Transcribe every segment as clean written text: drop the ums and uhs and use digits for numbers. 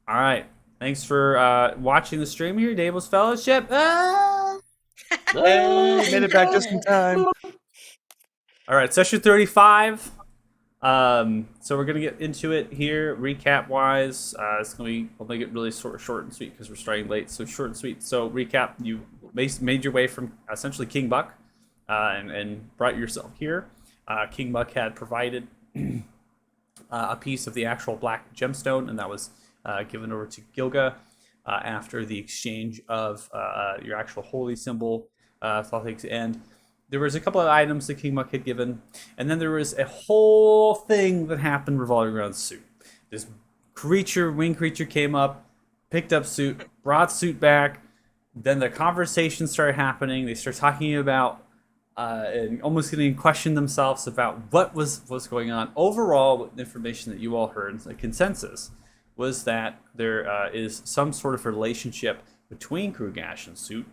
All right. Thanks for watching the stream here, Davis Fellowship. Hey, made it back just in time. All right, session 35. So we're gonna get into it here, recap wise. It's gonna be I'll make it really short and sweet because we're starting late. So short and sweet. So recap: you made your way from essentially King Buck, and brought yourself here. King Buck had provided a piece of the actual black gemstone, and that was given over to Gilga after the exchange of your actual holy symbol, Thothics. And there was a couple of items that King Muck had given, and then there was a whole thing that happened revolving around Suit. This wing creature came up, picked up Suit, brought Suit back. Then the conversation started happening. They started talking about and almost getting questioned themselves about what was going on. Overall, the information that you all heard, the consensus, was that there is some sort of relationship between Krugash and Suit,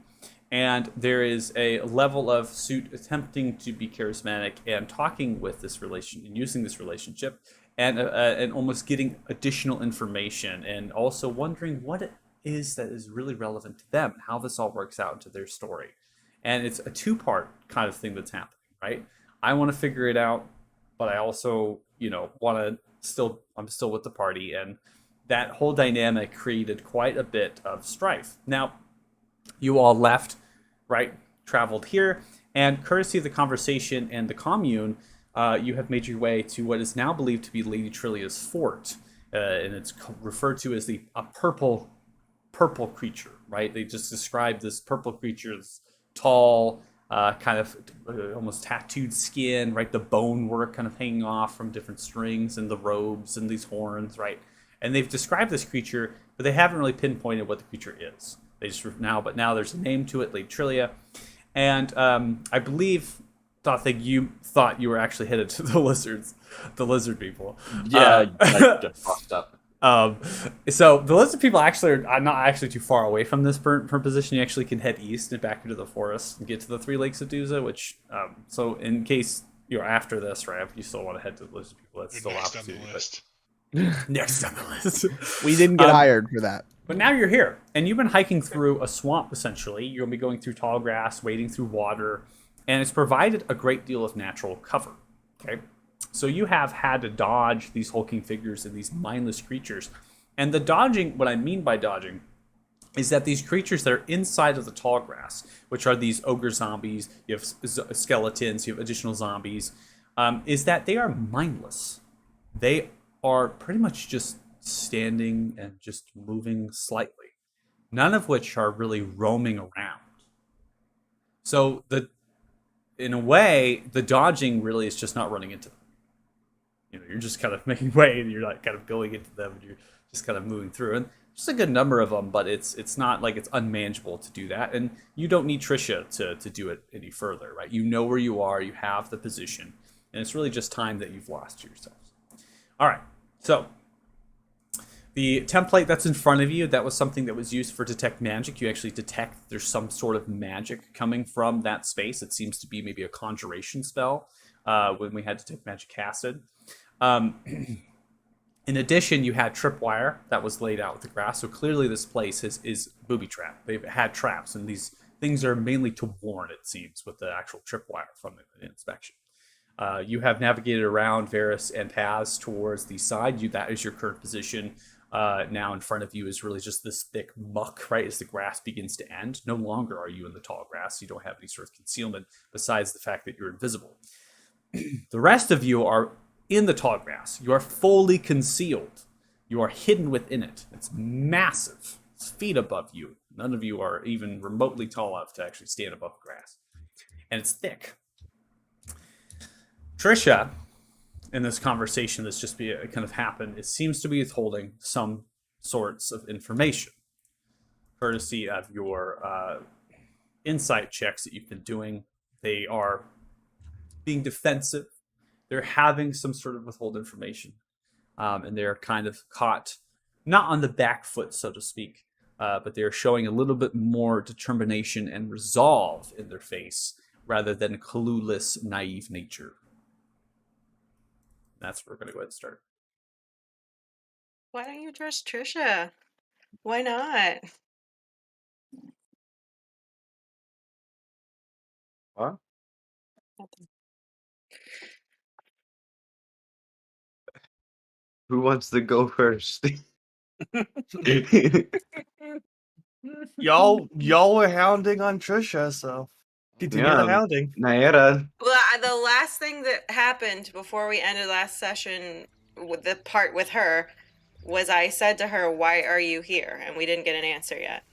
and there is a level of Suit attempting to be charismatic and talking with this relation and using this relationship, and almost getting additional information, and also wondering what it is that is really relevant to them, how this all works out into their story. And it's a two-part kind of thing that's happening, right? I want to figure it out, but I also, want to I'm still with the party, and that whole dynamic created quite a bit of strife. Now, you all left, right? Traveled here, and courtesy of the conversation and the commune, you have made your way to what is now believed to be Lady Trillia's fort, and it's referred to as the a purple creature, right? They just describe this purple creature as tall, kind of almost tattooed skin, right? The bone work kind of hanging off from different strings and the robes and these horns, right? And they've described this creature, but they haven't really pinpointed what the creature is. They just but now there's a name to it, Lady Trillia, and I believe you thought you were actually headed to the lizards, the lizard people. Yeah, I just fucked up. Um, so the lizard people actually are not actually too far away from this burnt position. You actually can head east and back into the forest and get to the Three Lakes of Duza. Which, so in case you're after this, right, if you still want to head to the lizard people, that's You're still an next on the opportunity. list. But next on the list, We didn't get hired for that. but now you're here, and you've been hiking through a swamp. Essentially, you're gonna be going through tall grass, wading through water, and it's provided a great deal of natural cover. Okay, so you have had to dodge these hulking figures and these mindless creatures. And the dodging, what I mean by dodging, is that these creatures that are inside of the tall grass, which are these ogre zombies, you have skeletons, you have additional zombies, is that they are mindless. They are pretty much just standing and just moving slightly, none of which are really roaming around. So in a way, the dodging really is just not running into them. You're just kind of making way, and you're like kind of going into them, and you're just kind of moving through. And just a good number of them, but it's not like it's unmanageable to do that. And you don't need Trisha to do it any further, right? You know where you are, you have the position, and it's really just time that you've lost to yourselves. All right, so the template that's in front of you, that was something that was used for detect magic. You actually detect there's some sort of magic coming from that space. It seems to be maybe a conjuration spell when we had detect magic casted. Um, in addition, you had tripwire that was laid out with the grass. So clearly, this place is booby trap. They've had traps, and these things are mainly to warn. It seems with the actual tripwire from the inspection. You have navigated around Varus and Taz towards the side. That is your current position. Now in front of you is really just this thick muck, right? As the grass begins to end. No longer are you in the tall grass. You don't have any sort of concealment besides the fact that you're invisible. The rest of you are in the tall grass. You are fully concealed. You are hidden within it. It's massive. It's feet above you. None of you are even remotely tall enough to actually stand above grass. And it's thick. Trisha, in this conversation that's just kind of happened, it seems to be withholding some sorts of information, courtesy of your insight checks that you've been doing. They are being defensive. They're having some sort of withhold information, and they're kind of caught, not on the back foot, so to speak, but they're showing a little bit more determination and resolve in their face rather than clueless, naive nature. That's where we're going to go ahead and start. Why don't you trust Trisha? Why not? What? Who wants to go first? Y'all were hounding on Trisha, so continue the Yeah, hounding. Naira. Well, the last thing that happened before we ended last session with the part with her was I said to her, "Why are you here?" And we didn't get an answer yet.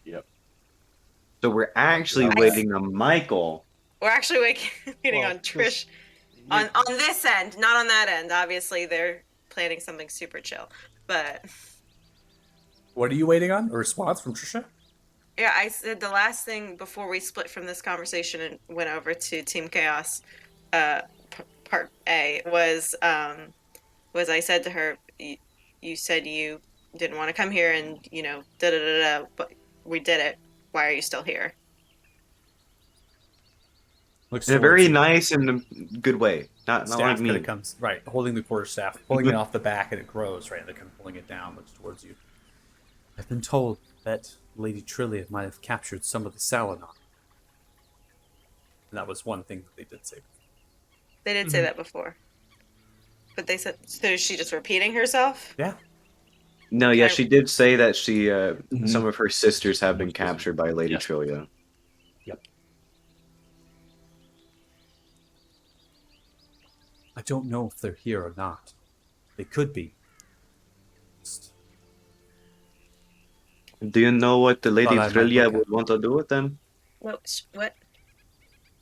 Yep. So we're actually Yeah. waiting on Michael. We're actually waiting Well, on Trish on this end, not on that end. Obviously, they're planning something super chill. But What are you waiting on? A response from Trisha? yeah, I said the last thing before we split from this conversation and went over to Team Chaos, part A was I said to her, you said you didn't want to come here, and da da da da, but we did it. Why are you still here? Looks In a towards very you. nice and good way. Not like Staff kind me. of comes right, holding the quarter staff, pulling it off the back, and it grows. Right, they're kind of pulling it down. Looks towards you. I've been told that Lady Trillia might have captured some of the Salinon. And that was one thing that they did say. They did say that before, but they said, so is she just repeating herself? Yeah. No, yeah, I- she did say that she Mhm. some of her sisters have been Most sisters. captured by Lady Yes. Trillia. Yep. I don't know if they're here or not. They could be. Just Do you know what the Lady thought I might Trillia look would at want to do with them? What?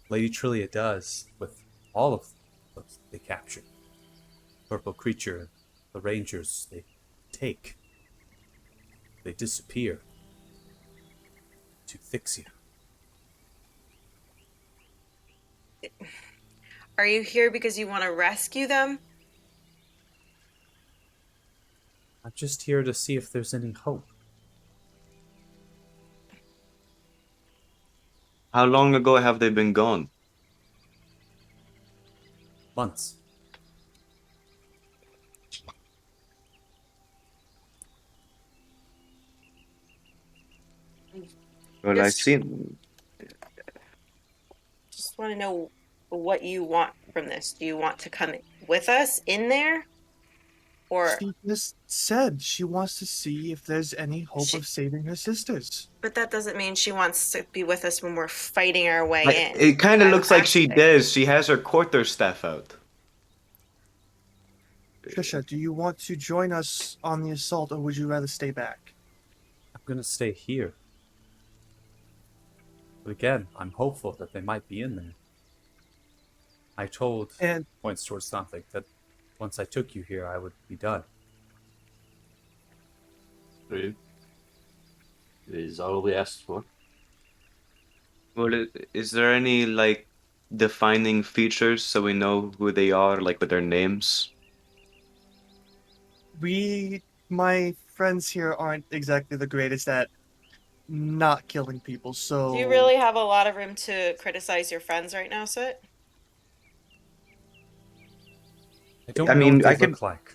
Lady Trillia does with all of those they captured. Purple creature, the rangers, they take. They disappear. To Thixia. Are you here because you want to rescue them? I'm just here to see if there's any hope. How long ago have they been gone? Months. Well, I Just- see. Just want to know what you want from this. Do you want to come with us in there? Or She just said she wants to see if there's any hope of saving her sisters. but that doesn't mean she wants to be with us when we're fighting our way in. It kind of by the looks like she tactic. does. She has her quarterstaff out. Trisha, do you want to join us on the assault, or would you rather stay back? I'm gonna stay here. But again, I'm hopeful that they might be in there. I told, And points towards something, that once I took you here, I would be done. It is all we asked for. Well, is there any like defining features so we know who they are, like with their names? my friends here aren't exactly the greatest at not killing people, so... Do you really have a lot of room to criticize your friends right now, Soot? I don't I know mean, what they I could- look like.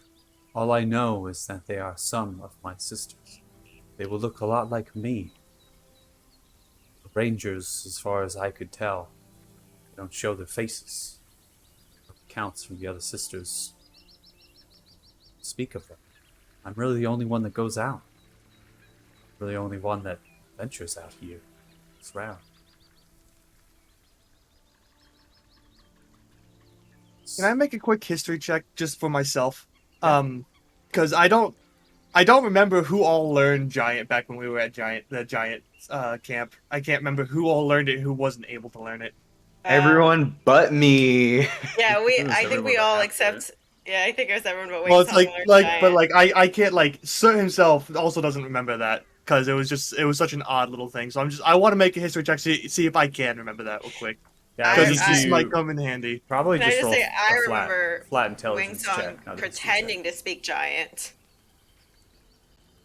All I know is that they are some of my sisters. They will look a lot like me. The Rangers, as far as I could tell, they don't show their faces. Accounts from the other sisters speak of them. I'm really the only one that goes out. Really the only one that ventures out here. This round. Can I make a quick history check just for myself? Because I don't remember who all learned Giant back when we were at the Giant camp. I can't remember who all learned it, who wasn't able to learn it. Everyone but me. Yeah, It was I think everyone we but all Half accept. Yeah, I think it was everyone but Wing Well, it's Song learned Giant. but I can't Sir himself also doesn't remember that because it was such an odd little thing. So I want to make a history check see if I can remember that real quick Yeah, because I- this I- might come in handy. probably Can I just just roll say I a remember flat Wing intelligence Song check. Not a history pretending check. to speak Giant.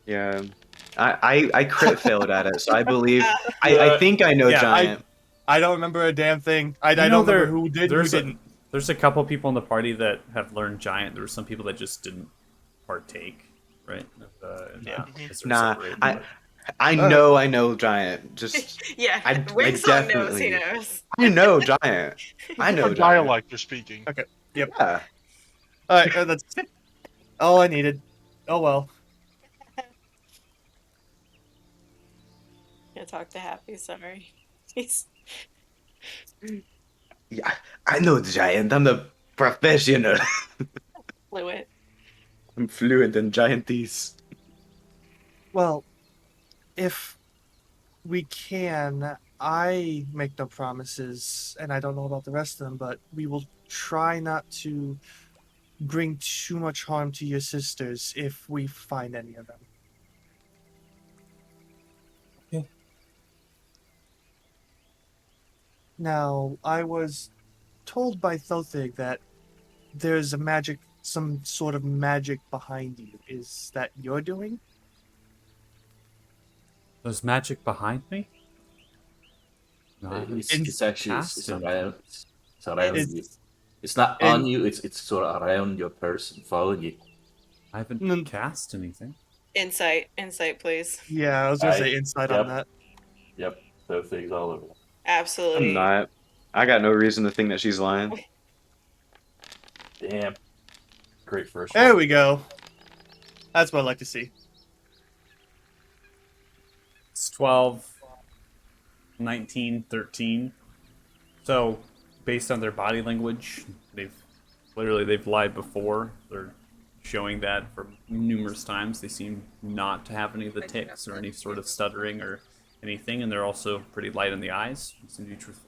Yeah. I crit failed at it, so I believe I think I know Yeah, Giant. I don't remember a damn thing. I You don't know, remember who did and who didn't. There's a couple people in the party that have learned Giant. There were some people that just didn't partake, right? Yeah. It's Nah, separated, I but- I know Giant. Just Yeah, I Wingsong knows he definitely knows. I know Giant. I know What Giant. dialect you're speaking? Okay. Yep. Yeah. All right. That's all I needed. Oh well. Can't talk to Happy, sorry. He's Yeah. I know Giant. I'm the professional. fluent. I'm fluent in Giantese. Well, if we can, I make no promises, and I don't know about the rest of them, but we will try not to bring too much harm to your sisters if we find any of them. Okay. Now, I was told by Thothig that there's some sort of magic behind you. Is that you're doing? There's magic behind me. No, I haven't In- It's actually cast it's it. around it's around you. It's It's not on and you. It's sort of around your person, following you. I haven't Mm. cast anything. Insight, please. yeah, I was gonna I say insight yep on that. yep. Those things all over. I'm Absolutely. not. I got no reason to think that she's lying. Damn. Great first There one. we go. That's what I like to see. It's 12, 19, 13. So, based on their body language, they've lied before. They're showing that for numerous times. They seem not to have any of the tics or any sort of stuttering or anything, and they're also pretty light in the eyes. They seem to be truthful.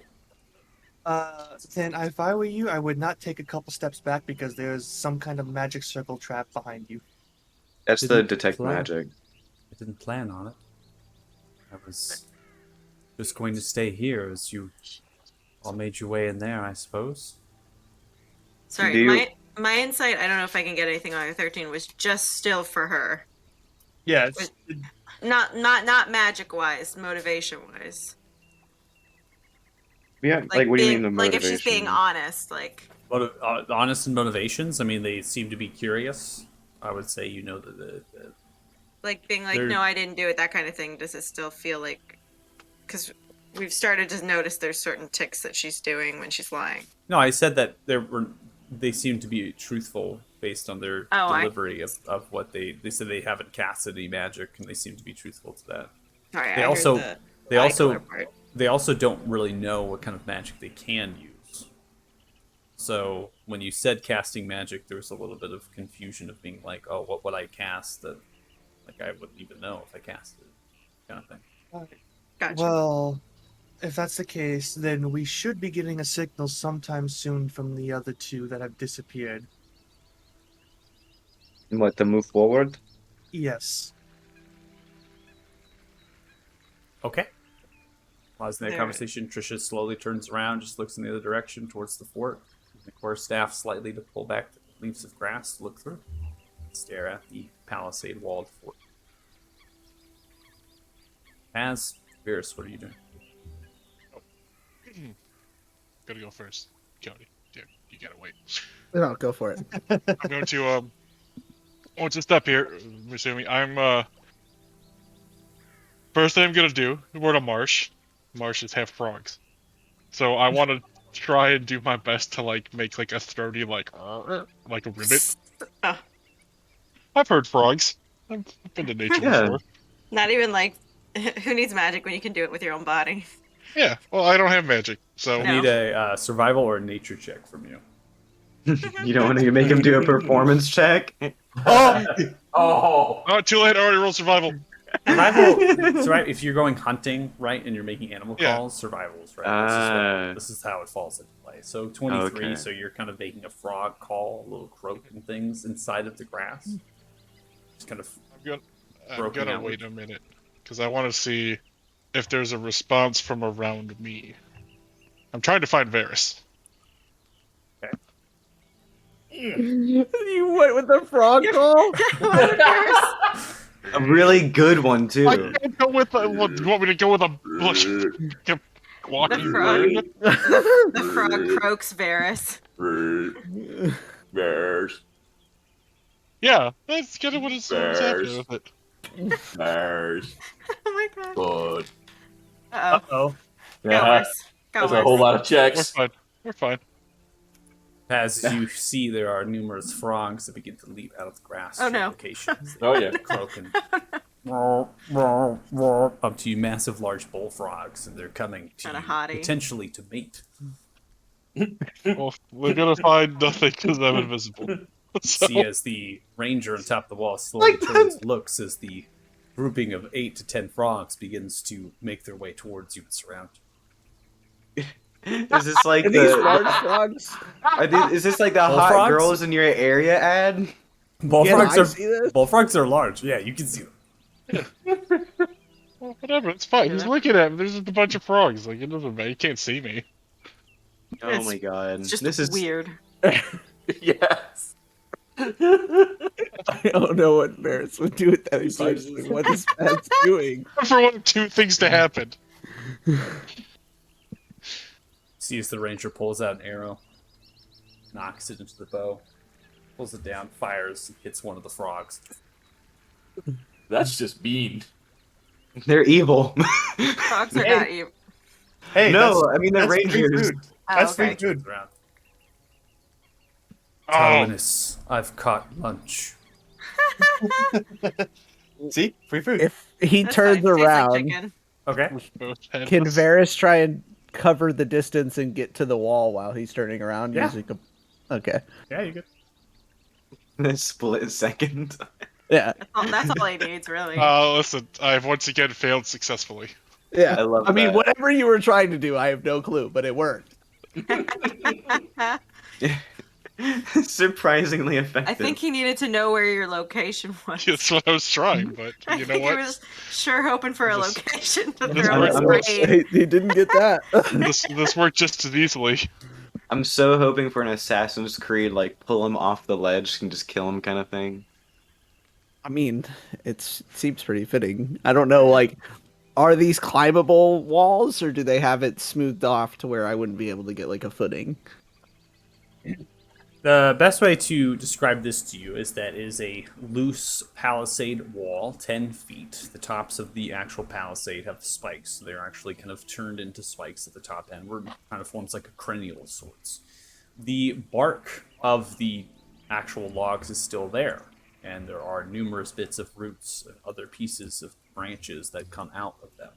Then if I were you, I would not take a couple steps back because there's some kind of magic circle trap behind you. That's the Didn't detect plan- magic. I didn't plan on it. I was just going to stay here as you all made your way in there, I suppose. Sorry, Do you- my insight, I don't know if I can get anything on 13, was just still for her. Yeah, Not magic wise, motivation wise. Yeah, like what do you mean the like if motivation? she's being honest, like Honest and motivations. I mean, they seem to be curious. I would say, you know, being like, They're- no, I didn't do it, that kind of thing. Does it still feel like? Because we've started to notice there's certain ticks that she's doing when she's lying. No, I said that they seem to be truthful based on their delivery of what they said. They haven't casted any magic, and they seem to be truthful to that. Sorry, They I also- heard They eye also color part. they also don't really know what kind of magic they can use. So when you said casting magic, there was a little bit of confusion of being like, oh, what would I cast that like I wouldn't even know if I cast it, kind of thing. Gotcha. well, if that's the case, then we should be getting a signal sometime soon from the other two that have disappeared. What, to move forward? Yes. Okay. Pausing that There- conversation, Trisha slowly turns around, just looks in the other direction towards the fort. The quarterstaff slightly to pull back the leaves of grass to look through. Stare at the palisade walled fort. As Virus, what are you doing? Gotta go first, Cody. Dude, you gotta wait. No, go for it. I'm going to once a step here. I'm assuming first thing I'm gonna do. We're to Marsh. Marsh is half frogs, so I want to try and do my best to make like a throaty like a ribbit. Oh, I've heard frogs. I've been to nature Yeah. before. not even like, who needs magic when you can do it with your own body? Yeah. Well, I don't have magic, so I No. need a survival or a nature check from you. You don't want to make him do a performance check? Oh, Oh, oh, too late. I already rolled survival. Survival. So right, if you're going hunting, right, and you're making animal Yeah. calls, survivals, right? Ah. This is how it falls into play. So 23. Okay. So you're kind of making a frog call, a little croak and things inside of the grass. Just kind of. I'm Broken gonna out wait with- a minute because I want to see if there's a response from around me. I'm trying to find Varys. You went with the frog call? A really good one, I too. can't go with a. What, do you want me to go with a walking The frog. bird? The frog croaks Varys. Bears. Yeah, that's kind of what it's happening with it. Bears. Oh my god. Good. Uh oh. Oh, Go Yeah, Mars. Go that's a Mars. whole lot of We're checks. fine. We're fine. As you see, there are numerous frogs that begin to leap out of the grass Oh, to your no. locations. Oh, yeah. Croaking. Up to you, massive, large bullfrogs, and they're coming to Kinda you, hottie. potentially to mate. Well, we're gonna find nothing because I'm invisible. So, See as the ranger on top of the wall slowly turns, looks as the grouping of 8 to 10 frogs begins to make their way towards you and surround you. Is this like Are these the large frogs? is this like the hot Bullfrogs? girls in your area ad? Bullfrogs I see this? are large. Yeah, you can see them. well, whatever, it's fine. He's looking at me. There's just a bunch of frogs. Like, it doesn't matter. You can't see me. Oh my god. It's just This is weird. Yes. I don't know what Barris would do with that advice. What is Matt's doing? For one of two things to happen. See as the ranger pulls out an arrow, knocks it into the bow, pulls it down, fires, and hits one of the frogs. That's just mean. they're evil. Frogs are not you. hey, No, I mean, they're that's free rangers. food. Oh, That's okay. free food. Around. Oh, Talonus, I've caught lunch. See, free food. If he That's turns fine. Tastes like around, chicken. Okay. we both had can this. Varys try and cover the distance and get to the wall while he's turning around Yeah. using a... Okay. Yeah, you good. A split second. Yeah. That's all he needs, really. Listen, I've once again failed successfully. Yeah. I love I mean, that. whatever you were trying to do, I have no clue, but it worked. Surprisingly effective. I think he needed to know where your location was. That's what I was trying, but I you know think what? he was sure hoping for a This- location to this throw works- his I'm- raid. He didn't get that. This worked just as easily. I'm so hoping for an Assassin's Creed, like, pull him off the ledge and just kill him kind of thing. I mean, it seems pretty fitting. I don't know, like, are these climbable walls, or do they have it smoothed off to where I wouldn't be able to get, like, a footing? The best way to describe this to you is that it is a loose palisade wall, 10 feet. The tops of the actual palisade have spikes. So they're actually kind of turned into spikes at the top end, where it kind of forms like a cranial of sorts. The bark of the actual logs is still there, and there are numerous bits of roots and other pieces of branches that come out of them.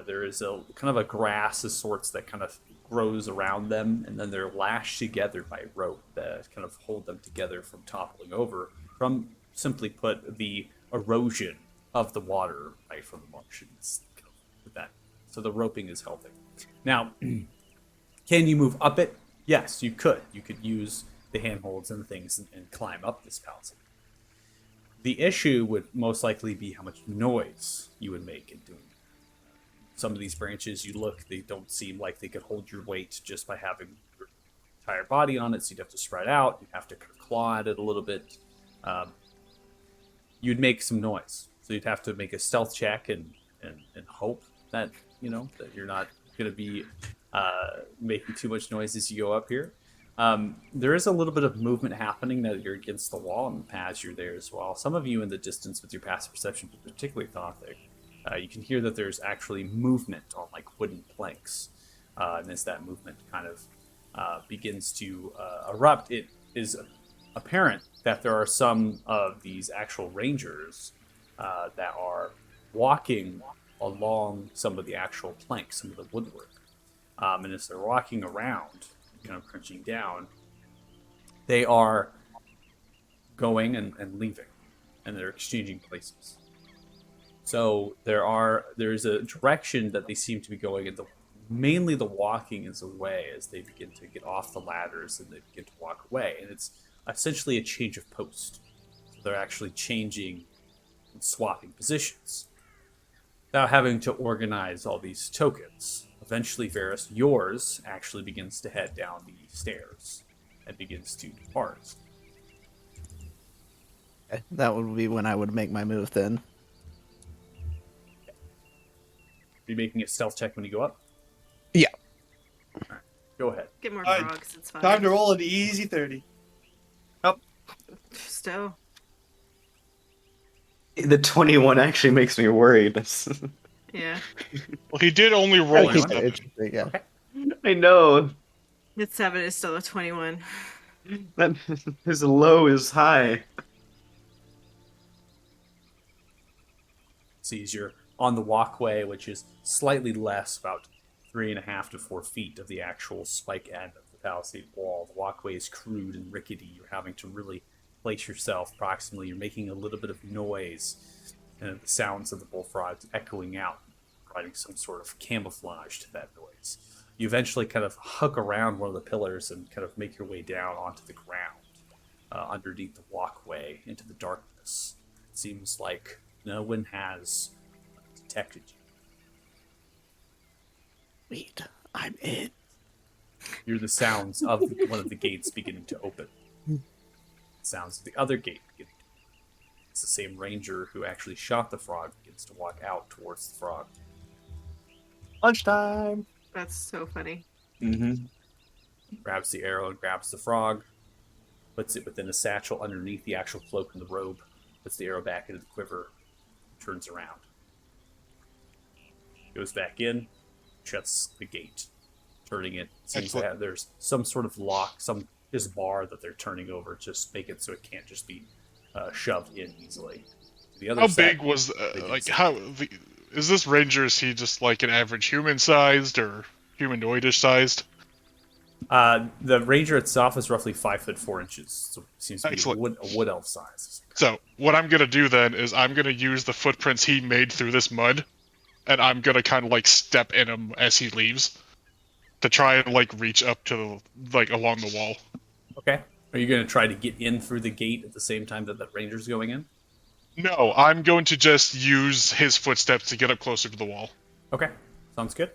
There is a kind of a grass of sorts that kind of grows around them, and then they're lashed together by rope that kind of hold them together from toppling over, from, simply put, the erosion of the water right from the marsh. And it's kind of with that. So the roping is helping. Now, can you move up it? Yes, you could. You could use the handholds and things and climb up this palisade. The issue would most likely be how much noise you would make in doing it. Some of these branches, you look, they don't seem like they could hold your weight just by having your entire body on it, so you'd have to spread out, you'd have to claw at it a little bit. You'd make some noise. So you'd have to make a stealth check and hope that, you know, that you're not going to be making too much noise as you go up here. There is a little bit of movement happening now that you're against the wall, and as you're there as well. Some of you in the distance with your passive perception, particularly Thothic, you can hear that there's actually movement on like wooden planks. And as that movement kind of begins to erupt, it is apparent that there are some of these actual rangers that are walking along some of the actual planks, some of the woodwork. And as they're walking around, kind of crunching down, they are going and leaving, and they're exchanging places. So there's a direction that they seem to be going, and mainly the walking is away as they begin to get off the ladders and they begin to walk away, and it's essentially a change of post. So they're actually changing and swapping positions without having to organize all these tokens. Eventually, Varys, yours actually begins to head down the stairs and begins to depart. That would be when I would make my move then. Are you making a stealth check when you go up? Yeah. All right, go ahead. Get more Alright, frogs, it's fine. Time to roll an easy 30. Still. The 21 actually makes me worried. Yeah. Well, he did only Gotta roll a keep it 7. interesting, yeah. Okay. I know. His 7 is still a 21. That his low is high. Sees you're on the walkway, which is slightly less, about 3.5 to 4 feet of the actual spike end of the palisade wall. The walkway is crude and rickety. You're having to really place yourself proximally. You're making a little bit of noise, and the sounds of the bullfrogs echoing out, providing some sort of camouflage to that noise. You eventually kind of hook around one of the pillars and kind of make your way down onto the ground underneath the walkway into the darkness. It seems like no one has detected you. Wait, I'm in. You hear the sounds of one of the gates beginning to open. Sounds of the other gate beginning to open. It's the same ranger who actually shot the frog begins to walk out towards the frog. Lunchtime. That's so funny. Mm-hmm. Grabs the arrow and grabs the frog, puts it within a satchel underneath the actual cloak and the robe, puts the arrow back into the quiver, turns around. Goes back in, shuts the gate, turning it. Seems to have there's some sort of lock, some this bar that they're turning over, just make it so it can't just be shoved in easily. The other How side, big was they did like say- how is this ranger? Is he just like an average human sized or humanoidish sized? The ranger itself is roughly 5'4", so it seems to be Excellent. a wood elf size. So what I'm gonna do then is I'm gonna use the footprints he made through this mud, and I'm gonna kind of like step in him as he leaves, to try and like reach up to like along the wall. Okay. Are you going to try to get in through the gate at the same time that the ranger's going in? No, I'm going to just use his footsteps to get up closer to the wall. Okay. Sounds good.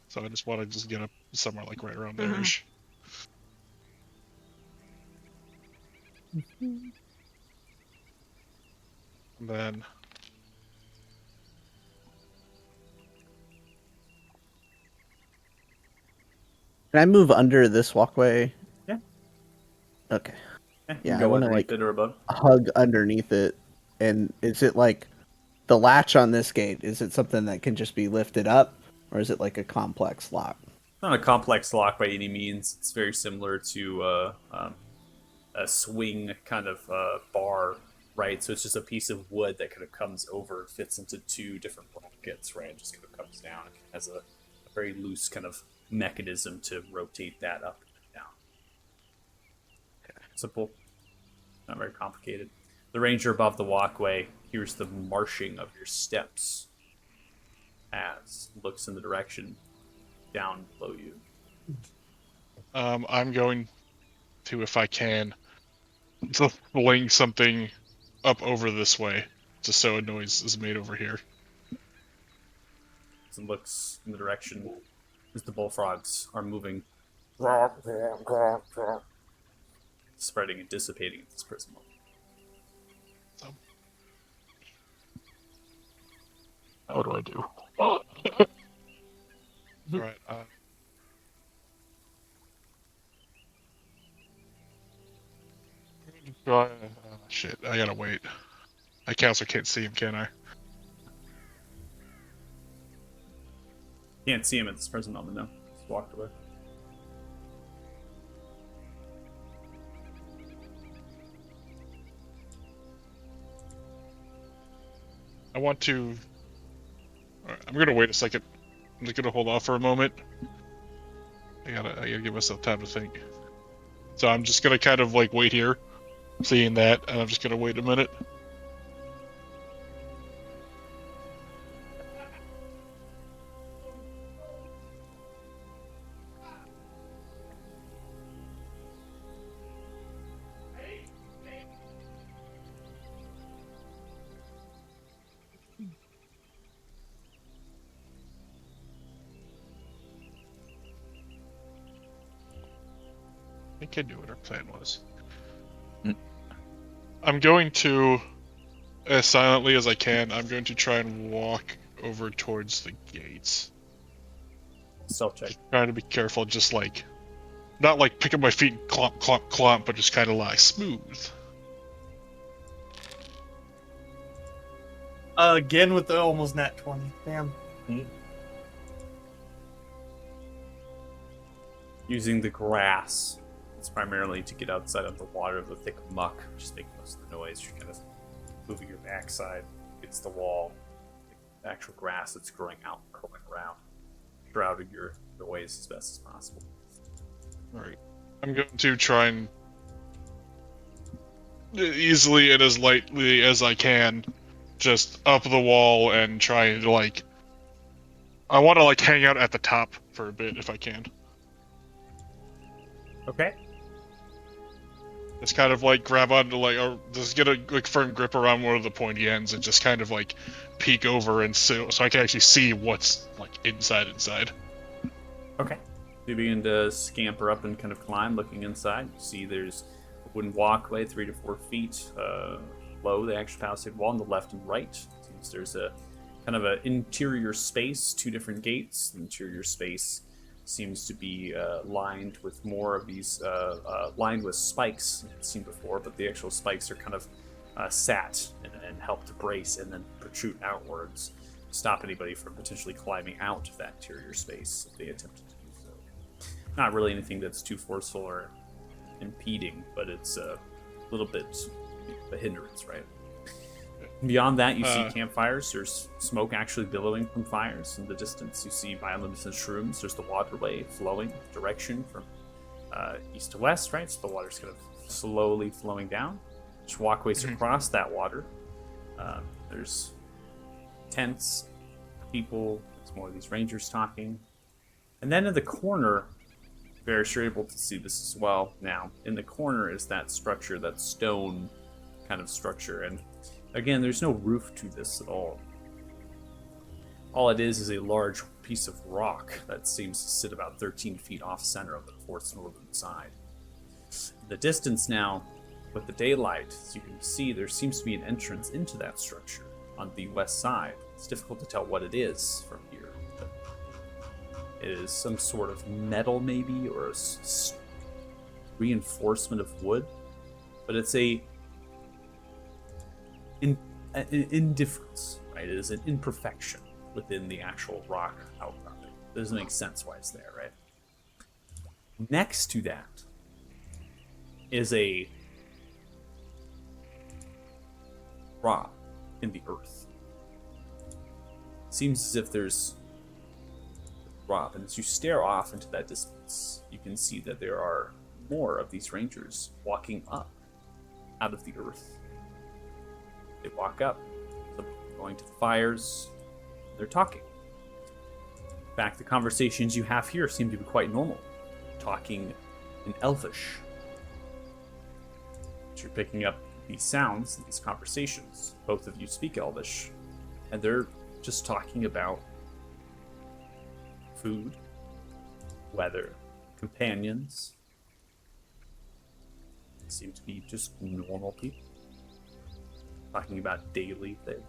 So I just want to just get up somewhere like right around there-ish. And then Can I move under this walkway? Yeah. Okay. You Yeah, can I go wanna, underneath like- it or above. Hug underneath it. And is it like the latch on this gate? Is it something that can just be lifted up? Or is it like a complex lock? It's not a complex lock by any means. It's very similar to a swing kind of bar, right? So it's just a piece of wood that kind of comes over and fits into two different brackets, right? It just kind of comes down. It has a very loose kind of mechanism to rotate that up and down. Simple, not very complicated. The ranger above the walkway hears the marching of your steps as looks in the direction down below you. I'm going to, if I can, to fling something up over this way, just so a noise is made over here. And looks in the direction as the bullfrogs are moving, spreading and dissipating at this present moment. What do I do? Alright, shit, I gotta wait. I also can't see him, can I? Can't see him at this present moment, no. He's walked away. I want to... Alright, I'm gonna wait a second. I'm just gonna hold off for a moment. I gotta give myself time to think. So I'm just gonna kind of like wait here, seeing that, and I'm just gonna wait a minute. I think I knew what our plan was. I'm going to, as silently as I can, I'm going to try and walk over towards the gates. Self check. Trying to be careful, just like not like pick up my feet and clomp, clomp, clomp, but just kind of like smooth. Again with the almost nat 20. Damn. Using the grass, it's primarily to get outside of the water of the thick muck, which is making most of the noise. You're kind of moving your backside against the wall. The actual grass that's growing out, curling around, shrouding your noise as best as possible. All right, I'm going to try and easily and as lightly as I can, just up the wall and try and like. I want to like hang out at the top for a bit if I can. Okay. Just kind of like grab onto like, or just get a like firm grip around one of the pointy ends and just kind of like peek over and so I can actually see what's like inside. Okay. You begin to scamper up and kind of climb, looking inside. You see there's a wooden walkway, 3 to 4 feet below the actual palisade wall on the left and right. Seems there's a kind of an interior space, 2 different gates. The interior space seems to be lined with more of these, lined with spikes I've seen before, but the actual spikes are kind of sat and help to brace and then protrude outwards, stop anybody from potentially climbing out of that interior space if they attempted to do so. Not really anything that's too forceful or impeding, but it's a little bit of a hindrance, right? Beyond that, you see campfires. There's smoke actually billowing from fires in the distance. You see bioluminescent shrooms. There's the waterway flowing direction from east to west, right? So the water's kind of slowly flowing down. There's walkways across that water. There's tents, people. There's more of these rangers talking. And then in the corner, Varys, you're able to see this as well now. In the corner is that structure, that stone kind of structure. And again, there's no roof to this at all. All it is a large piece of rock that seems to sit about 13 feet off center of the fort's northern side. In the distance now, with the daylight, as you can see, there seems to be an entrance into that structure on the west side. It's difficult to tell what it is from here. But it is some sort of metal, maybe, or a reinforcement of wood. But it's a indifference, right? It is an imperfection within the actual rock outcropping. It doesn't make sense why it's there, right? Next to that is a drop in the earth. Seems as if there's a drop, and as you stare off into that distance, you can see that there are more of these rangers walking up out of the earth. They walk up, going to the fires, they're talking. In fact, the conversations you have here seem to be quite normal. Talking in Elvish. But you're picking up these sounds, these conversations. Both of you speak Elvish, and they're just talking about food, weather, companions. They seem to be just normal people. Talking about daily things.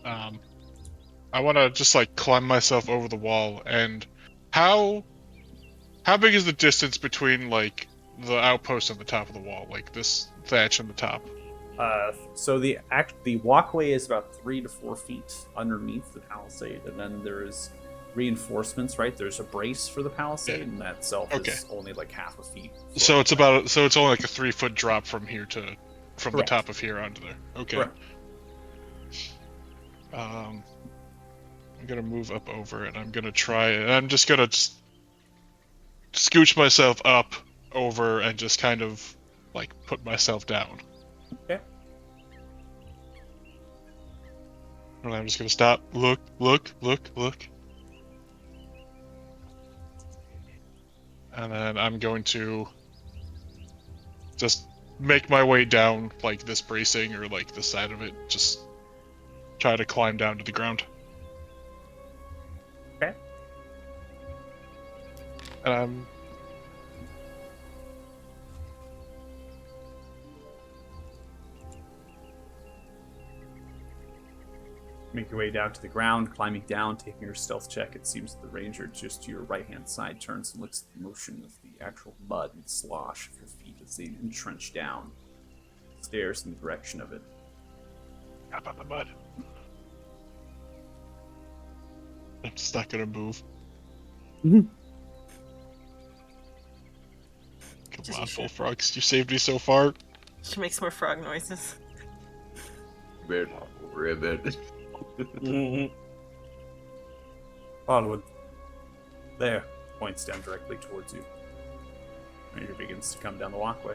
I want to just like climb myself over the wall. And how big is the distance between like the outpost and the top of the wall, like this thatch and the top? So the walkway is about 3 to 4 feet underneath the palisade, and then there is reinforcements. Right, there's a brace for the palisade, and that itself is only like half a feet. So it's only like a 3-foot drop from here to from Correct. the top of here onto there. Okay. Correct. I'm gonna move up over it. I'm gonna try it. I'm just gonna scooch myself up over and just kind of like put myself down. Okay. And I'm just gonna stop, look. And then I'm going to just make my way down like this bracing or like the side of it. Just try to climb down to the ground. Okay. And make your way down to the ground, climbing down, taking your stealth check. It seems that the ranger just to your right-hand side turns and looks at the motion of the actual mud and slosh of your feet as they entrench down, stares in the direction of it. How about the mud? I'm just not gonna move. Mhm. Come Just on, you should. bullfrogs. You saved me so far. Should make some more frog noises. Ribbit. Onward. There. Points down directly towards you. Ranger begins to come down the walkway.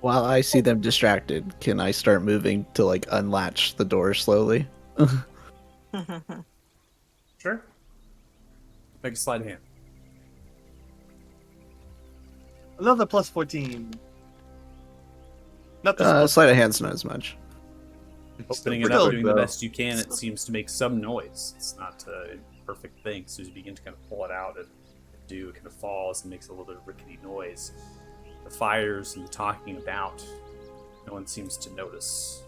While I see them distracted, can I start moving to like unlatch the door slowly? Sure. Make a sleight of hand. Another plus 14. Not this plus. Sleight of hand's not as much. Opening it Still up, doing the though. best you can, it seems to make some noise. It's not a perfect thing, so as you begin to kind of pull it out, it kind of falls and makes a little bit of rickety noise. The fires and the talking about, no one seems to notice.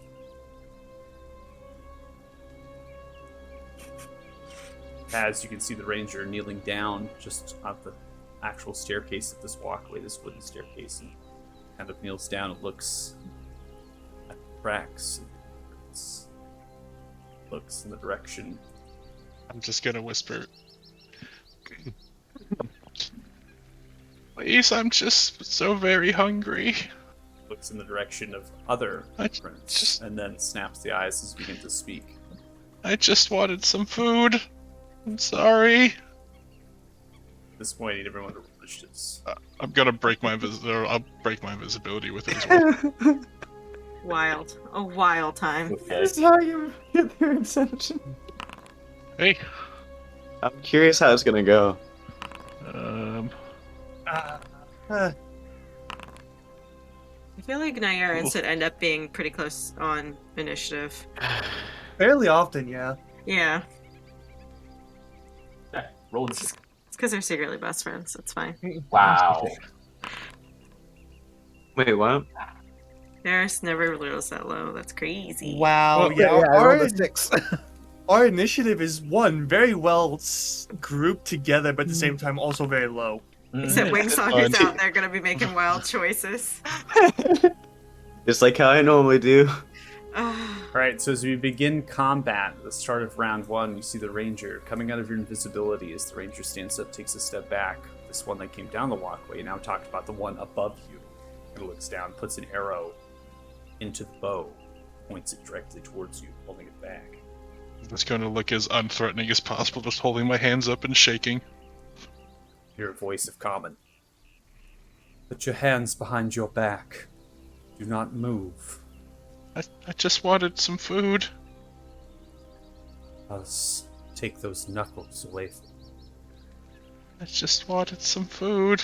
As you can see the ranger kneeling down just at the actual staircase of this walkway, this wooden staircase, and kind of kneels down and looks at the cracks. Looks in the direction. I'm just gonna whisper. Please, I'm just so very hungry. Looks in the direction of other I prints, just- and then snaps the eyes as you begin to speak. I just wanted some food. I'm sorry. At this point, I need everyone to roll initiatives. I'm gonna break my I'll break my invisibility with it as well. Wild. A wild time. Okay. This is how you get their attention. Hey. I'm curious how it's gonna go. Uh, I feel like Nair and Sid end up being pretty close on initiative. fairly often, yeah. Yeah, Yeah, roll it. it's because they're secretly best friends. It's fine. Wow. Wait, what? Theirs never rolls that low. That's crazy. Wow, Well, yeah. I our, rolled a 6. our initiative is one very well grouped together, but at the same time also very low. Except Mm. Wingstalker's fine. out there gonna be making wild choices. Just like how I normally do. Alright, so as we begin combat at the start of round 1, you see the ranger coming out of your invisibility as the ranger stands up, takes a step back. This one that came down the walkway, now talked about the one above you. He looks down, puts an arrow into the bow, points it directly towards you, holding it back. I'm just gonna look as unthreatening as possible, just holding my hands up and shaking. Hear a voice of common. Put your hands behind your back. Do not move. I just wanted some food. Us take those knuckles away from I just wanted some food.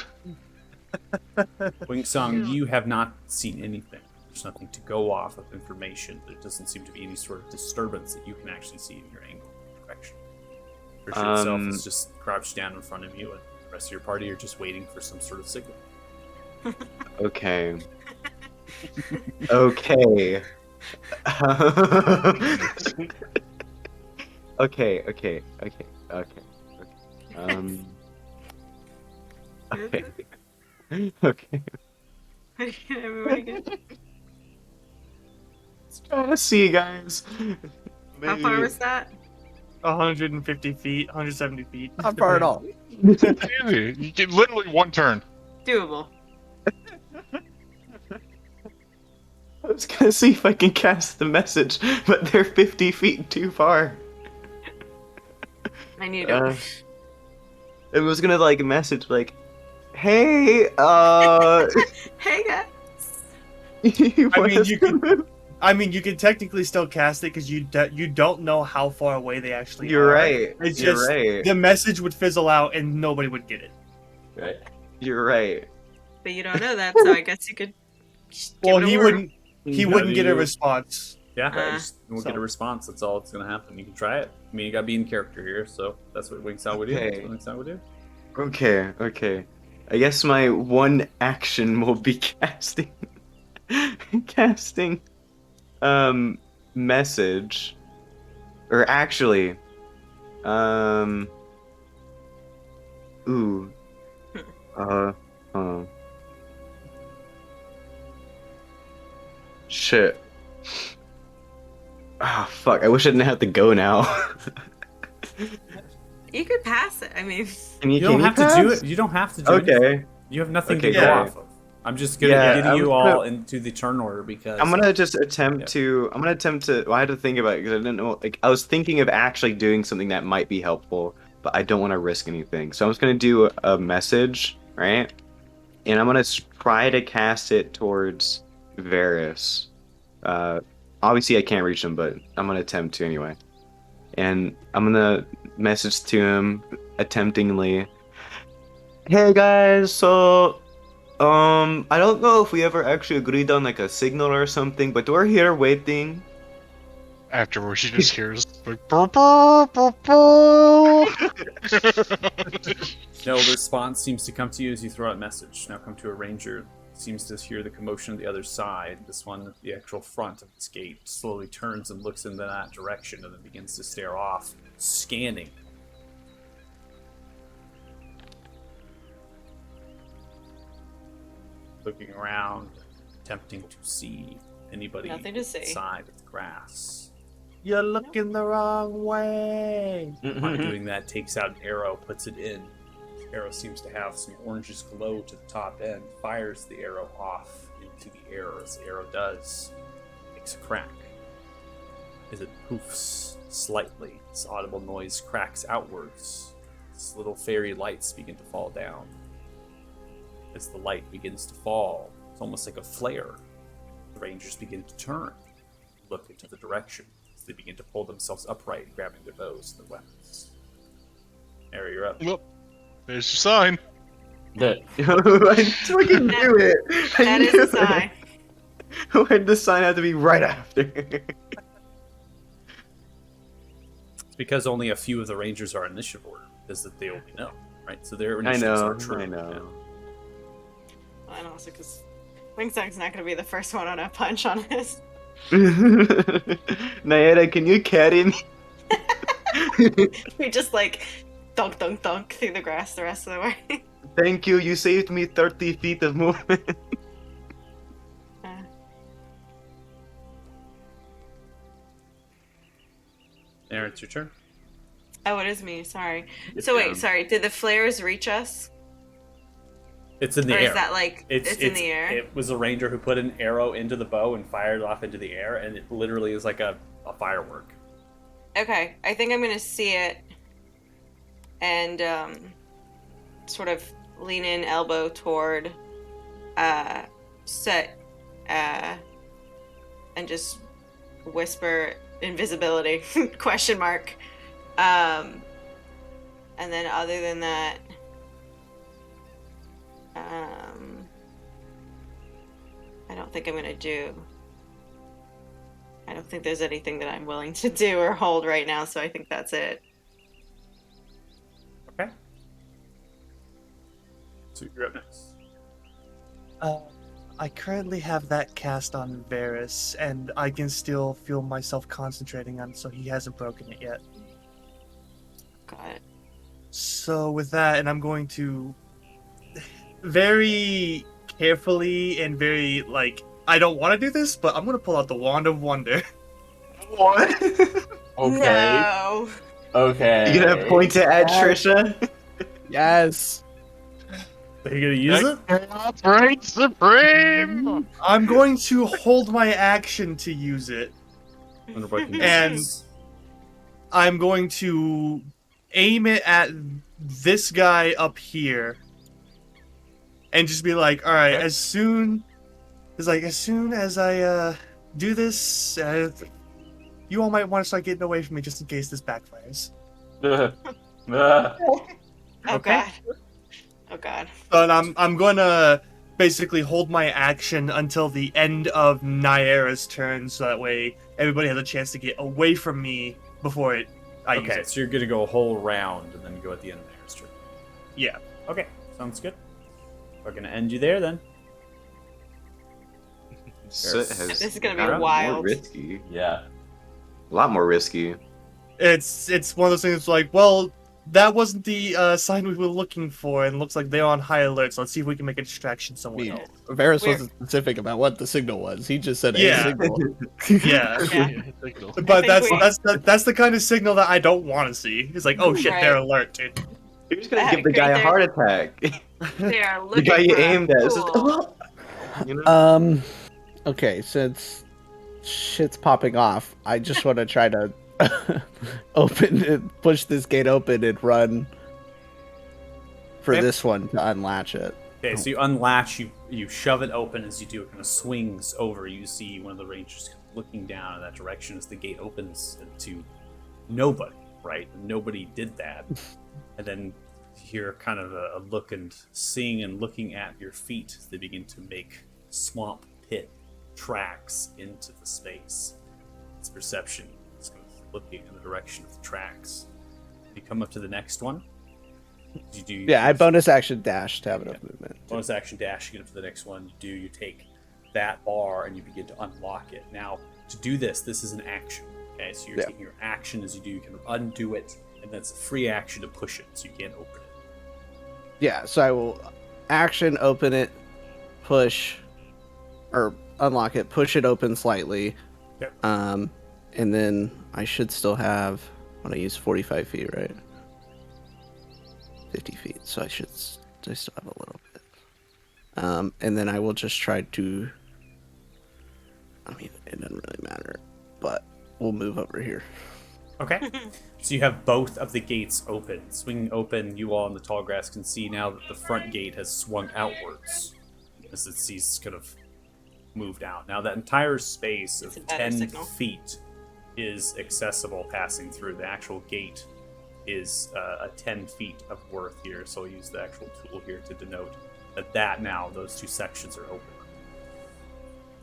Wingsong, you have not seen anything. There's nothing to go off of information. There doesn't seem to be any sort of disturbance that you can actually see in your angle direction. Christian itself is just crouched down in front of you, and the rest of your party are just waiting for some sort of signal. Okay. Okay. Okay. Okay. Okay. Everybody good? Let's try to see, guys. How far was that? 150 feet, 170 feet. Not far at all. Easy. You get literally one turn. Doable. I was gonna see if I can cast the message, but they're 50 feet too far. I need to. It was gonna like message like, "Hey, Hey guys. you I want mean, us you to could- move?" I mean, you can technically still cast it because you don't know how far away they actually You're are. right. It's You're just right. the message would fizzle out and nobody would get it. Right. You're right. But you don't know that, so I guess you could. Well, give it a he whirl. wouldn't. He How wouldn't do get a you- response. Yeah, we'll so- get a response. That's all that's going to happen. You can try it. I mean, you got to be in character here, so that's what Wingsong would do. Okay. That's what Wingsong would do. Okay. I guess my one action will be casting message. Or actually, um ooh. Uh uh shit. Ah, fuck. I wish I didn't have to go now. You could pass it. I mean, You don't have to do it. You don't have to do anything. Okay. You have nothing Okay, to go great. off of. I'm just gonna Yeah, get I'm you gonna- all into the turn order because I'm gonna just attempt Yeah. to. I'm gonna attempt to. Well, I had to think about it because I didn't know. Like, I was thinking of actually doing something that might be helpful, but I don't want to risk anything. So I'm just gonna do a message, right? And I'm gonna try to cast it towards Varys. Uh, obviously I can't reach him, but I'm gonna attempt to anyway. And I'm gonna message to him, attemptingly. Hey guys, so I don't know if we ever actually agreed on like a signal or something, but we're here waiting. Afterwards, she just hears like, "Burr, burr, burr, burr." no response seems to come to you as you throw out a message. Now come to a ranger. Seems to hear the commotion on the other side. This one, the actual front of this gate, slowly turns and looks in that direction and then begins to stare off, scanning. Looking around, attempting to see anybody Nothing to see. inside of the grass. You're looking the wrong way. Upon doing that, takes out an arrow, puts it in. The arrow seems to have some orangish glow to the top end, fires the arrow off into the air. As the arrow does, makes a crack. As it poofs slightly, this audible noise cracks outwards. These little fairy lights begin to fall down. As the light begins to fall, it's almost like a flare. The rangers begin to turn, look into the direction. They begin to pull themselves upright, grabbing their bows and their weapons. Harry, you're up. Well, there's your sign. The, I fucking knew it. I that is knew a sign. it. Why did the sign have to be right after? It's because only a few of the rangers are in initiative order, because that they only know, right? So their I initiatives know. are true. I know. And also because Wingsung's not going to be the first one on a punch on this. Nayera, can you carry me? We just like dunk, dunk, dunk through the grass the rest of the way. Thank you. You saved me 30 feet of movement. Aaron, it's your turn. Oh, it is me. Sorry. Yes, So wait, ma'am. sorry. Did the flares reach us, It's in the or air. is that like it's in the air? It was a ranger who put an arrow into the bow and fired it off into the air, and it literally is like a firework. Okay, I think I'm gonna see it and sort of lean in, elbow toward Set, and just whisper invisibility question mark. And then other than that, I don't think I'm gonna do. I don't think there's anything that I'm willing to do or hold right now, so I think that's it. Okay. So you're up next. I currently have that cast on Varys, and I can still feel myself concentrating on it, so he hasn't broken it yet. Got it. So with that, and I'm going to very carefully and very like I don't want to do this, but I'm gonna pull out the Wand of Wonder. What? okay. No. Okay. You gonna point it at Trisha? Yes. Are you gonna use it? Right supreme. I'm going to hold my action to use it. Wonder what And- conditions. I'm going to aim it at this guy up here, and just be like, "All right, Okay. as soon as I do this, you all might want to start getting away from me just in case this backfires." Oh Okay. god. Oh god. But I'm gonna basically hold my action until the end of Nyera's turn, so that way everybody has a chance to get away from me before I use Okay, it. so you're gonna go a whole round and then go at the end of Aaron's turn. Yeah. Okay, sounds good. We're gonna end you there then. Soot has This is gonna be gotten more wild. risky. Yeah. A lot more risky. It's one of those things like, well, that wasn't the sign we were looking for, and it looks like they're on high alert. So let's see if we can make a distraction I somewhere mean, else. Varys Where- wasn't specific about what the signal was. He just said Yeah. a signal. Yeah, Yeah. Signal. but I think that's the kind of signal that I don't want to see. It's like, oh shit, Right. they're alert, dude. You're just gonna That give the guy a great heart attack. They are The looking guy you for a aimed at. It's just, fool. you know? Okay, since shit's popping off, I just want to try to open it, push this gate open and run for Okay. this one to unlatch it. Okay, so you unlatch, you shove it open. As you do, it kind of swings over. You see one of the rangers looking down in that direction as the gate opens to nobody, right? Nobody did that. And then you hear kind of a look and seeing and looking at your feet as they begin to make swamp pit tracks into the space. It's perception. It's kind of looking in the direction of the tracks. You come up to the next one. You do. Yeah, I bonus action dash to have enough movement. Bonus action dash, you get up to the next one. You take that bar and you begin to unlock it. Now, to do this is an action. Okay, so you're Yeah. taking your action as you do, you can undo it, and that's a free action to push it, so you can't open it. Yeah, so I will action open it, push, or unlock it, push it open slightly. Yep. And then I should still have, when I use 45 feet, right? 50 feet, so I still have a little bit. And then I will just try to, I mean, it doesn't really matter, but we'll move over here. Okay. So you have both of the gates open. Swinging open, you all in the tall grass can see now that the front gate has swung outwards as it sees kind of moved out. Now that entire space of It's a better 10 signal. feet is accessible passing through. The actual gate is a 10 feet of worth here, so I'll use the actual tool here to denote that now those two sections are open.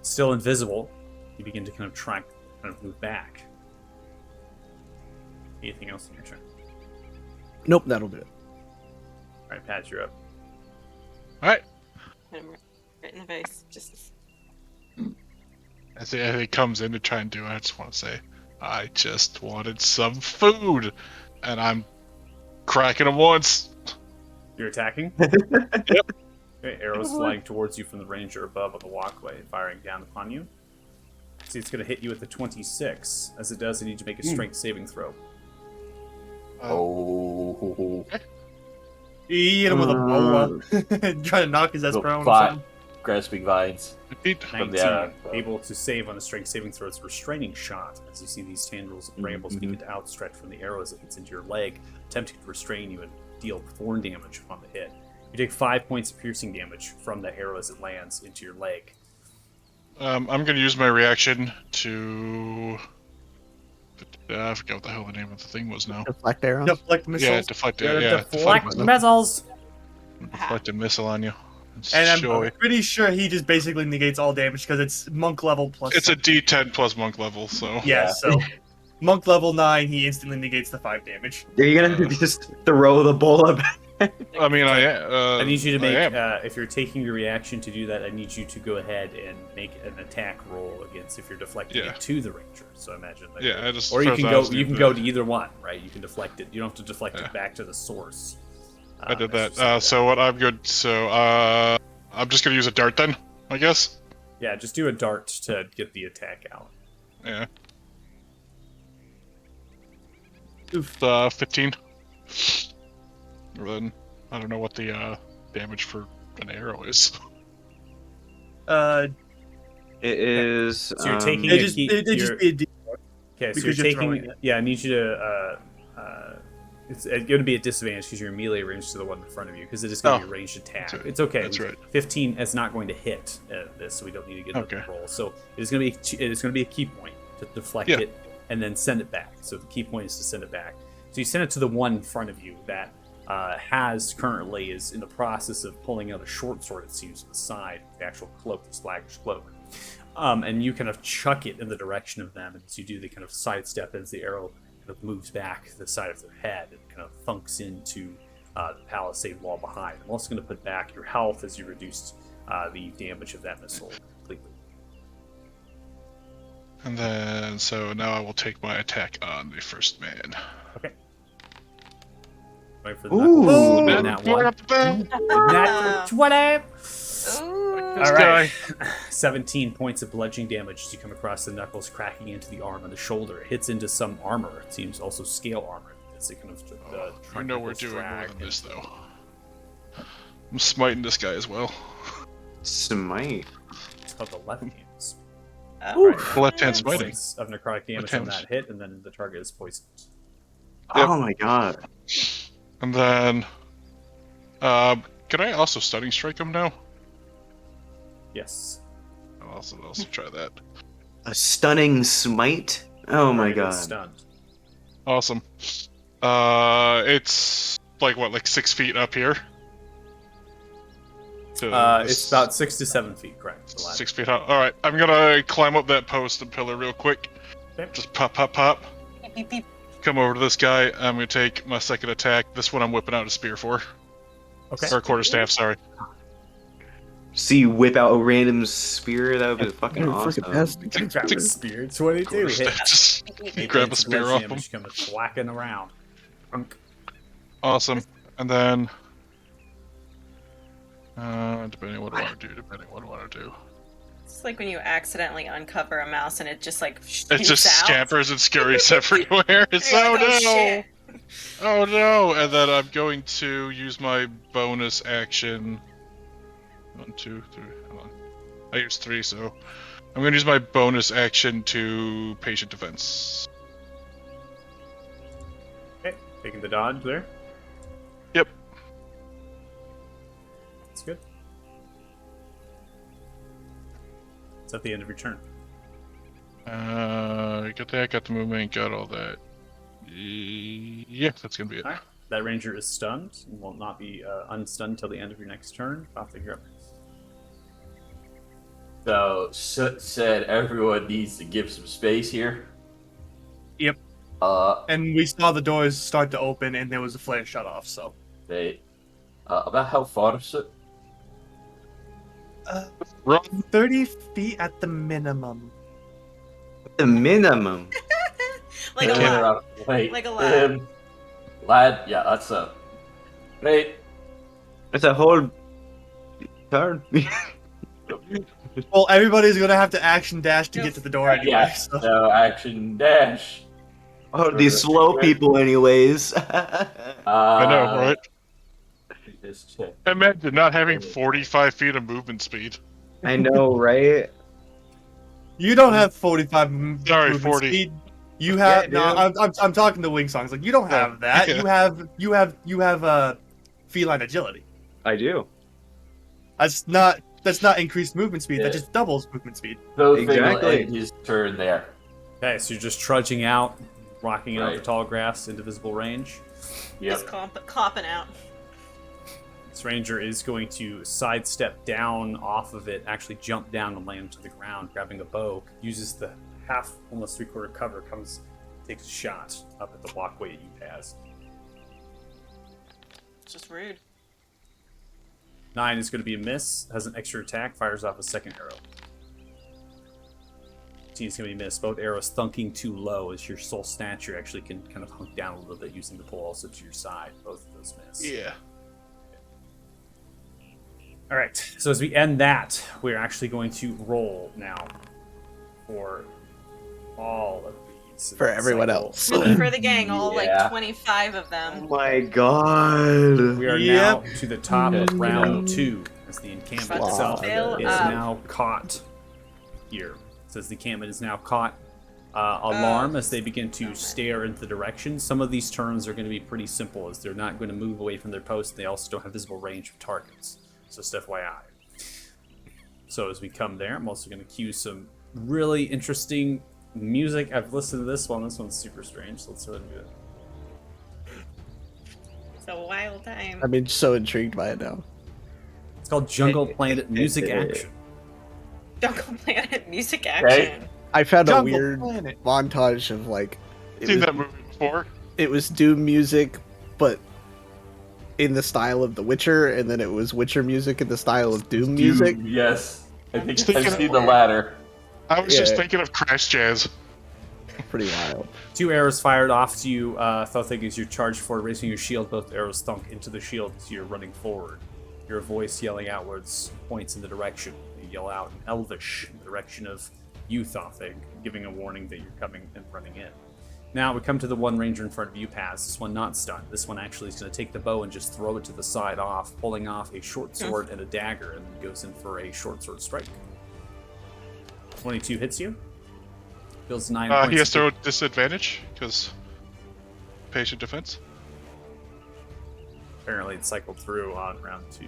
Still invisible, you begin to kind of move back. Anything else in your turn? Nope, that'll do it. Alright, Pat, you're up. All right. Hit him right in the face. Just As he comes in to try and do it, I just want to say, I just wanted some food, and I'm cracking him once. You're attacking? Yep. Okay, arrows flying towards you from the ranger above on the walkway, firing down upon you. See, it's going to hit you with a 26. As it does, I need to make a strength saving throw. Oh. He hit him with a bola, trying to knock his ass Go prone or fly. something. Grasping vines. 19. the arrow. Able to save on a strength saving throw. It's a restraining shot. As you see these tendrils of brambles begin to outstretch from the arrow as it hits into your leg, attempting to restrain you and deal thorn damage upon the hit. You take 5 points of piercing damage from the arrow as it lands into your leg. I'm going to use my reaction to... I forget what the hell the name of the thing was now. Deflect arrows. Deflect Yeah, missiles. deflect You're it. Yeah, deflect missile. missiles! Deflect a missile on you. And I'm Joy. pretty sure he just basically negates all damage because it's monk level plus. It's a D10 plus monk level, so... yeah. So monk level 9, he instantly negates the 5 damage. Are you gonna just throw the bola back? I mean, I need you to make, am. if you're taking your reaction to do that, I need you to go ahead and make an attack roll against if you're deflecting Yeah. it to the ranger. So I imagine, like, Yeah, I just... or you first can I go, was you can doing go that. to either one, right? You can deflect it. You don't have to deflect Yeah. it back to the source. I did That's that. just So what I'm good. So I'm just gonna use a dart then, I guess. yeah, just do a dart to get the attack out. Yeah. Oof. 15. Then I don't know what the damage for an arrow is. It is. So you're taking It a just key- it just you're- be a D. Okay, so Because you're you're throwing taking. it. Yeah, I need you to. It's going to be a disadvantage because you're melee range to the one in front of you because it is going to Oh, be a ranged attack. that's right. It's okay. That's right. 15 is not going to hit this, so we don't need to get Okay. another roll. So it is going to be a key point to deflect Yeah. it and then send it back. So the key point is to send it back. So you send it to the one in front of you that currently is in the process of pulling out a short sword. It seems to the side, the actual cloak, the slaggish cloak. And you kind of chuck it in the direction of them, and as you do, they kind of sidestep as the arrow kind of moves back to the side of their head and kind of thunks into the palisade wall behind. I'm also going to put back your health as you reduced the damage of that missile completely. And then, so now I will take my attack on the first man. Okay. Wait for the Ooh. knuckles. Ooh. Nat 1. Nat 20. Ooh. This All right. guy. 17 points of bludgeoning damage as you come across the knuckles cracking into the arm and the shoulder. It hits into some armor. It seems also scale armor. It's a kind of I know we're doing more drag than this, into- though. I'm smiting this guy as well. Smite. It's called the left hands. Oh. The left hand 10 smiting. points of necrotic damage Left on hands. that hit, and then the target is poisoned. Yep. Oh my god. And then, can I also stunning strike him now? Yes. I'll also try that. A stunning smite? Oh my Target is god. Stunned. Awesome. It's like 6 feet up here. To It's this- about 6 to 7 feet, correct? The ladder. 6 feet high. All right, I'm gonna climb up that post and pillar real quick. Okay. Just pop, pop, pop. Beep, beep, beep. Come over to this guy. I'm gonna take my second attack. This one I'm whipping out a spear for, Okay. or a quarterstaff. Sorry. See you whip out a random spear, that would be fucking Dude, awesome. freaking Grab a spear. 22 hit. Quarterstaff. Just Eight grab a points of spear bludgeoning off him. damage coming whacking around. Unk. Awesome. And then, depending on what I want to do. It's like when you accidentally uncover a mouse and it just like It just out. scampers and scurries everywhere. It's You're oh like, no! shit. Oh no! And then I'm going to use my bonus action. 1, 2, 3. Hold on. I used 3, so I'm going to use my bonus action to patient defense. Okay. Taking the dodge there. Yep. That's good. It's at the end of your turn. Got that. Got the movement. Got all that. Yeah, that's gonna be it. Alright. That ranger is stunned and will not be unstunned until the end of your next turn. I'll figure out next. So Soot said everyone needs to give some space here. Yep. And we saw the doors start to open, and there was a flare shut off. So They about how far is it? Run. 30 feet at the minimum. The minimum. Like a Camera lot. out. Wait, Like a lad. Lad, yeah, that's a. Wait. That's a whole turn. Well, everybody's gonna have to action dash to get to the door anyway. Yeah. So. So action dash. Oh, these slow people, anyways. I know, right? Just check. Imagine not having 45 feet of movement speed. I know, right? You don't have 45 Sorry, movement 40. speed. You have Yeah, no. I'm talking to Wing Songs. Like you don't have that. yeah. You have feline agility. I do. That's not increased movement speed. Yeah. That just doubles movement speed. So thing will Exactly. end his turn there. Okay, so you're just trudging out, rocking out the Right. tall grass into visible range. Yep. Just clopping out. This ranger is going to sidestep down off of it, actually jump down and land to the ground, grabbing a bow, uses the half, almost three-quarter cover, takes a shot up at the walkway that you passed. It's just rude. 9 is going to be a miss, has an extra attack, fires off a second arrow. 15 is going to be missed. Both arrows thunking too low as your soul stature actually can kind of hunk down a little bit using the pull also to your side. Both of those miss. Yeah. All right. So as we end that, we're actually going to roll now for all of these. For everyone Cycle. else. For the gang, all Yeah. like 25 of Oh them. my god. We are Yep. now to the top of round 2 as the encampment Wow. itself Fill is up. now caught here. It says the encampment is now caught. Alarm as they begin to stare into the direction. Some of these turns are going to be pretty simple as they're not going to move away from their post. They also don't have visible range of targets. So just FYI. So as we come there, I'm also going to cue some really interesting music. I've listened to this one. This one's super strange. So let's go ahead and do it. It's a wild time. I mean, so intrigued by it now. It's called Jungle Planet Music Action. Jungle Planet music action. I found a Jungle weird Planet. montage of like it Seen was, that movie before? it was Doom music, but in the style of The Witcher, and then it was Witcher music in the style of Doom music. Dude, yes. I think Thinking I've of- seen the latter. I was just Yeah. thinking of Crash Jazz. Pretty wild. 2 arrows fired off to you, Thothig, as you charge forward, raising your shield. Both arrows thunk into the shield as you're running forward. Your voice yelling outwards points in the direction. You yell out in Elvish, in the direction of you, Thothig, giving a warning that you're coming and running in. Now we come to the one ranger in front of you, Paz. This one not stunned. This one actually is going to take the bow and just throw it to the side off, pulling off a short sword and a dagger, and then goes in for a short sword strike. 22 hits you. Deals 9 points. He has to disadvantage because patient defense. Apparently it cycled through on round 2.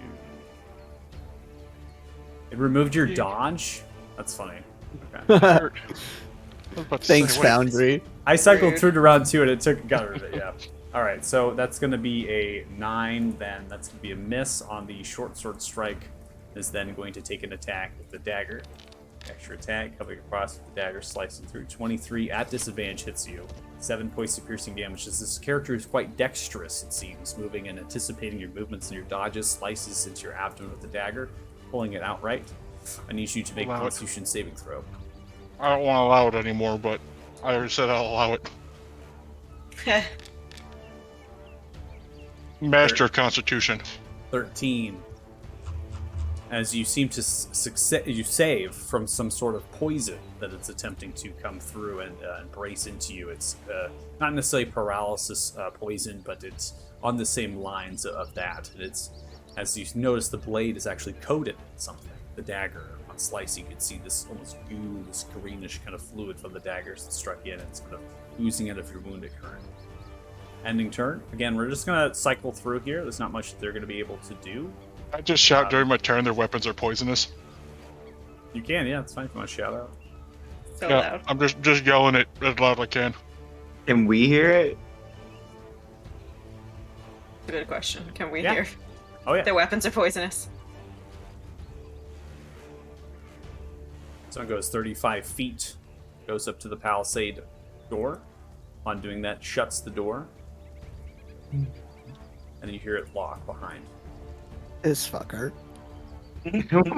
It removed your dodge? That's funny. Okay. Thanks, Foundry. I cycled Weird. through to round 2 and it got rid of it, yeah. Alright, so that's going to be a 9 then. That's going to be a miss on the short sword strike. Is then going to take an attack with the dagger. Extra attack, coming across with the dagger, slicing through. 23 at disadvantage hits you. 7 points of piercing damage. This character is quite dexterous, it seems, moving and anticipating your movements and your dodges, slices into your abdomen with the dagger, pulling it outright. I need you to make a Allow it. Constitution saving throw. I don't want to allow it anymore, but I already said I'll allow it. Master of Constitution. 13. As you seem to you save from some sort of poison that it's attempting to come through and embrace into you. It's not necessarily paralysis poison, but it's on the same lines of that. And it's, as you notice, the blade is actually coated in something. The dagger, on slicing, you can see this almost goo, this greenish kind of fluid from the daggers that struck in, and it's kind of oozing out of your wounded current. Ending turn. Again, we're just going to cycle through here. There's not much that they're going to be able to do. I just shout during my turn their weapons are poisonous. You can, yeah, it's fine if you want to shout out. So Yeah, loud. I'm just yelling it as loud as I can. Can we hear it? Good question. Can we Yeah. hear? Oh, yeah. Their weapons are poisonous. So it goes 35 feet, goes up to the palisade door. On doing that, shuts the door. And you hear it lock behind. This fucker.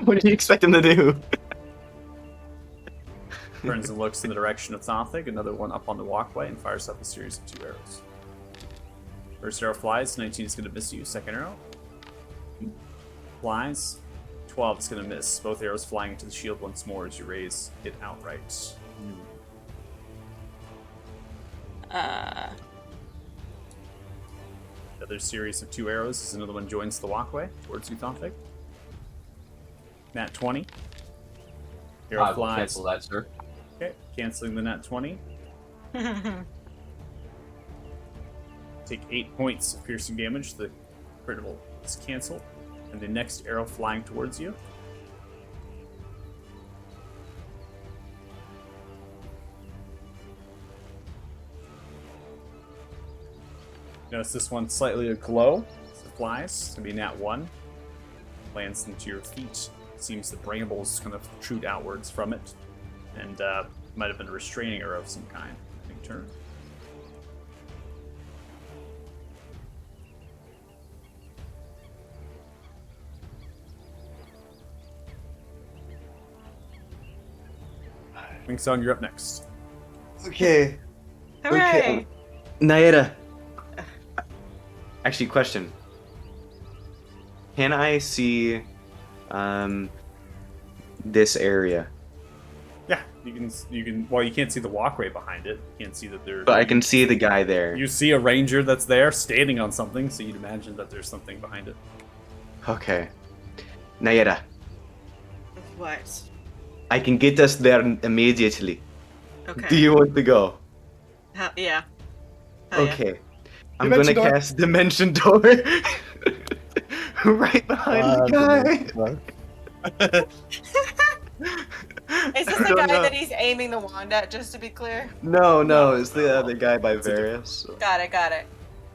What do you expect him to do? Turns and looks in the direction of Thothic, another one up on the walkway, and fires up a series of 2 arrows. First arrow flies, 19 is going to miss you. Second arrow flies, 12 is going to miss. Both arrows flying into the shield once more as you raise it outright. Another series of 2 arrows as another one joins the walkway towards you, Thothic. Nat 20. Arrow I will flies. cancel that, sir. Okay, canceling the nat 20. Take 8 points of piercing damage. The critical is canceled. And the next arrow flying towards you. Notice this one slightly aglow as it flies. It's going to be nat 1. Lands into your feet. Seems the brambles kind of protrude outwards from it. And might have been a restraining arrow of some kind. I think turn. Wing Song, you're up next. Okay. Hooray! Naeda. Actually, question. Can I see this area? Yeah, you can. Well, you can't see the walkway behind it. You can't see that there. But I can see the guy there. You see a ranger that's there, standing on something, so you'd imagine that there's something behind it. Okay. Naeda, What? I can get us there immediately. Okay. Do you want to go? Yeah. Hell yeah. Okay. I'm gonna Dimension door. cast Dimension Door right behind the guy. Is this the guy that he's aiming the wand at, just to be clear? No, it's the other guy by Various. Got it.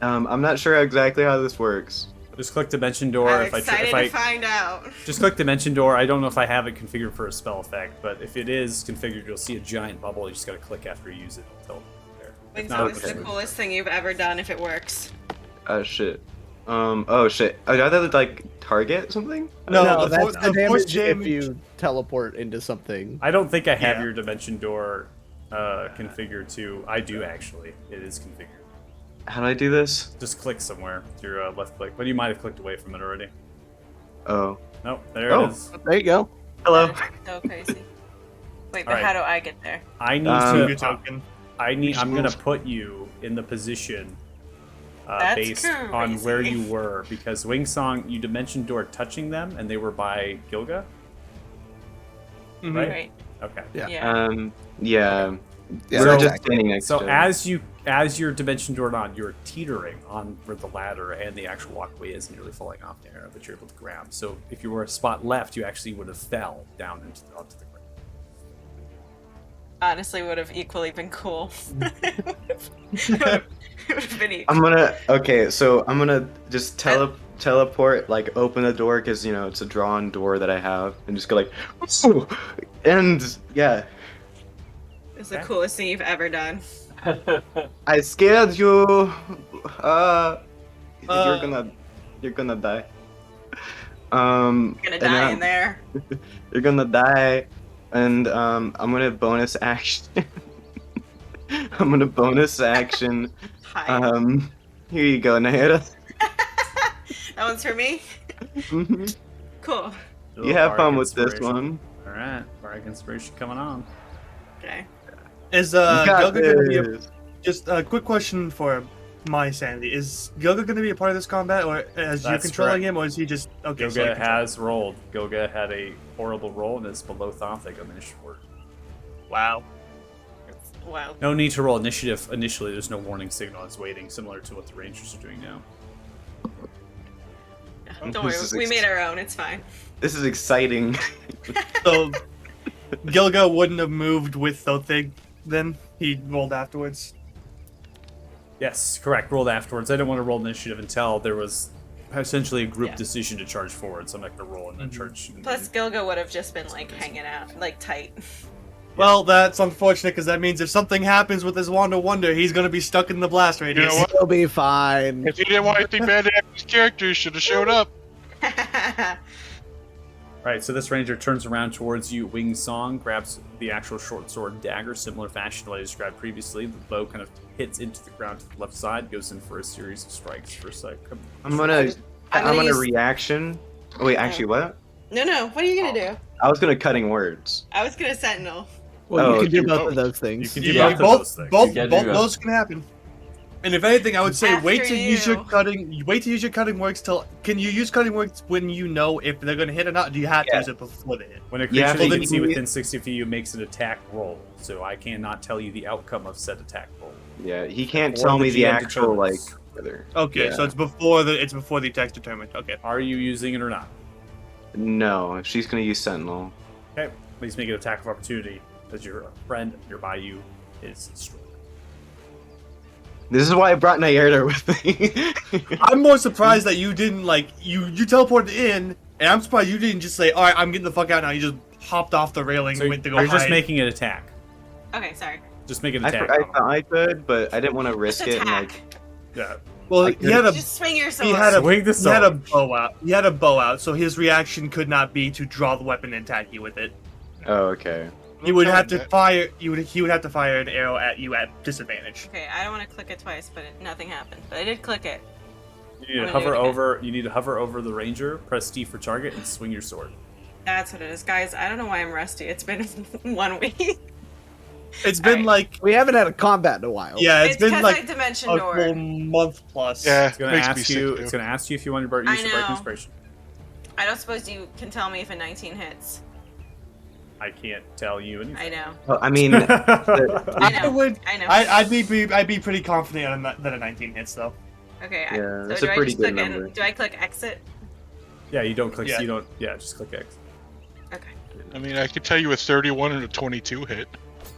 I'm not sure exactly how this works. Just click Dimension Door. I'm if I excited to find out. just click Dimension Door. I don't know if I have it configured for a spell effect, but if it is configured, you'll see a giant bubble. You just gotta click after you use it until there. If Wings not, is it'll the move. coolest thing you've ever done if it works. Shit. Oh shit. Oh, I thought like target something. No, the that's for- the the force damage if damage- you teleport into something. I don't think I have Yeah. your dimension door configured to. I do actually. It is configured. How do I do this? Just click somewhere with your left click, but you might have clicked away from it already. Oh. Nope, there Oh. it is. There you go. Hello. That is so crazy. Wait, but Alright. how do I get there? I need Your to. token. I'm gonna put you in the position That's based on crazy. where you were, because Wingsong, you dimension door touching them, and they were by Gilga, Mhm. right? Right. Okay. Yeah. Yeah. Yeah. Yeah, We're just exactly. standing next So to as your dimension door on, you're teetering on where the ladder and the actual walkway is, nearly falling off the arrow that you're able to grab. So if you were a spot left, you actually would have fell down onto the ground. Honestly, would have equally been cool. It would have been equal. I'm gonna. Okay, so I'm gonna just teleport, like open the door because it's a drawn door that I have, and just go like, "Ooh," and yeah, It's the Okay. coolest thing you've ever done. I scared you. Uh, You're gonna die. You're gonna and die I'm- in there. You're gonna die, and I'm gonna bonus action. I'm gonna bonus action. Hi. Here you go, Nahira. That one's for me. Mhm. Cool. You have Bardic fun with this Inspiration. one. All right, Bardic Inspiration coming on. Okay. Is You got Gilga gonna be this. just a quick question for my sanity? Is Gilga gonna be a part of this combat, or as you That's controlling correct. him, or is he just okay? so he Gilga controls- has rolled. Gilga had a horrible roll and is below Thothic on initiative work. Wow. It's wild. No need to roll initiative initially. There's no warning signal. It's waiting, similar to what the Rangers are doing now. Don't worry, This is we made our own. It's fine. This is exciting. So Gilga wouldn't have moved with Thothig then? He rolled afterwards? Yes, correct. Rolled afterwards. I didn't want to roll initiative until there was essentially a group Yeah. decision to charge forward, so I'm not going to roll and then Mhm. charge. Plus, Gilga would have just been like hanging out, like tight. Well, that's unfortunate because that means if something happens with his Wand of Wonder, he's gonna be stuck in the blast radius. what? It'll be fine. If you didn't want anything bad to happen to his character, you should have showed up. Right, so this ranger turns around towards you, Wing Song, grabs the actual short sword dagger, similar fashion to what I described previously. The bow kind of hits into the ground to the left side, goes in for a series of strikes for a sec. I'm gonna gonna use- reaction. Oh, wait, actually, what? No. What are you gonna do? I was gonna cutting words. I was gonna sentinel. Well, Oh, you can do you both both. of those things. You can do Yeah, both of both those things. both, You can both do those can happen. And if anything, I would say wait After to use your you. cutting. Wait to use your cutting works till. Can you use cutting works when you know if they're gonna hit or not? Do you have to Yeah. use it before they hit? When a Yeah, creature well, that then you see you- within 60 feet of you makes an attack roll, so I cannot tell you the outcome of said attack roll. Yeah, he can't Or tell the me the GM actual determines. whether. Okay, Yeah. so it's before the text determined. Okay. Are you using it or not? No, if she's gonna use Sentinel. Okay, please make an attack of opportunity as your friend nearby you is destroyed. This is why I brought Nayerda with me. I'm more surprised that you didn't you teleported in, and I'm surprised you didn't just say, "All right, I'm getting the fuck out now." You just hopped off the railing So and went to go you're just hide. making an attack. Okay, sorry. Just make an I attack. thought I could, but I didn't want to Just risk it. And, attack. Yeah. Well, I he had a Just swing your sword. he had a Swing the he had a sword. bow out. He had a bow out, so his reaction could not be to draw the weapon and attack you with it. oh, okay. He would have to That- fire. He would have to fire an arrow at you at disadvantage. Okay, I don't want to click it twice, but nothing happened. But I did click it. You need to I'm gonna hover do it again. over. You need to hover over the ranger, press D for target, and swing your sword. That's what it is, guys. I don't know why I'm rusty. It's been 1 week. It's been Alright. like We haven't had a combat in a while. yeah, It's it's been because like I dimension a door. full month plus. Yeah, It's gonna makes me ask sick, you. too. It's gonna ask you if you want to I use your break know. inspiration. I don't suppose you can tell me if a 19 hits. I can't tell you anything. I know. Well, I mean, I I know. would. I know. I'd be pretty confident on that a 19 hits though. Okay. Yeah, so that's do a I pretty just good click number. do I click exit? Yeah, you don't click. Yeah. You don't. Yeah, just click X. Okay. I mean, I could tell you a 31 and a 22 hit.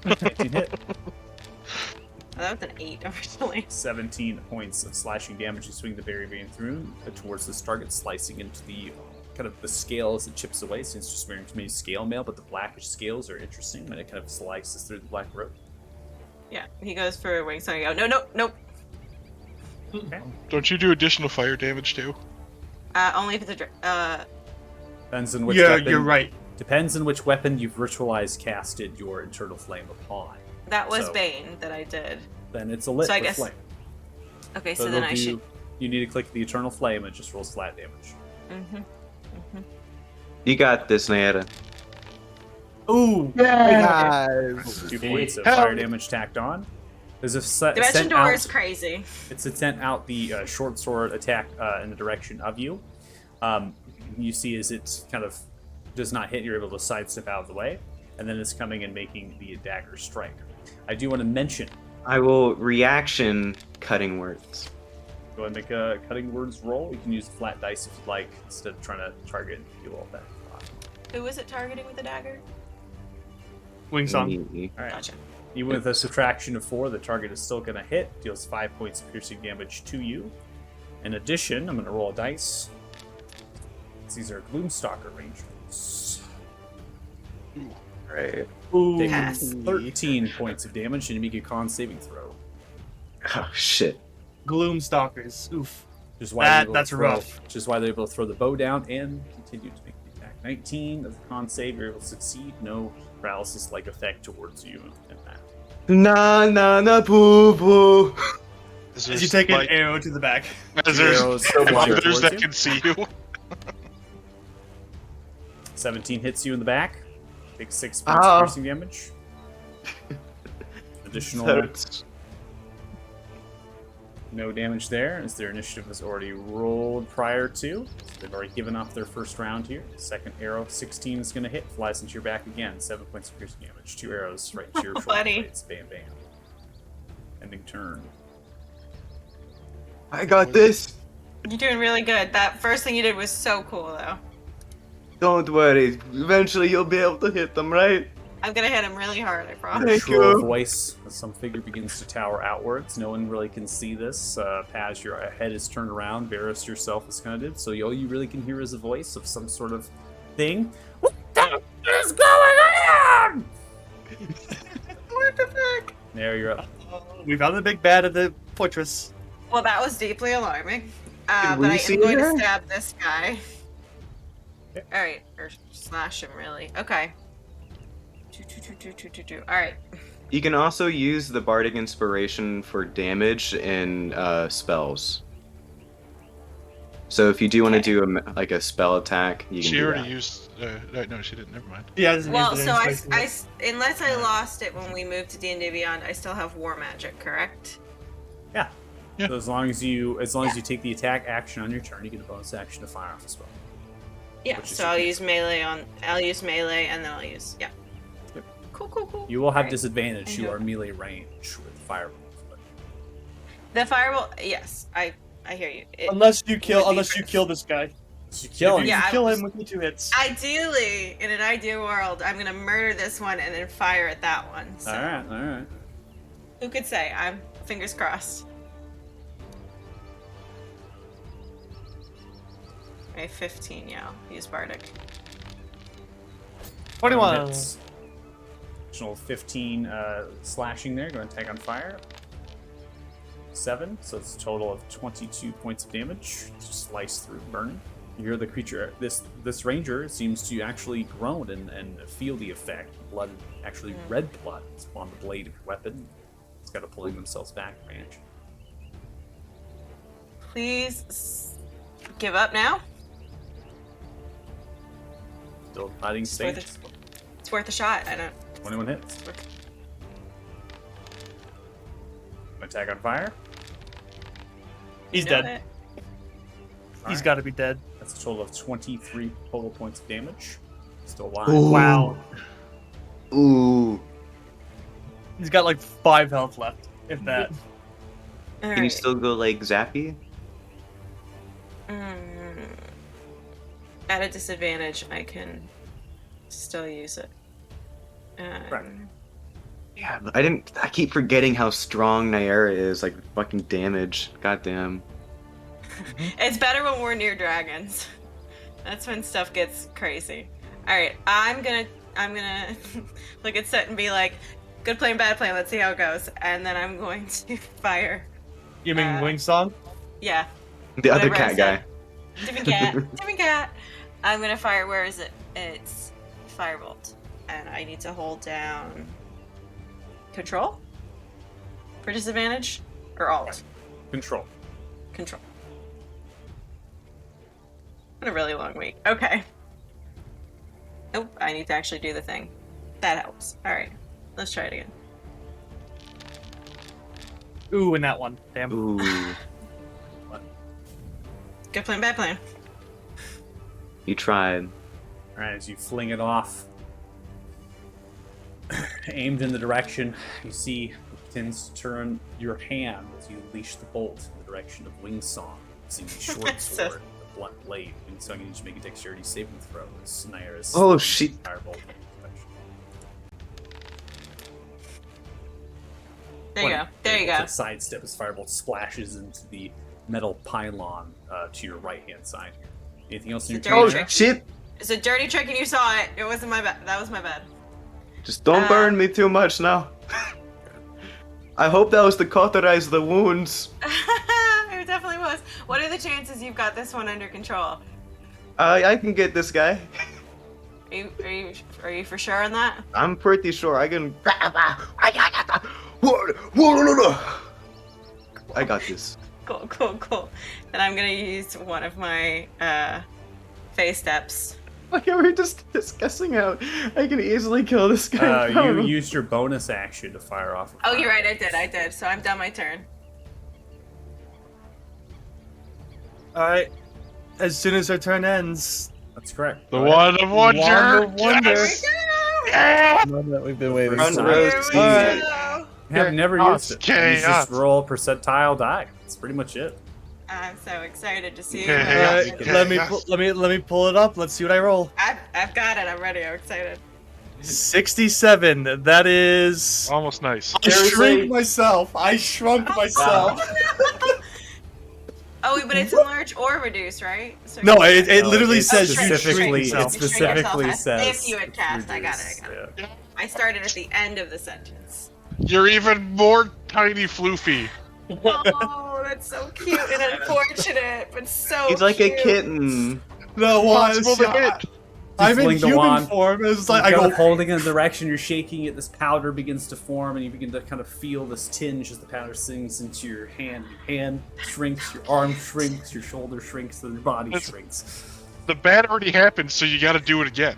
19 hit. Oh, that was an 8 originally. 17 points of slashing damage. You swing the berry vein through towards this target, slicing into the kind of the scale as it chips away. Since just wearing too many scale mail, but the blackish scales are interesting when it kind of slices through the black rope. Yeah. He goes for a wing, so I go, no. Don't you do additional fire damage too? Only if the Depends on which Yeah, weapon. you're right. Depends on which weapon you've ritualized casted your eternal flame upon. that was So- Bane that I did. Then it's a lit So I with guess- flame. Okay, So so then it'll I do- should. You need to click the eternal flame. It just rolls flat damage. Mm-hmm. You got this, Nayada. Ooh. Guys. 2 points of Hell fire yeah. damage tacked on. There's a set. Dimension sent door out- is crazy. It's sent out the short sword attack in the direction of you. You see as it kind of does not hit, you're able to sidestep out of the way, and then it's coming and making the dagger strike. I do want to mention, I will reaction cutting words. go ahead and make a cutting words roll. You can use flat dice if you'd like, instead of trying to target you all that. Who was it targeting with the dagger? Wing song. Me. All right. Gotcha. Even with a subtraction of 4, the target is still going to hit. Deals 5 points of piercing damage to you. In addition, I'm going to roll a dice. These are Gloomstalker Rangers. Right. Ooh. Taking Pass. 13 points of damage, and you make a con saving throw. Oh shit. Gloomstalkers. Oof. Which is why they're able to That's throw- rough. Which is why they're able to throw the bow down and continue to make the attack. 19 of the con save, you're able to succeed. No paralysis-like effect towards you in that. Na poo poo. As you take an arrow to the back. As there's Arrows flying others towards that you. can see you. 17 hits you in the back. Takes 6 points Ah. of piercing damage. Additional Hurts. no damage there, as their initiative was already rolled prior to. So they've already given off their first round here. Second arrow, 16 is going to hit. Flies into your back again. 7 points of piercing damage. 2 arrows right into your shoulder Buddy. blades. Bam, bam. Ending turn. I got this. You're doing really good. That first thing you did was so cool, though. Don't worry. Eventually you'll be able to hit them, right? I'm gonna hit him really hard, I Your promise. Thank shrill you. voice as some figure begins to tower outwards. No one really can see this. Paz, your head is turned around. Varus yourself is kind of did. So all you really can hear is a voice of some sort of thing. What the is going on? What the fuck? There you're up. We found the big bad of the fortress. Well, that was deeply alarming. Did But we I see am going her? to stab this guy. Okay. Alright, or slash him, really. Okay. Alright. You can also use the bardic inspiration for damage in spells. So if you do want to Okay. do a spell attack, you can She do already that. used. No, she didn't. Never mind. Yeah, this is Well, the so inspiration. unless I lost it when we moved to D&D Beyond, I still have War Magic, correct? Yeah. Yeah. So as long as you take the attack action on your turn, you get a bonus action to fire off a spell. Yeah, Which is so your I'll case. use melee and then I'll use, yeah. Yep. Cool. You will have Alright. disadvantage. I You know. are melee range with fireballs. But The firebolt, yes, I hear you. Unless you would be kill this guy. you kill him. Yeah, I kill was- him with the 2 hits. Ideally, in an ideal world, I'm gonna murder this one and then fire at that one. So All right. who could say? I'm fingers crossed. Okay, 15, yeah. I'll use Bardic. 21. Hits. Additional 15 slashing there. Go and tag on fire. 7, so it's a total of 22 points of damage. Just slice through, burning. You hear the creature. This ranger seems to actually groan and feel the effect. Blood, actually red blood, is on the blade of your weapon. It's got to pulling themselves back range. Please give up now. Still fighting It's worth, stage. it's worth a shot. I don't. 21 hits. Attack on fire. He's know dead. it. He's got to be dead. That's a total of 23 total points of damage. Still alive. Ooh. Wow. Ooh. He's got like 5 health left, if that. All Can you right. still go like Zappy? At a disadvantage, I can still use it. Right. Yeah, but I keep forgetting how strong Nyara is, like fucking damage. Goddamn. It's better when we're near dragons. That's when stuff gets crazy. All right, I'm gonna look at Set and be like, "Good plan, bad plan. Let's see how it goes." And then I'm going to fire You mean Wing Song? Yeah. The other Whatever I cat guy. said. Different cat. Different cat. I'm gonna fire. Where is it? It's Firebolt, and I need to hold down Control for disadvantage or Alt. Control. Control. What a really long week. Okay. Nope. I need to actually do the thing. That helps. All right. Let's try it again. Ooh, and that one. Damn. Ooh. Good plan. Bad plan. You tried. All right, as you fling it off, aimed in the direction, you see it tends to turn your hand as you unleash the bolt in the direction of Wingsong. Using the short So- sword, the blunt blade. Wingsong, you need to make a dexterity saving throw. As Naira's Oh, shit. firebolt. There you go. There you go. Sidestep as firebolt splashes into the metal pylon to your right hand side. Anything else in your It's a turn? Oh dirty there? trick. shit! It's a dirty trick, and you saw it. It wasn't my bad. That was my bad. Just don't burn me too much now. I hope that was to cauterize the wounds. It definitely was. What are the chances you've got this one under control? I can get this guy. Are you for sure on that? I'm pretty sure I can. I got this. Cool. And I'm gonna use one of my phase steps. Okay, we're just discussing how I can easily kill this guy. You used your bonus action to fire off. Oh, you're right. I did. So I'm done my turn. Alright. As soon as her turn ends, That's correct. The Go ahead. Wand of Wonder. Wand of Wonder. Yes! One that we've been waiting Front for. row Here we seat. go. Have never Chaos, used it. You just chaos. roll a percentile die. That's pretty much it. I'm so excited to see Okay, it. yeah, Alright, okay, let me yes. let me pull it up. Let's see what I roll. I've got it. I'm ready. I'm excited. 67. That is. Almost nice. I shrink myself. I shrunk myself. Oh, but it's enlarge or reduce, right? So No, it No, literally it says you shrink specifically, yourself. it specifically Shrink yourself says if you had cast. I got reduce, it. yeah. I started at the end of the sentence. You're even more tiny floofy. Oh, that's so cute and unfortunate, but so He's like a cute. kitten. No, well, Impossible to hit. I'm in fling the human wand. form. It's like I You're go. holding in the direction, you're shaking it, this powder begins to form, and you begin to kind of feel this tinge as the powder sinks into your hand. Your hand shrinks, your arm shrinks, your shoulder shrinks, and your body That's- shrinks. The bad already happened, so you gotta do it again.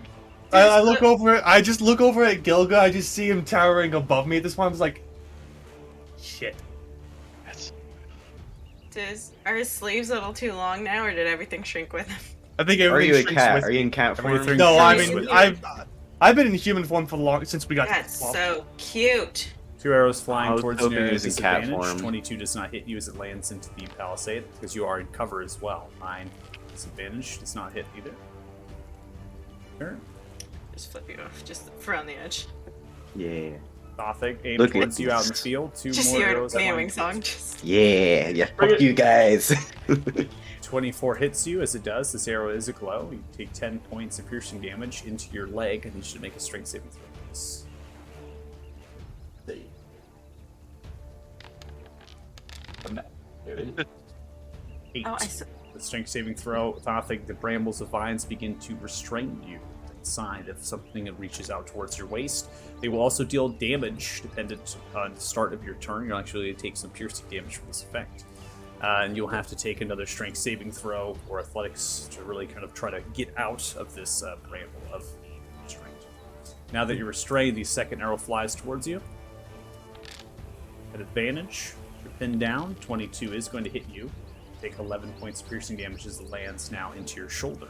I look over. I just look over at Gilga. I just see him towering above me at this point. I was like, shit. Are his sleeves a little too long now, or did everything shrink with him? I think Are everything you a shrinks cat? with Are you me. in cat form? Everything- No, I Shrinks mean with you. I've been in human form for long since we got. That's well, so cute. 2 arrows flying I was towards hoping you he at was in cat disadvantage. form. 22 does not hit you as it lands into the palisade, because you are in cover as well. 9 disadvantage does not hit either. Turn. Just flip you off, just for on the edge. Yeah. Gothic aim Look at towards you out in the this. field. 2 Just more your arrows. that meowing line song. towards Just Yeah. Fuck you guys. you. 24 hits you. As it does, this arrow is a glow. You take 10 points of piercing damage into your leg, and you should make a strength saving throw. Please. 8. oh, I s- The strength saving throw, Gothic, the brambles of vines begin to restrain you. Sign if something that reaches out towards your waist. They will also deal damage dependent on the start of your turn. You'll actually take some piercing damage from this effect. And you'll have to take another strength saving throw or athletics to really kind of try to get out of this bramble of restraint. Now that you're restrained, the second arrow flies towards you. At advantage, you're pinned down. 22 is going to hit you. Take 11 points of piercing damage as it lands now into your shoulder.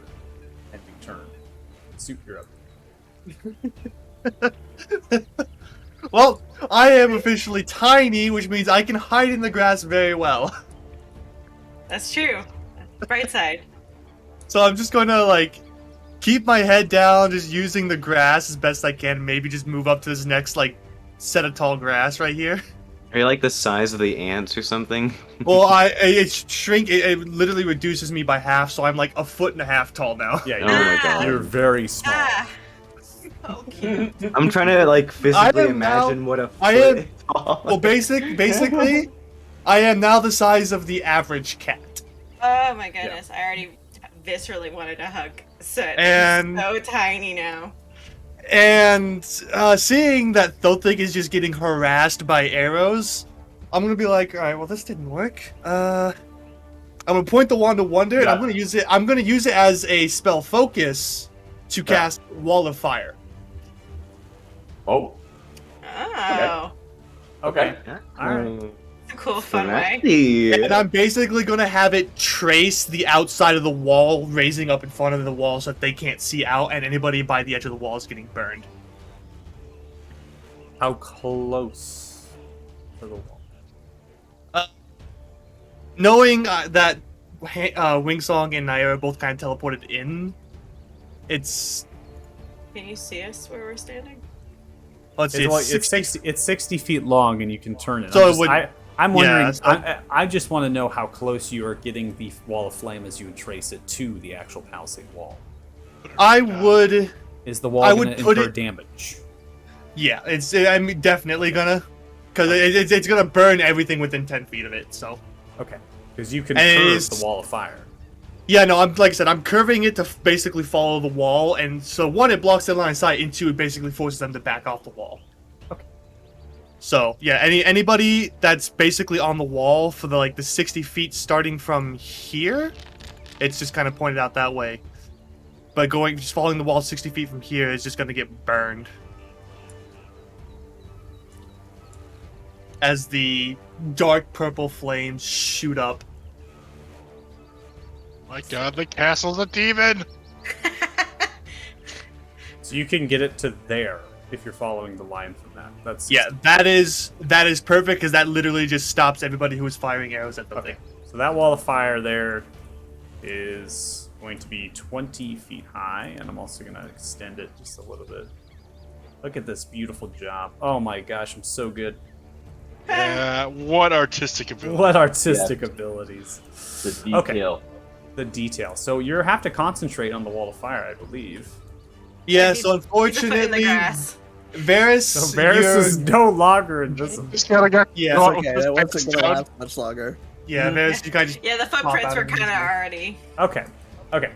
Ending turn. Suit, you're up. Well, I am officially tiny, which means I can hide in the grass very well. that's true. Bright side. So I'm just gonna like keep my head down, just using the grass as best I can. Maybe just move up to this next like set of tall grass right here. Are you like the size of the ants or something? Well, it literally reduces me by half, so I'm like 1.5 feet tall now. Yeah, Oh my Ah. god. you're very small. Ah, so cute. I'm trying to like physically am now- imagine what a foot I am- is tall. Well, basically, I am now the size of the average cat. Oh my goodness, I already viscerally wanted to hug Soot. And- He's so tiny now. And seeing that Thothik is just getting harassed by arrows, I'm gonna be like, all right, well, this didn't work. I'm gonna point the wand of wonder, and Yeah. I'm gonna use it. I'm gonna use it as a spell focus to cast Wall of Fire. Oh, Oh, Okay. Yeah. All right. it's a cool, fun way. Snazzy. And I'm basically gonna have it trace the outside of the wall, raising up in front of the wall so that they can't see out, and anybody by the edge of the wall is getting burned. How close to the wall? Knowing that Wingsong and Naira both kind of teleported in, it's Can you see us where we're standing? let's see, It's 60 feet long, and you can turn it. So I'm it just- would- I'm wondering. Yeah, so- I just want to know how close you are getting the wall of flame as you would trace it to the actual palisade wall. I would. Is the wall I going would to put incur it- damage? Yeah, I'm definitely gonna, because it's gonna burn everything within 10 feet of it. So Okay, because you can And it curve is- the wall of fire. yeah, no, I'm like I said, I'm curving it to basically follow the wall, and so one, it blocks their line of sight, and two, it basically forces them to back off the wall. Okay. So yeah, anybody that's basically on the wall for the 60 feet starting from here, it's just kind of pointed out that way. But just following the wall 60 feet from here is just gonna get burned. As the dark purple flames shoot up. My God, the castle's a demon. So you can get it to there if you're following the line from that. That's Yeah, that is perfect because that literally just stops everybody who is firing arrows at the Okay. thing. So that wall of fire there is going to be 20 feet high, and I'm also going to extend it just a little bit. Look at this beautiful job. Oh my gosh, I'm so good. What artistic ability. What artistic abilities. the Okay. detail. The detail. So you have to concentrate on the wall of fire, I believe. Yeah, He's- so He's a foot in the unfortunately, grass. Varys, So Varys is no longer invisible. Just gotta get. yeah, Oh, Okay, that wasn't gonna last much longer. Varys, you kind of just Yeah, the pop footprints out were of kind of invisible. already. Okay. Okay.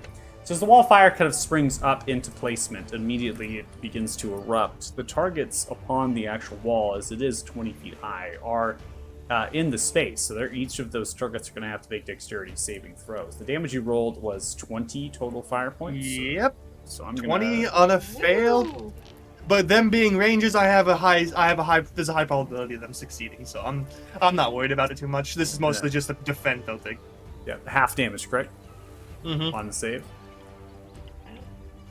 So as the wall of fire kind of springs up into placement, immediately it begins to erupt. The targets upon the actual wall, as it is 20 feet high, are in the space. So each of those targets are going to have to make dexterity saving throws. The damage you rolled was 20 total fire points. Yep, So I'm 20 gonna, on a fail. Ooh. But them being rangers, there's a high probability of them succeeding. So I'm not worried about it too much. This is mostly just a defend though thing. yeah, half damage, correct? Mm-hmm. On the save.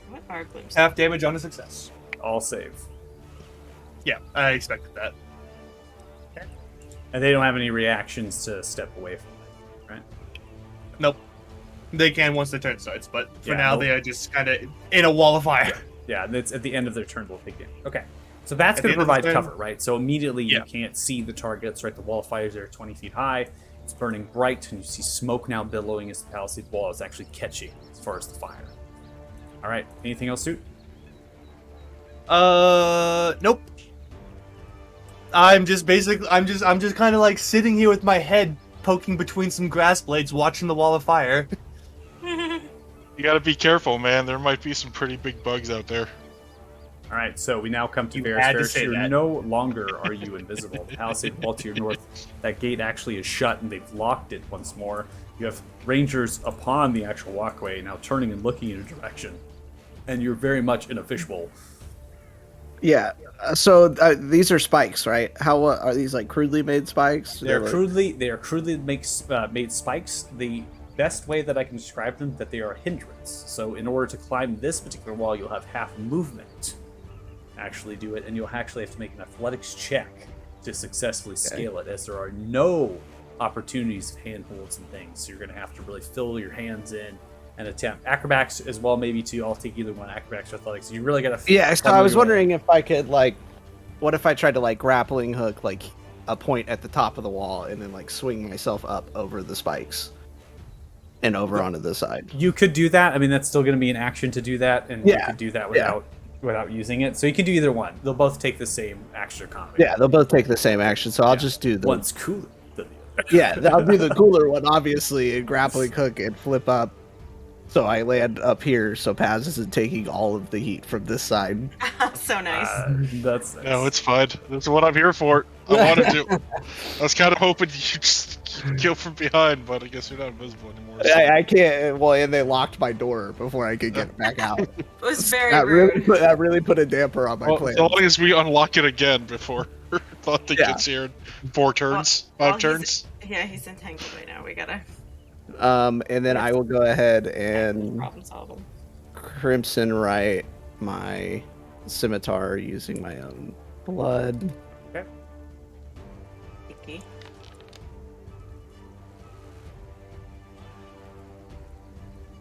What are glimpses? Half damage on a success. All save. Yeah, I expected that. And they don't have any reactions to step away from it, right? Nope. They can once the turn starts, but for Yeah, now nope. they are just kind of in a wall of fire. Yeah, and it's at the end of their turn they'll take it. Okay. So that's At going the to end of provide the turn- cover, right? So immediately you Yeah. can't see the targets, right? The wall of fires are 20 feet high. It's burning bright, and you see smoke now billowing as the palisade wall is actually catching as far as the fire. All right. Anything else, Suit? Nope. I'm just kind of like sitting here with my head poking between some grass blades, watching the wall of fire. You gotta be careful, man. There might be some pretty big bugs out there. All right. So we now come to You Varys. had to Varys, say you're that. no longer are you invisible. The palisade wall to your north, that gate actually is shut, and they've locked it once more. You have rangers upon the actual walkway now turning and looking in a direction, and you're very much in a fishbowl. Yeah. So these are spikes, right? How are these like crudely made spikes? They are like- crudely made spikes. The best way that I can describe them that they are a hindrance. So in order to climb this particular wall, you'll have half movement. Actually do it, and you'll actually have to make an athletics check to successfully scale it, as there are no opportunities of handholds and things. So you're going to have to really fill your hands in and attempt acrobatics as well. Maybe two. I'll take either one, acrobatics or athletics. You really got to. Yeah. So I was wondering if I could like, what if I tried to like grappling hook like a point at the top of the wall and then like swing myself up over the spikes and over onto the side. You could do that. I mean, that's still going to be an action to do that, and you Yeah. could do that Yeah. without using it. So you can do either one. They'll both take the same action economy. Yeah, they'll both take the same action, so I'll just do the One's cooler than the Yeah, I'll do the cooler one, obviously, and grappling hook and flip up. So I land up here, so Paz isn't taking all of the heat from this side. So nice. That's No, it's fine. That's what I'm here for. I wanted to. I was kind of hoping you just kill from behind, but I guess you're not invisible anymore. So. I can't. Well, and they locked my door before I could get back out. It was very that rude. really put a damper on my Well, plan. as long as we unlock it again before thought they Yeah. gets here in 4 turns, Well, 5 turns. Yeah, he's entangled right now. We gotta And then I will go ahead and problem solve him. Crimson Right my scimitar using my own blood. Icky.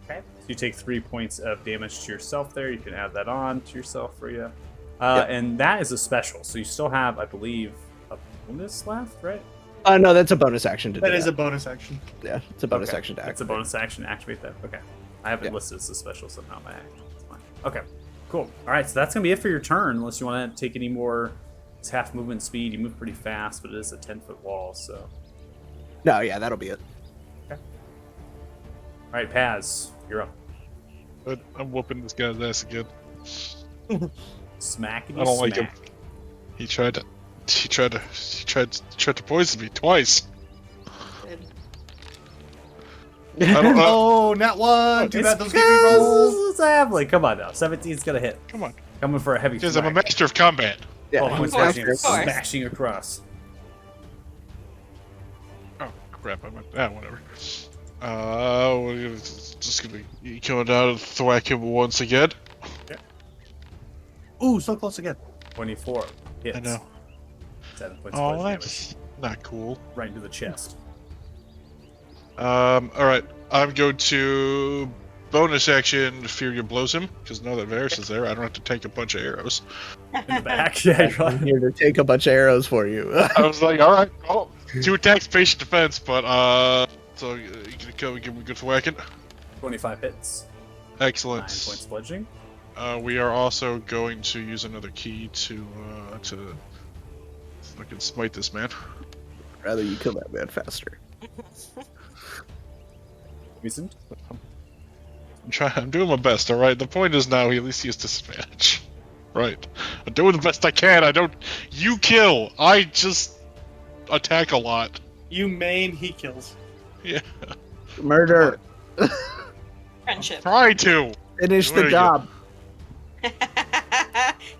Okay. So you take 3 points of damage to yourself there. You can add that on to yourself for you. Yep. And that is a special. So you still have, I believe, a bonus left, right? No, that's a bonus action to do That is a bonus action. Yeah, it's a bonus Okay. action to It's a activate. bonus action to activate that. Okay. I have it Yeah. listed as a special somehow in my action. That's fine. Okay. Cool. All right. So that's going to be it for your turn, unless you want to take any more. It's half movement speed. You move pretty fast, but it is a 10-foot wall. So. No, yeah, that'll be it. All right, Paz, you're up. But I'm whooping this guy's ass again. Smacking. I don't like him. He tried to poison me twice. I don't, Oh, not one. Too bad those give me rolls. It's Avley. Come on now. 17's gonna hit. come on, Coming for a heavy because I'm a smack. master of combat. Yeah, 12 points course, of damage, of course. smashing across. Oh crap! Whatever. We're just gonna be coming down and thwack him once again. Ooh, so close again. 24 hits. I know. 7 points Oh, of damage. that's not cool. Right into the chest. All right. I'm going to bonus action Furia blows him because now that Varys is there, I don't have to take a bunch of arrows. In the back. Yeah, you're I'm right. here to take a bunch of arrows for you. I was like, all right, oh, 2 attacks, patient defense, but so you gonna come and give me a good thwacking. 25 hits. 9 Excellent. points bludgeoning. We are also going to use another key to fucking smite this man. Rather you kill that man faster. Reason? I'm doing my best. All right. The point is now he at least he has disadvantage. Right. I'm doing the best I can. You kill. I just attack a lot. You main, he kills. Yeah. Murder. Friendship. Try to. Finish There the you job.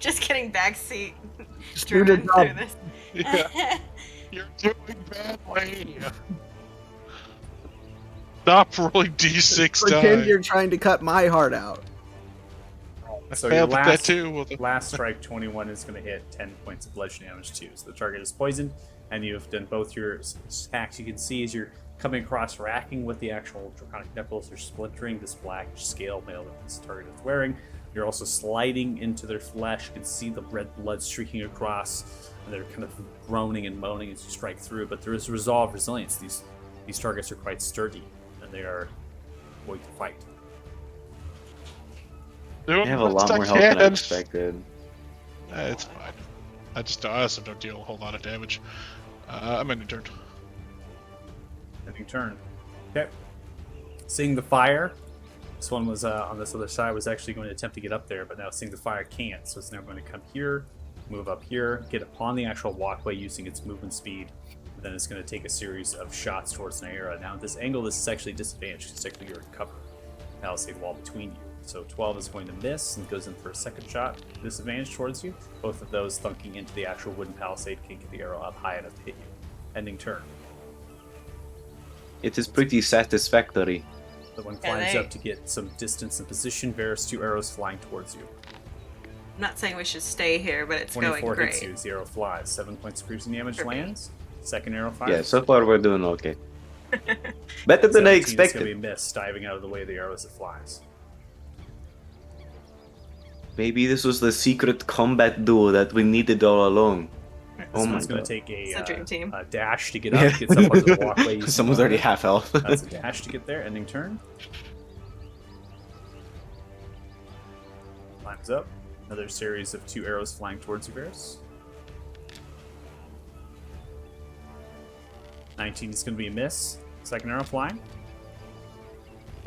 Just kidding, backseat. Just do the Driven job. through this. Yeah. You're doing badly. Stop rolling d6 Pretend die. you're trying to cut my heart out. So your Failed at that last, too. Well, last strike 21 is going to hit 10 points of bludgeoning damage too. So the target is poisoned, and you've done both your attacks. You can see as you're coming across, racking with the actual draconic knuckles, you're splintering this black scale mail that this target is wearing. You're also sliding into their flesh. You can see the red blood streaking across, and they're kind of groaning and moaning as you strike through. But there is resolve, resilience. These targets are quite sturdy, and they are going to fight. I have a lot more health than I expected. It's fine. I also don't deal a whole lot of damage. I'm ending turn. Ending turn. Okay. Seeing the fire. This one was on this other side, was actually going to attempt to get up there, but now seeing the fire can't. So it's now going to come here, move up here, get upon the actual walkway using its movement speed. And then it's going to take a series of shots towards Naira. Now at this angle, this is actually disadvantaged because technically you're in cover. Palisade wall between you. So 12 is going to miss and goes in for a second shot. Disadvantage towards you. Both of those thunking into the actual wooden palisade can get the arrow up high enough to hit you. Ending turn. It is pretty satisfactory. The one Yeah, climbs they- up to get some distance and position. Varys, 2 arrows flying towards you. I'm not saying we should stay here, but it's going 24 great. hits you, 0 flies. 7 points of piercing damage For me. lands. Second arrow fires. Yeah, so far we're doing okay. Better than 17 I is going to expected. be missed, diving out of the way of the arrows it flies. Maybe this was the secret combat duo that we needed all along. This Oh my one's going God. to take It's a dream team. a dash to get up. Gets up onto the walkway. using Someone's the already ladder. half health. That's a dash to get there. Ending turn. Climbs up. Another series of 2 arrows flying towards you, Varys. 19 is going to be a miss. Second arrow flying.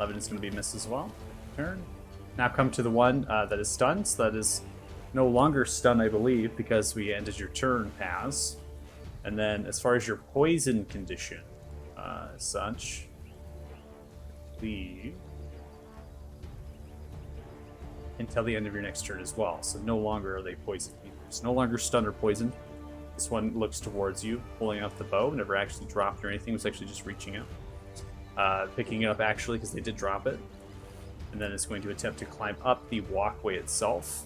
11 is going to be a miss as well. Turn. Now come to the one that is stunned. So that is no longer stunned, I believe, because we ended your turn, Paz. And then as far as your poison condition, as such, leave until the end of your next turn as well. So no longer are they poisoned. It's no longer stunned or poisoned. This one looks towards you, pulling out the bow. Never actually dropped or anything. It was actually just reaching out. Picking it up actually because they did drop it. And then it's going to attempt to climb up the walkway itself.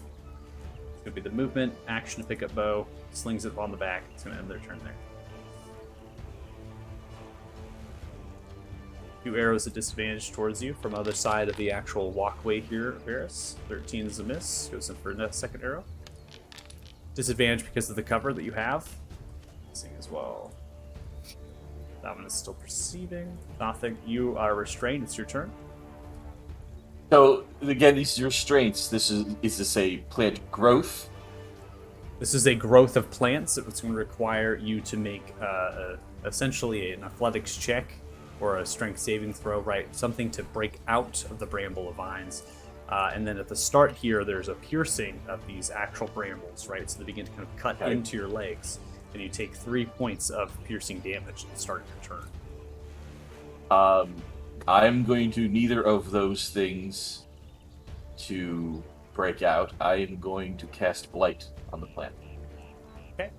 It's going to be the movement, action to pick up bow, slings it on the back. It's going to end their turn there. 2 arrows at disadvantage towards you from other side of the actual walkway here, Varys. 13 is a miss. Goes in for a second arrow. Disadvantage because of the cover that you have. Missing as well. That one is still perceiving. Nothing. You are restrained. It's your turn. So again, these are restraints. Is this a plant growth? This is a growth of plants. It's going to require you to make essentially an athletics check or a strength saving throw, right? Something to break out of the bramble of vines. And then at the start here, there's a piercing of these actual brambles, right? So they begin to kind of cut into your legs, and you take 3 points of piercing damage at the start of your turn. I'm going to neither of those things to break out. I am going to cast Blight on the plant. Okay.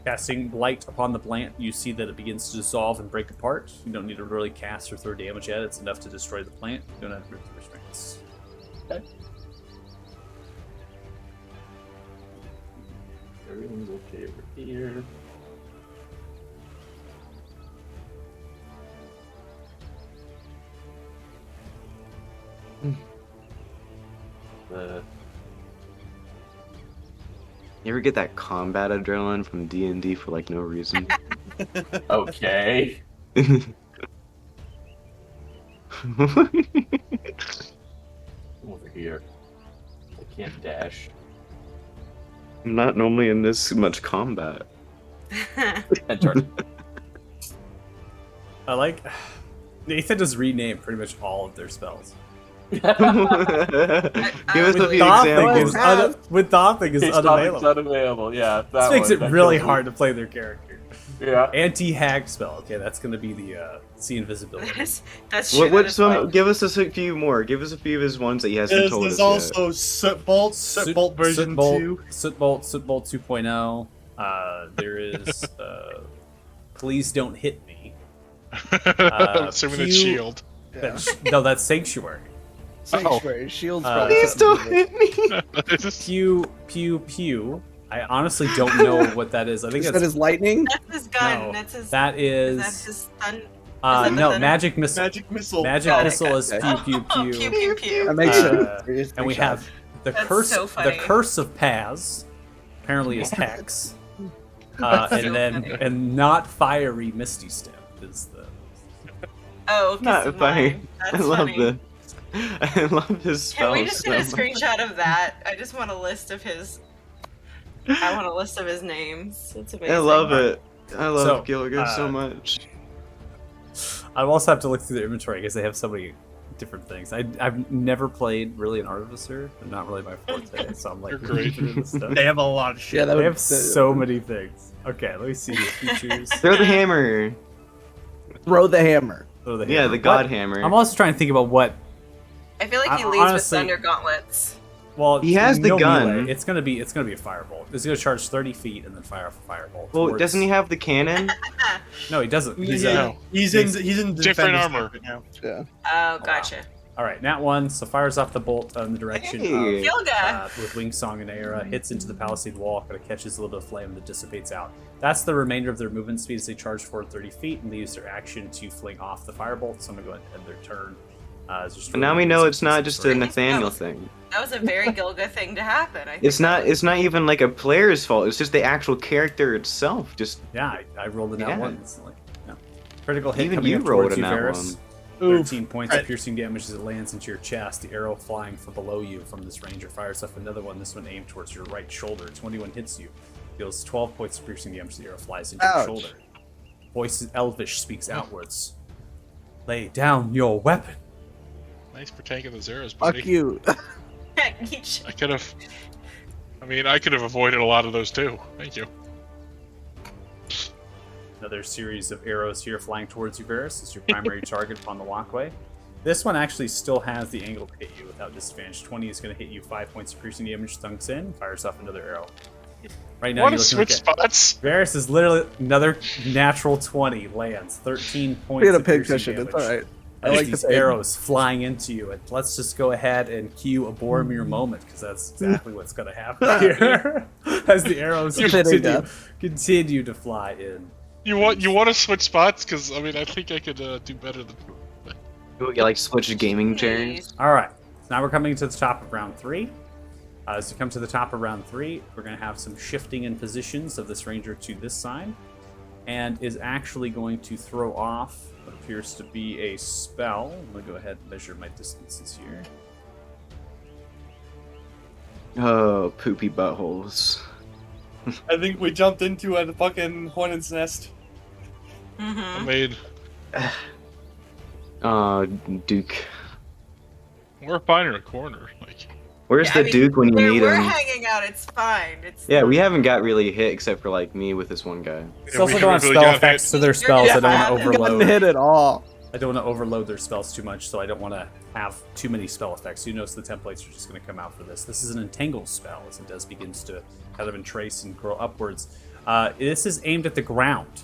Casting Blight upon the plant, you see that it begins to dissolve and break apart. You don't need to really cast or throw damage at it. It's enough to destroy the plant. You don't have to remove the restraints. Okay. Everything's okay over here. You ever get that combat adrenaline from D&D for like no reason? Okay. Over here. I can't dash. I'm not normally in this much combat. And turn. I like... Nathan just renamed pretty much all of their spells. Give us a few Dothing examples. with Dothing is It's unavailable. unavailable. Yeah, This makes it really hard to play their character. Yeah. Anti-hag spell. Okay, that's going to be the see invisibility. That's true. What that is some? fine. Give us a few more. Give us a few of his ones that he hasn't told There's us yet. also Soot Bolt version 2. Soot Bolt 2.0. There is Please Don't Hit Me. Assuming it's shield. No, that's Sanctuary. Sanctuary, shields. Uh, probably Please don't hit me. Pew, pew, pew. I honestly don't know what that is. I think Is that that's his lightning? That's his gun. no. That's his. That That's is his stun. no magic missile. Magic Missile. Magic Got it, missile got is it. pew, pew, Oh, pew. pew pew pew. That makes Uh, sense. And we have the That's curse. so The funny. curse of Paz apparently is Hex, That's and so then funny. and not fiery Misty Step is the. Oh, Not because fine. That's I love funny. this. I love his spells. Can we just get a so much. screenshot of that? I just want a list of his. I want a list of his names. It's amazing. I love it. I love So, Gilga so much. I also have to look through their inventory because they have so many different things. I've never played really an artificer. They're not really my forte, so I'm like You're looking great. through this stuff. They have a lot of shit. Yeah, that They would, have so many things. Okay, let me see the features. Throw the hammer. throw the hammer. Oh, the Yeah, hammer. the god What? hammer. I'm also trying to think about what. I feel like he I- leads honestly- with thunder gauntlets. Well, He has the no gun. melee. It's gonna be a firebolt. It's gonna charge 30 feet and then fire off a firebolt. Well, towards- doesn't he have the cannon? No, he doesn't. He's No. He's in the Different defender's armor. right now. Yeah. Oh, gotcha. all right. Nat 1, so fires off the bolt in the direction Hey. of Gilga. with Wing Song and Aera, hits into the palisade wall, kind of catches a little bit of flame that dissipates out. That's the remainder of their movement speed as they charge forward 30 feet, and they use their action to fling off the firebolt. So I'm gonna go ahead and end their turn. And now we know it's not just a Nathaniel thing. That was a very Gilga thing to happen. I think It's not. It's not even like a player's fault. It's just the actual character itself. Just Yeah, I rolled a nat Yeah. 1 instantly. Yeah. Critical hit Even coming you up rolled towards a you, nat Varys. 1. 13 points of Right. piercing damage as it lands into your chest. The arrow flying from below you from this ranger fires off another one. This one aimed towards your right shoulder. 21 hits you. Deals 12 points of piercing damage. The arrow flies into your Ouch. shoulder. Voice Elvish speaks outwards. Lay down your weapon. Nice for taking those arrows, buddy. Fuck you. Each- I could have. I mean, I could have avoided a lot of those too. Thank you. Another series of arrows here flying towards you, Varus, as your primary target upon the walkway. This one actually still has the angle to hit you without disadvantage. 20 is going to hit you 5 points of piercing damage, thunks in, fires off another arrow. Right now, Want you're to looking switch at spots? Varus is literally another natural 20 lands, 13 points We had a of pig piercing cushion. It's damage. alright. I As like these the pig. arrows flying into you, and let's just go ahead and cue a Boromir moment because that's exactly what's going to happen here. As the arrows Fitting continue to fly in. You want to switch spots? Because I mean, I think I could do better than. You like switch gaming chairs? All right, so now we're coming to the top of round 3. As we come to the top of round 3, we're going to have some shifting in positions of this ranger to this side, and is actually going to throw off what appears to be a spell. I'm going to go ahead and measure my distances here. Oh, poopy buttholes. I think we jumped into a fucking hornet's nest. I Mhm. made. Duke. We're fine in a corner. Like, Where's Yeah, the I mean, Duke when you where need we're him? hanging out, it's fine. It's Yeah, we haven't got really hit except for like me with this one guy. They also we don't have really spell got effects hit. to their spells. I don't want to Yeah, Couldn't overload. hit at all. I don't want to overload their spells too much, so I don't want to have too many spell effects. You notice the templates are just going to come out for this. This is an entangle spell, as it does begins to kind of entrace and grow upwards. This is aimed at the ground.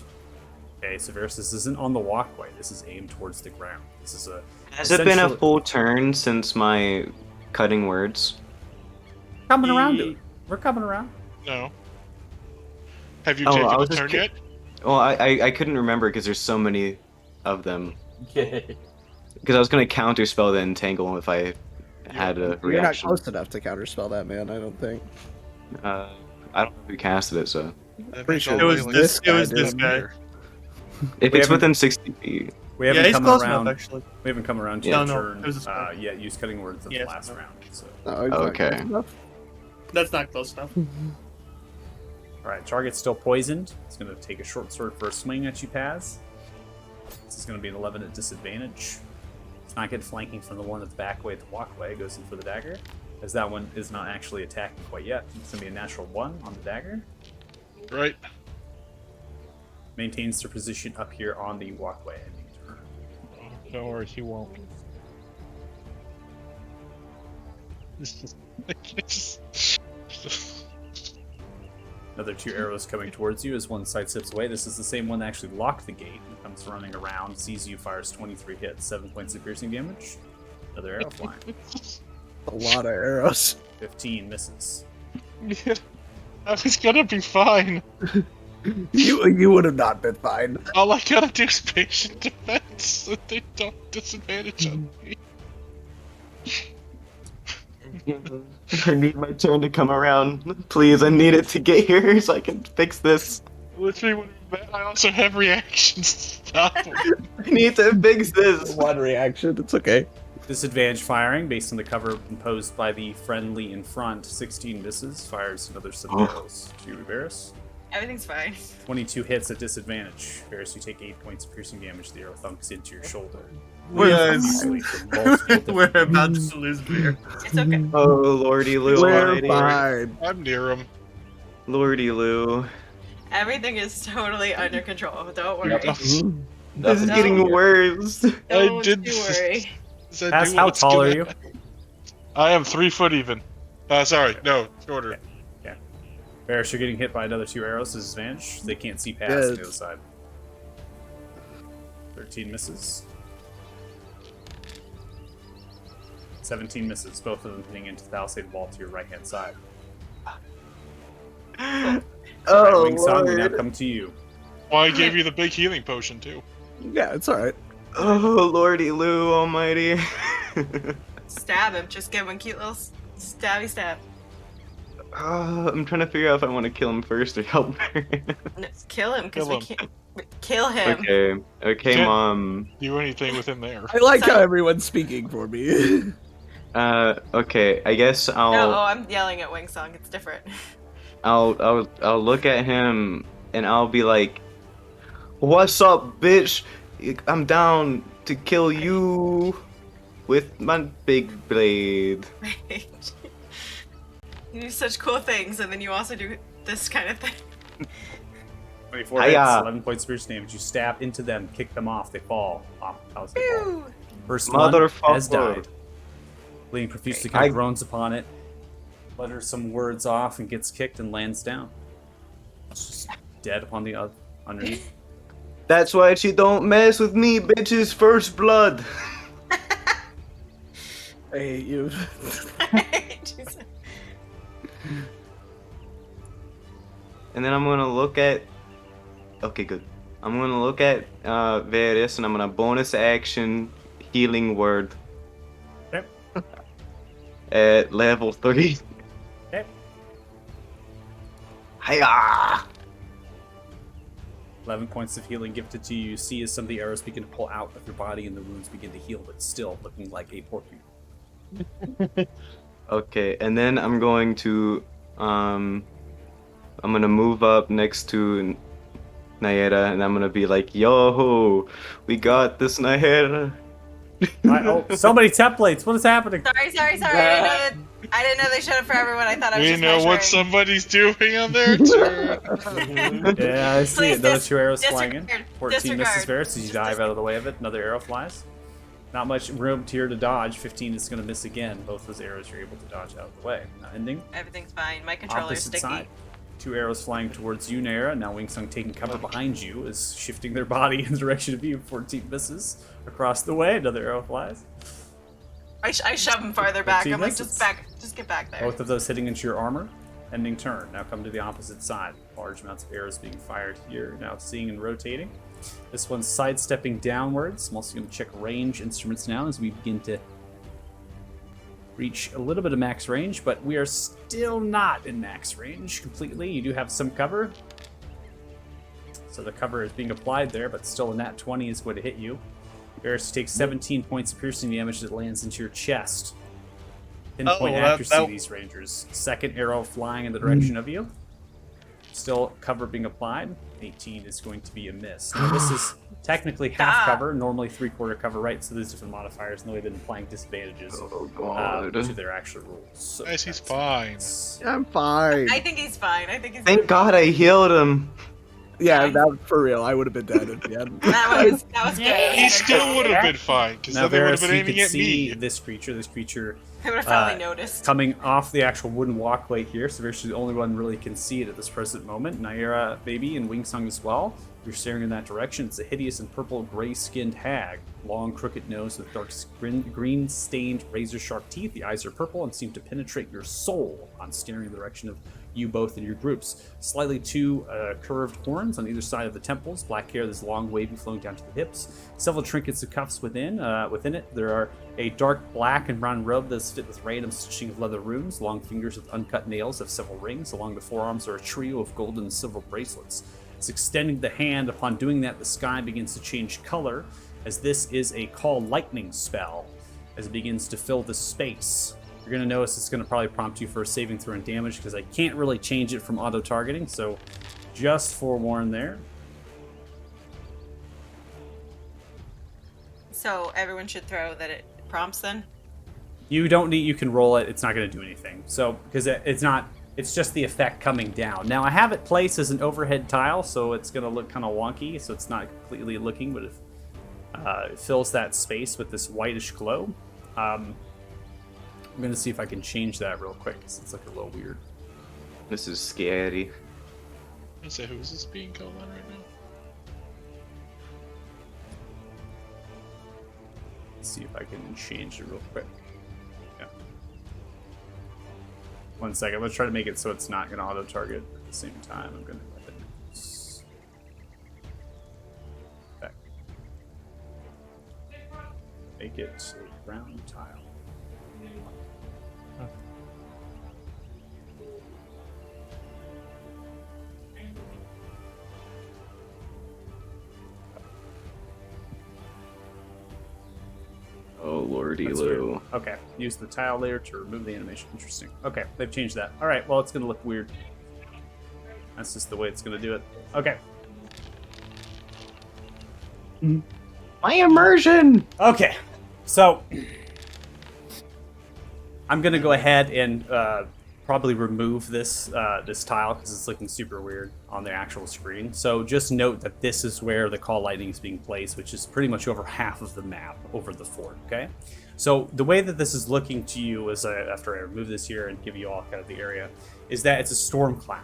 Okay, so Varus, this isn't on the walkway. This is aimed towards the ground. This is a. Has it been a essentially- full turn since my cutting words? Coming around to it. We're coming around. no. Have you Oh, I taken was the just turn ki- yet? Well, I couldn't remember because there's so many of them. Yay. Because I was gonna counter spell the entangle if I had a You're not reaction. close enough to counterspell that, man. I don't think. I don't know who casted it, so That Pretty makes sure all It the was way this. like- It was this dude. guy. if We it's haven't- within 60 feet, We Yeah, haven't he's come close around. enough actually. We haven't come around to Yeah. the No, turn it was a- yet. Use cutting words in the Yes, last no. round. So, No, he's not Okay. close enough. That's not close enough. all right, target's still poisoned. It's going to take a short sword for a swing at you, Paz. This is going to be an 11 at disadvantage. It's not good flanking from the one at the back way at the walkway. Goes in for the dagger, as that one is not actually attacking quite yet. It's going to be a natural 1 on the dagger. Right. Maintains their position up here on the walkway. Ending turn. Oh, don't worry, he won't. It's just. Another 2 arrows coming towards you as one side steps away. This is the same one that actually locked the gate and comes running around, sees you, fires 23 hits, 7 points of piercing damage. Another arrow flying. A lot of arrows. 15 misses. Yeah, I was gonna be fine. You would have not been fine. All I gotta do is patient defense so they don't disadvantage on me. I need my turn to come around. Please, I need it to get here so I can fix this. Literally, when I'm mad, I also have reactions to stop them. I need to fix this. One reaction. It's okay. Disadvantage firing based on the cover imposed by the friendly in front. 16 misses, fires another 7 arrows to Varus. Everything's fine. 22 hits at disadvantage. Varus, you take 8 points of piercing damage. The arrow thunks into your shoulder. We're, Easily from multiple we're different- about to lose beer. It's okay. Oh, Lordy Lou We're Almighty. fine. I'm near him. Lordy Lou. Everything is totally under control. Don't worry. Yep. This is No. getting worse. Don't did- you worry. Does that Paz, do how what's tall are gonna you? happen? I am 3 foot even. Sorry, no, shorter. Varus, you're getting hit by another 2 arrows. Disadvantage. They can't see past Good. the other side. 13 misses. 17 misses. Both of them hitting into the palisade wall to your right-hand side. Oh, Wing Song, we now Lord. come to you. Well, I gave you the big healing potion too. Yeah, it's alright. Oh, Lordy Lou Almighty. Stab him. Just give him a cute little stabby stab. I'm trying to figure out if I want to kill him first or help her. No, kill him, because Kill we him. can't. Kill him. Okay, Can't- Mom. Do anything with him there. I like So- how everyone's speaking for me. Okay, I guess No, oh, I'll I'm yelling at Wing Song. It's different. I'll look at him and I'll be like, What's up, bitch? I'm down to kill you with my big blade. You do such cool things, and then you also do this kind of thing. 24 hits, Hiya. 11 points of piercing damage. You stab into them, kick them off, they fall. How's they fall? Woo! First one has Motherfucker. died. Bleeding profusely kind I- of groans upon it, mutters some words off, and gets kicked and lands down. It's just dead upon the underneath. That's why she don't mess with me, bitches. First blood. I hate you. Jesus. And then I'm gonna look at. Okay, good. I'm gonna look at Varys, and I'm gonna bonus action healing word Okay. at level 3. Okay. Hiya! 11 points of healing gifted to you. You see as some of the arrows begin to pull out of your body and the wounds begin to heal, but still looking like a porcupine. Okay, and then I'm going to I'm gonna move up next to Nayera, and I'm gonna be like, "Yo, we got this, Nayera." Oh, so many templates. What is happening? Sorry. I didn't know they showed up for everyone. I thought I was We just know what measuring. somebody's doing on their turn. Yeah, I see Please it. Another 2 arrows flying in. disregard. 14 misses Disregard. Varys as you dive out of the way of it. Another arrow flies. Not much room here to dodge. 15 is going to miss again. Both those arrows you're able to dodge out of the way. Now ending. Everything's fine. My controller's Opposite sticky. side. 2 arrows flying towards you, Naira. Now Wingsung taking cover behind you is shifting their body in the direction of you. 14 misses across the way. Another arrow flies. I shove him farther back. 14 I'm like, misses. just get back there. Both of those hitting into your armor. Ending turn. Now come to the opposite side. Large amounts of arrows being fired here. Now seeing and rotating. This one's sidestepping downwards. I'm also going to check range instruments now as we begin to reach a little bit of max range, but we are still not in max range completely. You do have some cover. So the cover is being applied there, but still a nat 20 is going to hit you. Varys takes 17 points of piercing damage that lands into your chest. Pinpoint accuracy, these rangers. Second arrow flying in the direction of you. Still cover being applied. 18 is going to be a miss. Now this is technically half cover, normally 3/4 cover, right? So there's different modifiers, and they've been applying disadvantages Oh god. to their actual rules. So Nice, he's that's- fine. I'm fine. I think he's fine. I think he's Thank God I healed him. Yeah, that was for real. I would have been dead if he hadn't. That was good. He still would have been fine, because Now, then they would have Varys, been you aiming can at see me. this creature I would have finally noticed. coming off the actual wooden walkway here. So Varys is the only one really can see it at this present moment. Naira, baby, and Wingsung as well. You're staring in that direction. It's a hideous and purple gray-skinned hag. Long, crooked nose with dark green-stained, razor-sharp teeth. The eyes are purple and seem to penetrate your soul on staring in the direction of you both and your groups. Slightly two curved horns on either side of the temples. Black hair that's long, wavy, flowing down to the hips. Several trinkets and cuffs within. Within it, there are a dark black and brown robe that's fit with random stitching of leather runes. Long fingers with uncut nails have several rings. Along the forearms are a trio of golden and silver bracelets. It's extending the hand. Upon doing that, the sky begins to change color, as this is a call lightning spell, as it begins to fill the space. You're going to notice it's going to probably prompt you for a saving throw and damage, because I can't really change it from auto-targeting, so just forewarn there. So everyone should throw that it prompts then? You don't need, you can roll it, it's not going to do anything. So, because it's just the effect coming down. Now, I have it placed as an overhead tile, so it's going to look kind of wonky, so it's not completely looking, but it fills that space with this whitish glow. I'm going to see if I can change that real quick, because it's looking a little weird. This is scary. I say, who's this being called on right now? Let's see if I can change it real quick. Yeah. 1 second. Let's try to make it so it's not going to auto-target at the same time. I'm going to let it back. Make it a brown tile. Oh lordy That's Lou. weird. Okay, use the tile layer to remove the animation. Interesting. Okay, they've changed that. All right, well, it's going to look weird. That's just the way it's going to do it. Okay. My immersion. Okay, so I'm gonna go ahead and probably remove this tile because it's looking super weird on the actual screen. So just note that this is where the call lightning is being placed, which is pretty much over half of the map over the fort. Okay, so the way that this is looking to you is after I remove this here and give you all kind of the area, is that it's a storm cloud.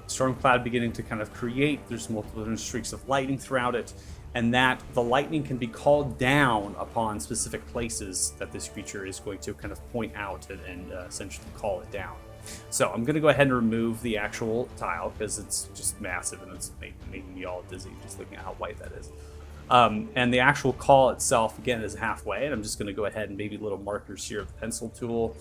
Storm cloud beginning to kind of create. There's multiple different streaks of lightning throughout it, and that the lightning can be called down upon specific places that this creature is going to kind of point out and essentially call it down. So I'm going to go ahead and remove the actual tile because it's just massive and it's making me all dizzy just looking at how white that is. And the actual call itself, again, is halfway, and I'm just going to go ahead and maybe little markers here with the pencil tool.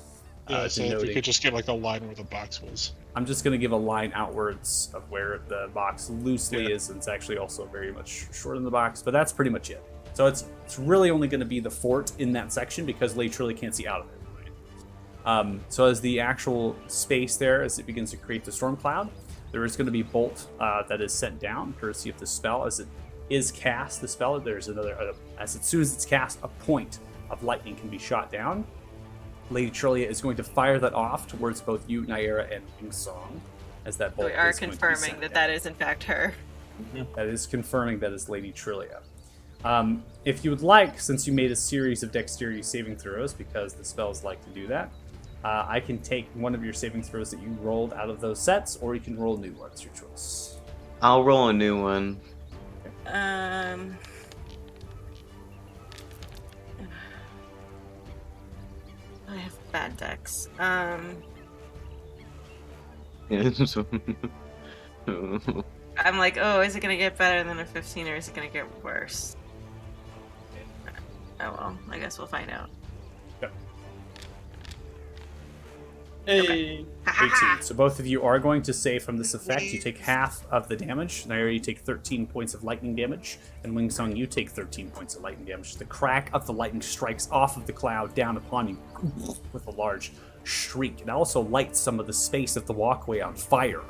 Yeah, so if we could just get like a line where the box was. I'm just going to give a line outwards of where the box loosely is, and it's actually also very much short in the box, but that's pretty much it. So it's really only going to be the fort in that section because Lady Trillia can't see out of it. Right? So as the actual space there, as it begins to create the storm cloud, there is going to be bolt that is set down, courtesy of the spell. As it is cast, the spell, there's another, as soon as it's cast, a point of lightning can be shot down. Lady Trillia is going to fire that off towards both you, Naira, and Wingsong, as that bolt We are is going to be confirming sent that down. that is in fact her. That is confirming that is Lady Trillia. If you would like, since you made a series of dexterity saving throws, because the spells like to do that, I can take one of your saving throws that you rolled out of those sets, or you can roll new ones, your choice. I'll roll a new one. I have bad decks. I'm like, oh, is it gonna get better than a 15 or is it gonna get worse? Oh well, I guess we'll find out. Yep. Okay. 18. So both of you are going to save from this effect. You take half of the damage. Naira, you take 13 points of lightning damage. And Wingsong, you take 13 points of lightning damage. The crack of the lightning strikes off of the cloud down upon you with a large shriek. It also lights some of the space of the walkway on fire.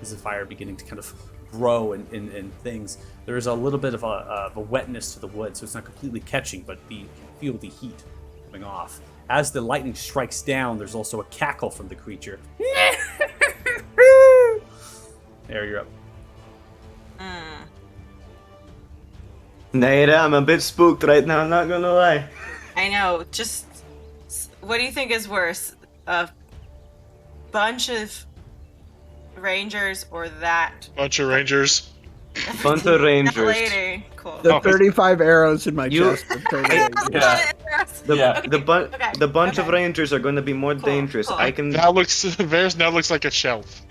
As the fire beginning to kind of grow and things. There is a little bit of a wetness to the wood, so it's not completely catching, but you can feel the heat coming off. As the lightning strikes down, there's also a cackle from the creature. There, you're up. Naira, I'm a bit spooked right now, I'm not gonna lie. I know. Just what do you think is worse, a bunch of rangers or that? Bunch of rangers. Bunch of That rangers. later. Cool. The Oh, 35 arrows in my You- chest. Are turning Yeah. The, Yeah. the, bu- Okay, the bunch of okay. rangers are going to be more Cool, dangerous. cool. I can, Now looks theirs now looks like a shelf.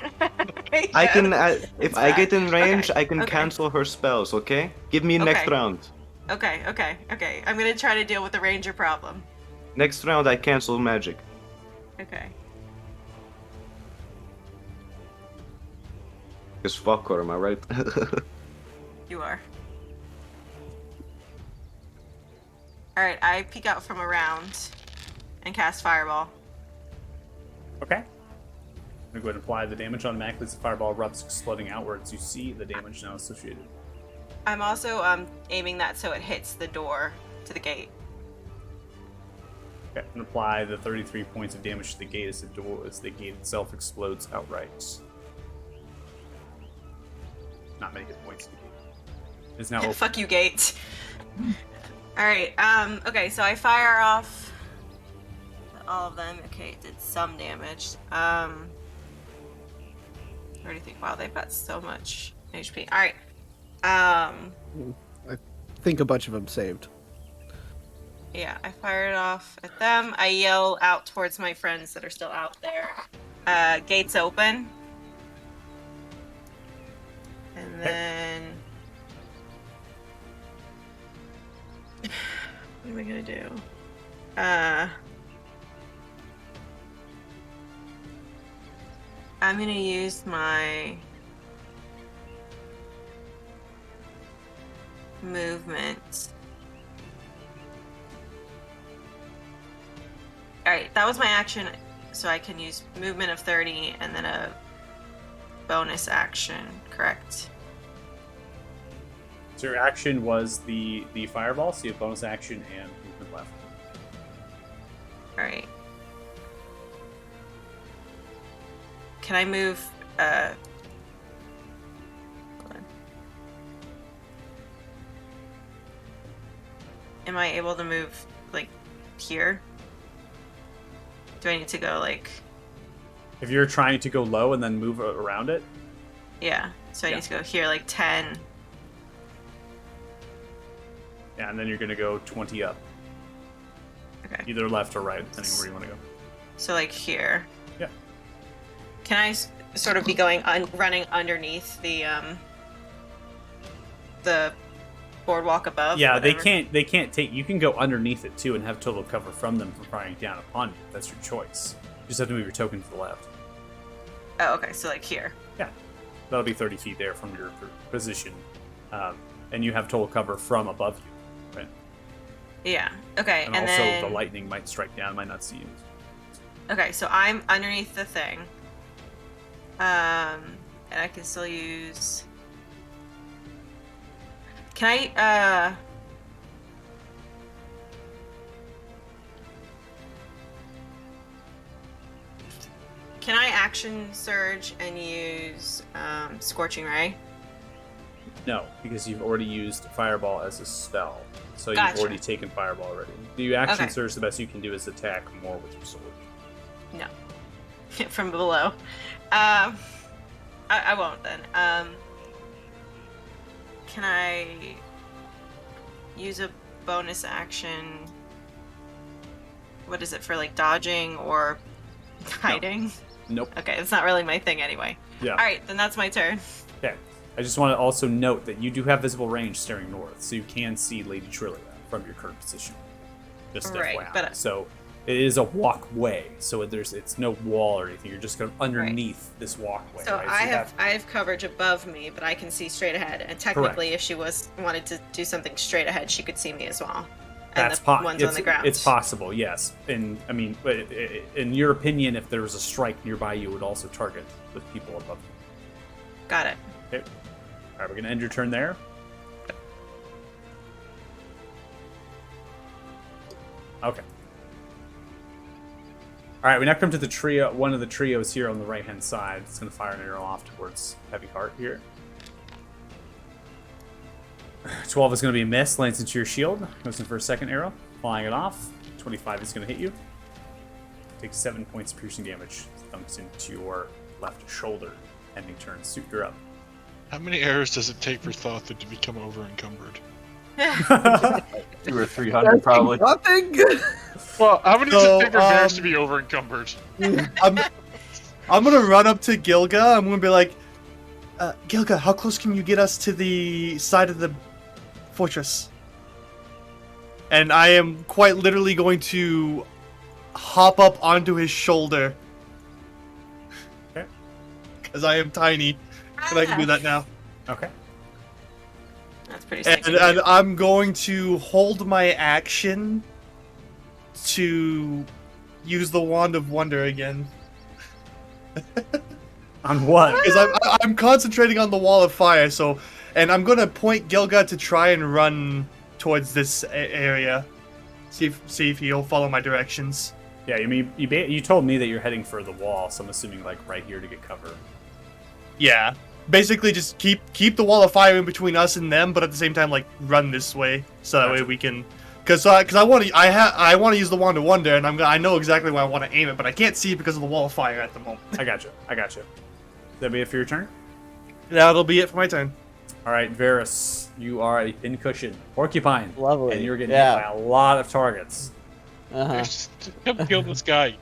I can. If I get in range, Okay, I can okay. cancel her spells. Okay, give me next Okay. round. Okay. I'm gonna try to deal with the ranger problem. Next round, I cancel magic. Okay. Cause fuck her, am I right? You are. Alright, I peek out from around and cast Fireball. Okay. I'm going to go ahead and apply the damage automatically as the fireball erupts, exploding outwards. You see the damage now associated. I'm also aiming that so it hits the door to the gate. Okay. And apply the 33 points of damage to the gate as the gate itself explodes outright. Not many hit points to the gate. It's now open. Fuck you, gate. Alright, okay, so I fire off all of them. Okay, it did some damage. What do you think? Wow, they've got so much HP. Alright. I think a bunch of them saved. Yeah, I fire it off at them. I yell out towards my friends that are still out there. Gates open. And then... what am I gonna do? I'm gonna use my movement. Alright, that was my action, so I can use movement of 30 and then a bonus action, correct? So your action was the fireball, so you have bonus action and movement left. All right. Can I move? Hold on. Am I able to move like here? Do I need to go like? If you're trying to go low and then move around it, Yeah. So I Yeah. need to go here like 10. yeah, and then you're gonna go 20 up, Okay. either left or right, depending on where you want to go. So like here. Yeah. Can I sort of be going running underneath the boardwalk above? Yeah, whatever? they can't take. You can go underneath it too and have total cover from them from firing down upon you. That's your choice. You just have to move your token to the left. Oh, okay. So like here. Yeah, that'll be 30 feet there from your position, and you have total cover from above you, right? Yeah. Okay. And, And also then the lightning might strike down, might not see you. okay, so I'm underneath the thing. And I can still use. Can I Can I action surge and use Scorching Ray? No, because you've already used fireball as a spell, so you've Gotcha. already taken fireball already. The action Okay. surge, the best you can do is attack more with your sword. No. From below. I won't then. Can I use a bonus action? What is it for, like dodging or hiding? Nope. Okay, it's not really my thing anyway. Yeah. All right, then that's my turn. Okay. I just want to also note that you do have visible range staring north, so you can see Lady Trillia from your current position. Just Right, FYI. but- So it is a walkway, so it's no wall or anything. You're just going underneath this walkway. So right? I have coverage above me, but I can see straight ahead. And technically, if she wanted to do something straight ahead, she could see me as well. And That's the ones on the ground. It's possible, yes. And I mean, but in your opinion, if there was a strike nearby, you would also target with people above you. Got it. Okay. All right, we're gonna end your turn there. Okay. All right, we now come to the trio. One of the trios here on the right-hand side. It's gonna fire an arrow off towards Heavy Heart here. 12 is going to be a miss, lands into your shield. Goes in for a second arrow, flying it off. 25 is going to hit you. Takes 7 points of piercing damage. Thumps into your left shoulder. Ending turn. Suit, you're up. How many arrows does it take for Thotha to become over encumbered? 200 or 300 probably. Nothing. Well, how many does So, it take for Varys to be over encumbered? I'm gonna run up to Gilga. I'm gonna be like, Gilga, how close can you get us to the side of the fortress? And I am quite literally going to hop up onto his shoulder. Okay. Because I am tiny, and I can do that now. Okay. That's pretty sick. And I'm going to hold my action to use the Wand of Wonder again. On what? Because I'm concentrating on the wall of fire, so... And I'm going to point Gilga to try and run towards this area. See if he'll follow my directions. Yeah, you mean you told me that you're heading for the wall, so I'm assuming like right here to get cover. Yeah. Basically, just keep the wall of fire in between us and them, but at the same time, like, run this way. So that way we can... Because I want to use the Wand of Wonder, and I know exactly where I want to aim it, but I can't see it because of the wall of fire at the moment. I got you. That'll be it for your turn? That'll be it for my turn. All right, Varys, you are a thin cushion porcupine. Lovely. And you're getting Yeah. hit by a lot of targets. Uh-huh. Just come kill this guy.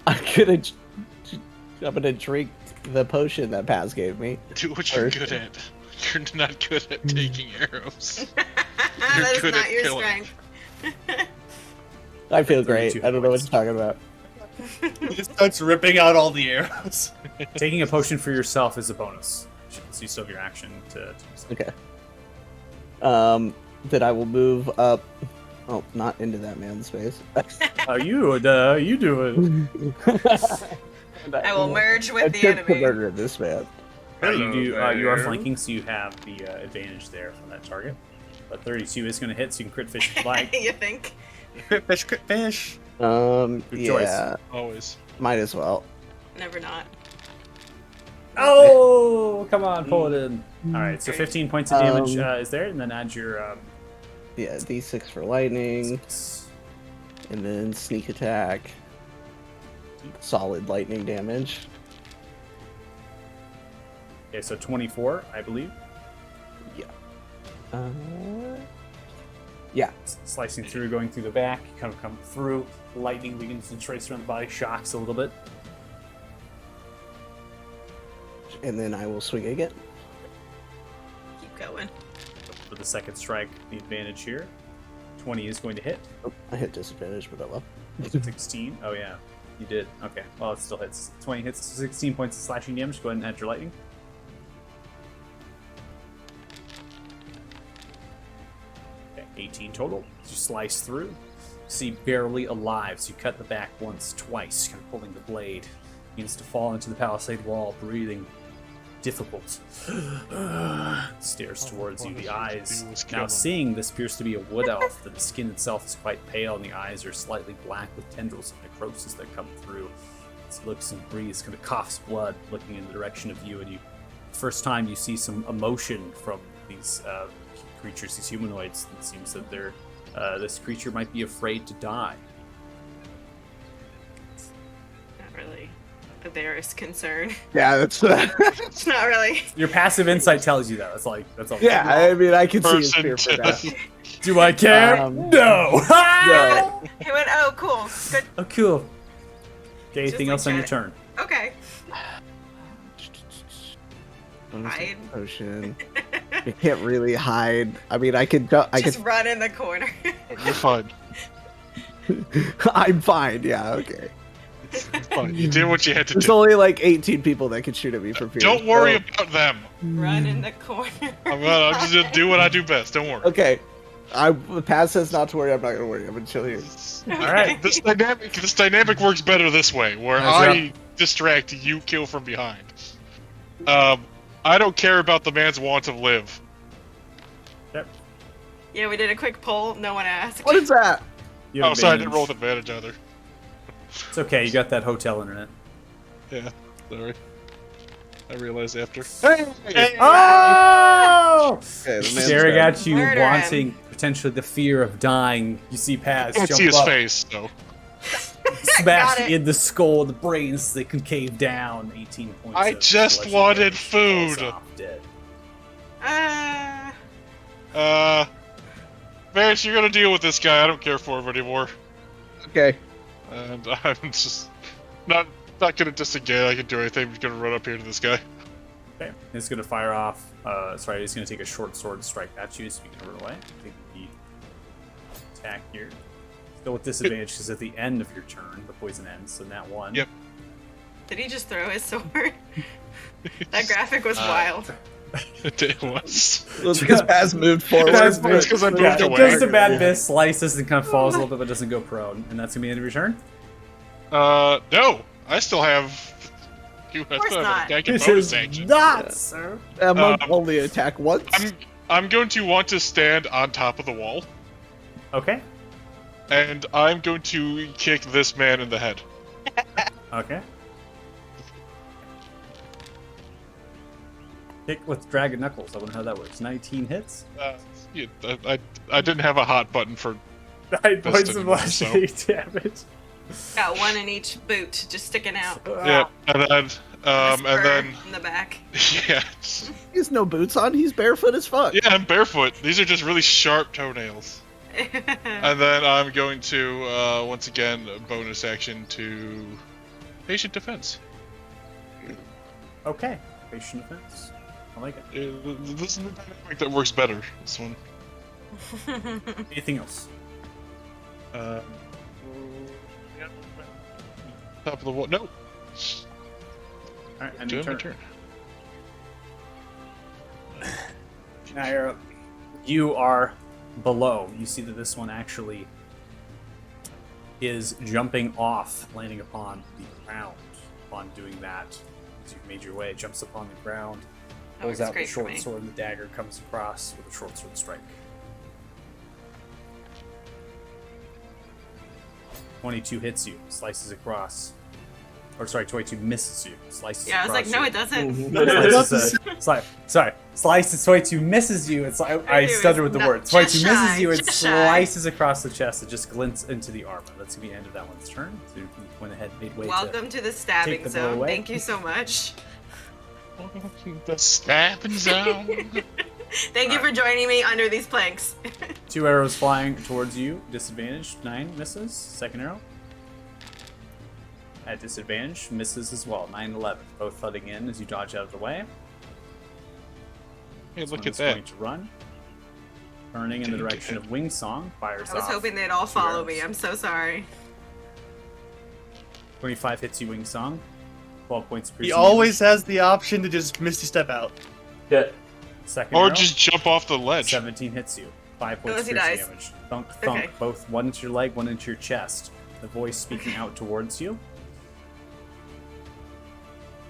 I'm gonna drink the potion that Paz gave me. Do what you're First. good at. You're not good at taking arrows. that is good not at your killing. strength. I feel Give me great. 2 I don't know what points. you're talking about. He just starts ripping out all the arrows. Taking a potion for yourself is a bonus. So you still have your action to use it. Okay. Then I will move up. Oh, not into that man's space. How you doing? I will merge with the Attempt to enemy. murder this man. You do. You are there. flanking, so you have the advantage there from that target. But 32 is going to hit, so you can crit fish if you like. You think? Crit fish, crit fish. Good choice. Yeah, Always. might as well. Never not. Oh, come on, pull it in. All right, so Great. 15 points of damage is there, and then add your Yeah, D6 for lightning, and then sneak attack. Solid lightning damage. Okay, so 24, I believe. Uh, yeah. Slicing through, going through the back, kind of come through. Lightning begins to trace around the body, shocks a little bit. And then I will swing again. Keep going. For the second strike, the advantage here. 20 is going to hit. Oh, I hit disadvantage, but oh well. 16. Oh yeah, you did. Okay, well it still hits. 20 hits, 16 points of slashing damage. Go ahead and add your lightning. Okay, 18 total. As you slice through, see barely alive. So you cut the back once, twice, kind of pulling the blade. Begins to fall into the palisade wall, breathing difficult. Stares towards you. The eyes. Now seeing this appears to be a wood elf. The skin itself is quite pale, and the eyes are slightly black with tendrils of necrosis that come through. It looks and breathes, kind of coughs blood, looking in the direction of you. And you, first time you see some emotion from these creatures, these humanoids. It seems that they're this creature might be afraid to die. Not really a Varys concern. Yeah, that's. It's not really. Your passive insight tells you that. That's all. Yeah, I mean, I can see his Person fear for to- that. Do I care? No. No. He went, oh, cool. Good. Oh, cool. Okay, anything like else on your that. turn? Okay. Bonus Hide. potion. You can't really hide. I mean, I could go. I Just could. run in the corner. You're fine. I'm fine. Yeah. Okay. You're fine. You did what you had to There's do. only like 18 people that could shoot at me from here. Don't worry so- about them. Run in the corner. I'm just gonna do what I do best. Don't worry. Okay. The pass says not to worry. I'm not gonna worry. I'm gonna chill here. All right. This dynamic works better this way, where Nice I distract, you kill from behind. I don't care about the man's want to live. Yep. Yeah, we did a quick poll. No one asked. What is that? You have Oh, sorry, I didn't advantage. roll with advantage either. It's okay. You got that hotel internet. Yeah, sorry. I realized after. Oh! Okay, the man's Staring dead. at you, Murder wanting potentially the fear of dying. You see Paz Can't jump see his up, face, so. smash Got it. in the skull, the brains they concave down. 18 points. I of just bludgeoning wanted damage. Falls food. off dead. Varys, you're gonna deal with this guy. I don't care for him anymore. Okay. And I'm just not gonna disengage. I can do anything. I'm just gonna run up here to this guy. Okay, he's gonna fire off. Sorry, he's gonna take a short sword strike at you, so you can run away. Take the attack here. Still with disadvantage because at the end of your turn, the poison ends. So that one. Yep. Did he just throw his sword? That graphic was wild. It was. Well, it's because Paz moved forward. That's It's 'cause I moved yeah, away. just a bad miss, slices and kind of falls a little bit, but doesn't go prone, and that's gonna be the end of your turn. No. I still have. I course still have not. a This bonus is action. not, sir. Monk only attack once. I'm going to want to stand on top of the wall, Okay. and I'm going to kick this man in the head. Okay. Kick with dragon knuckles. I wonder how that works. 19 hits. Yeah, I didn't have a hot button for. 9 points of anymore, so- bludgeoning damage. Got one in each boot, just sticking out. Yeah, and then A spur and then in the back. yeah, He has no boots on. He's barefoot as fuck. yeah, I'm barefoot. These are just really sharp toenails. And then I'm going to once again bonus action to patient defense. Okay. Patient defense. I like it. This is the dynamic that works better. This one. Anything else? Yeah. Top of the wall. No. Alright, and Doing your my turn. turn. Now you're up. You are below. You see that this one actually is jumping off, landing upon the ground upon doing that. as you've made your way, jumps upon the ground, Oh, pulls it's out the great for short me. sword, and the dagger comes across with a short sword strike. 22 hits you, slices across. Or sorry, 22 misses you, slices Yeah, I was like, across no, you. it doesn't. Slices 22 misses you. It's I It was stuttered with the not- word. just 22 shy, misses you. It just shy. slices across the chest. It just glints into the armor. That's gonna be the end of that one's turn. So you went ahead and made way Welcome to the stabbing the blow zone. away. Thank you so much. The stabbing zone. Thank you for joining me under these planks. to 2 arrows flying towards you. Disadvantage. 9 misses. Second arrow. At disadvantage, misses as well. 9 and 11. Both thudding in as you dodge out of the way. Hey, This look one at is that. going to run. Turning in the direction of Wing Song. Fires I was off hoping they'd all 2 follow arrows. me. I'm so sorry. 25 hits you, Wing Song. 12 points per He always has the option to just Misty Step out. Yeah. Second Or arrow, just jump off the ledge. 17 hits you. 5 points Unless he piercing dies. damage. Thunk, thunk. Okay. Both one into your leg, one into your chest. The voice speaking out towards you.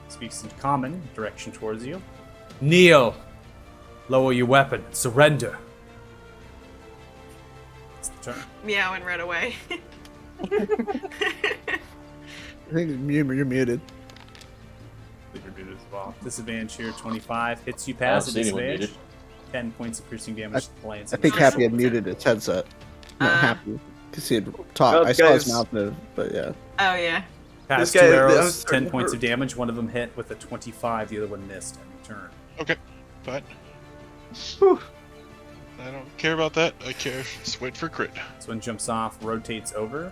Speaks in common, direction towards you. Kneel! Lower your weapon. Surrender. It's the turn. Meow and run away. I think you're muted. You're muted as well. Disadvantage here, 25. Hits you past I don't see anyone disadvantage. muted. 10 points of piercing damage to the lands. I think Happy had muted his headset. Not Happy, because he had talked. Well, I saw his guys- mouth move, but yeah. Oh yeah. Past This 2 guy- arrows, I'm starting 10 to points hurt. of damage. One of them hit with a 25, the other one missed on the turn. Okay, but Whew. I don't care about that. I care. Just wait for crit. This one jumps off, rotates over.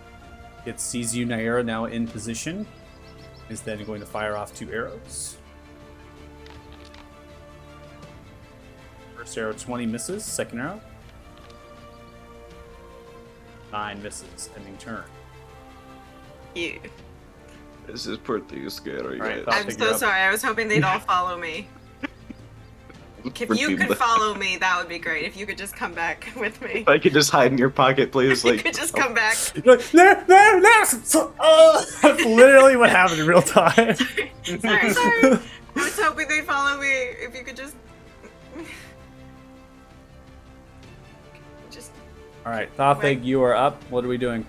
It sees you, Naira, now in position. Is then going to fire off 2 arrows. First arrow, 20 misses. Second arrow, 9 misses. Ending turn. You. This is pretty scary, Alright, guys. I'll I'm figure so out- sorry. I was hoping they'd all follow me. If you could follow me, that would be great. If you could just come back with me. If I could just hide in your pocket, please. You Like, could just come back. No! Oh, that's literally what happened in real time. Sorry. I was hoping they'd follow me. If you could just. Just. Alright, Thothig, you are up. What are we doing?